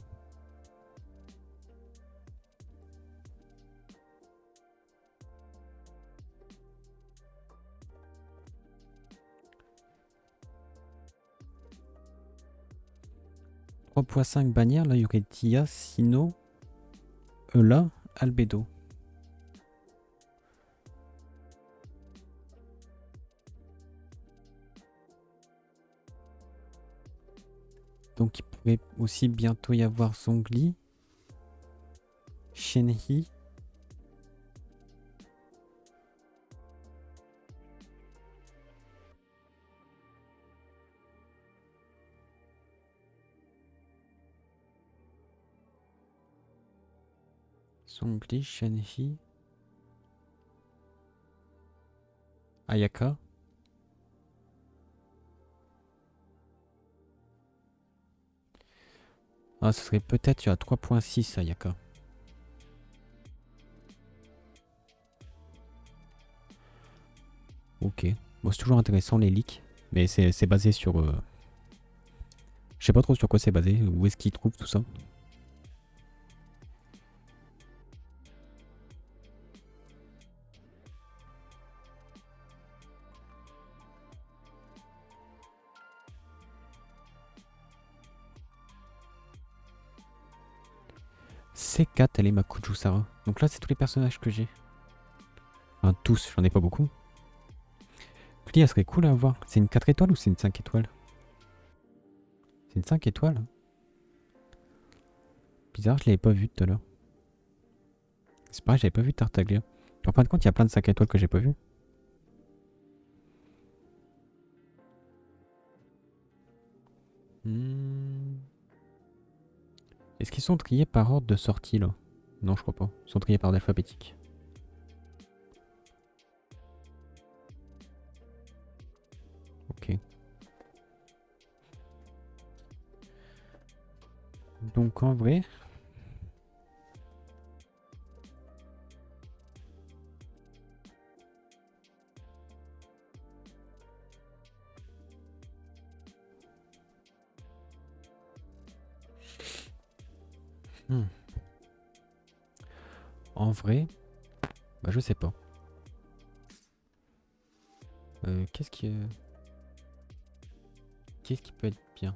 .5 bannière, là il y aurait Tia, Sino, Eula, Albedo. Donc il pourrait aussi bientôt y avoir Zonghli, Shenhe. Zonghli, Shenhe. Ayaka. Ah, ce serait peut-être à 3.6 Ayaka. Ok. Bon, c'est toujours intéressant les leaks. Mais c'est basé sur... Je sais pas trop sur quoi c'est basé. Où est-ce qu'ils trouvent tout ça? C4, elle est ma Kujusara. Donc là, c'est tous les personnages que j'ai. Enfin, tous, j'en ai pas beaucoup. Pli, elle serait cool à avoir. C'est une 4 étoiles ou c'est une 5 étoiles? C'est une 5 étoiles. Bizarre, je l'avais pas vue tout à l'heure. C'est pareil, j'avais pas vu Tartaglia. En fin de compte, il y a plein de 5 étoiles que j'ai pas vu. Est-ce qu'ils sont triés par ordre de sortie là? Non, je crois pas. Ils sont triés par ordre alphabétique. Ok. Donc en vrai... En vrai, bah je sais pas. Qu'est-ce qui peut être bien?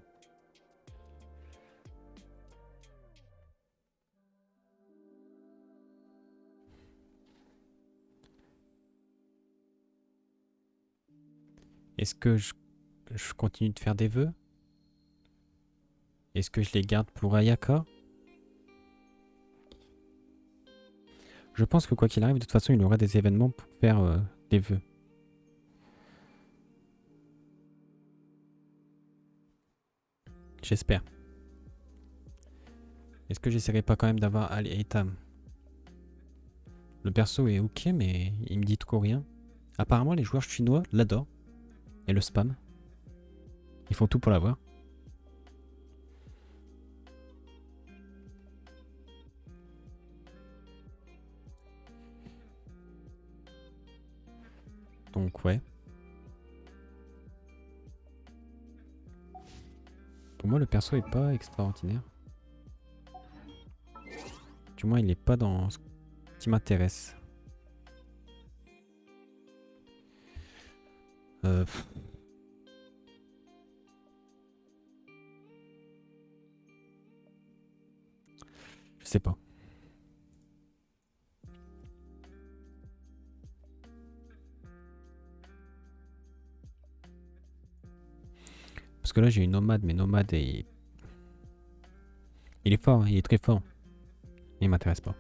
Est-ce que je continue de faire des vœux? Est-ce que je les garde pour Ayaka? Je pense que quoi qu'il arrive, de toute façon, il y aura des événements pour faire des vœux. J'espère. Est-ce que j'essaierai pas quand même d'avoir Alhaitham? Le perso est ok, mais il me dit trop rien. Apparemment, les joueurs chinois l'adorent. Et le spam. Ils font tout pour l'avoir. Donc ouais. Pour moi le perso est pas extraordinaire. Du moins il est pas dans ce qui m'intéresse. Je sais pas. Parce que là j'ai une nomade, mais nomade est... Il est fort, hein, il est très fort. Il m'intéresse pas.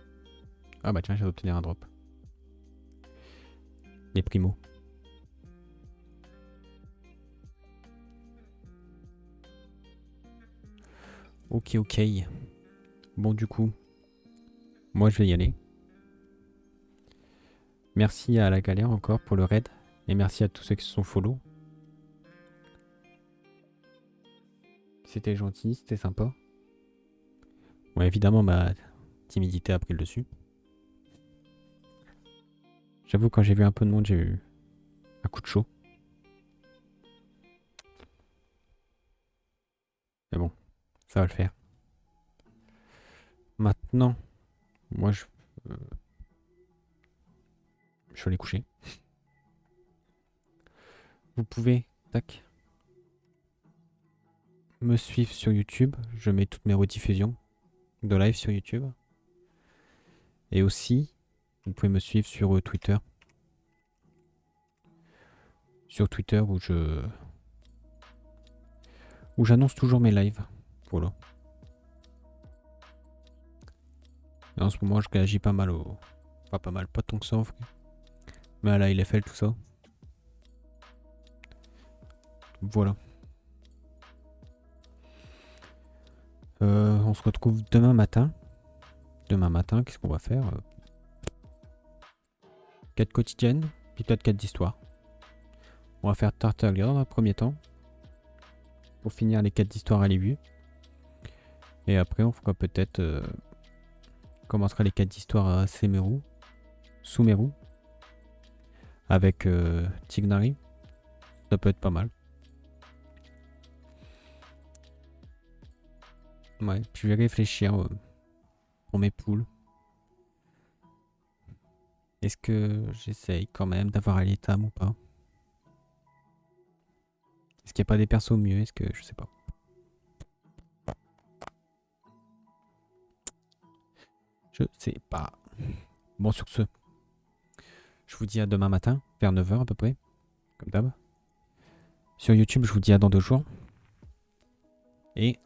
Ah bah tiens, j'ai obtenir un drop. Les primos. Ok, ok. Bon du coup, moi je vais y aller. Merci à la galère encore pour le raid. Et merci à tous ceux qui se sont follow. C'était gentil, c'était sympa. Bon, évidemment, ma timidité a pris le dessus. J'avoue, quand j'ai vu un peu de monde, j'ai eu un coup de chaud. Mais bon, ça va le faire. Maintenant, moi, je vais aller coucher. Vous pouvez, tac, me suivre sur YouTube. Je mets toutes mes rediffusions de live sur YouTube. Et aussi, vous pouvez me suivre sur Twitter. Sur Twitter où j'annonce toujours mes lives. Voilà. Et en ce moment, je réagis pas mal au... Enfin, pas mal, pas tant que ça en vrai. Mais à la LFL, tout ça. Voilà. On se retrouve demain matin. Demain matin, qu'est-ce qu'on va faire? 4 quotidiennes, puis peut-être 4 d'histoire. On va faire Tartaglia dans un premier temps. Pour finir les 4 d'histoire à l'ébut. Et après, on fera peut-être... on commencera les 4 d'histoire à Semeru. Sumeru. Avec Tignari. Ça peut être pas mal. Ouais, puis je vais réfléchir pour mes poules. Est-ce que j'essaye quand même d'avoir Alhaitham ou pas? Est-ce qu'il n'y a pas des persos mieux? Est-ce que... Je sais pas. Je sais pas. Bon, sur ce, je vous dis à demain matin, vers 9 h à peu près, comme d'hab. Sur YouTube, je vous dis à dans 2 jours. Et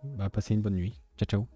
bah, passez une bonne nuit. Ciao, ciao.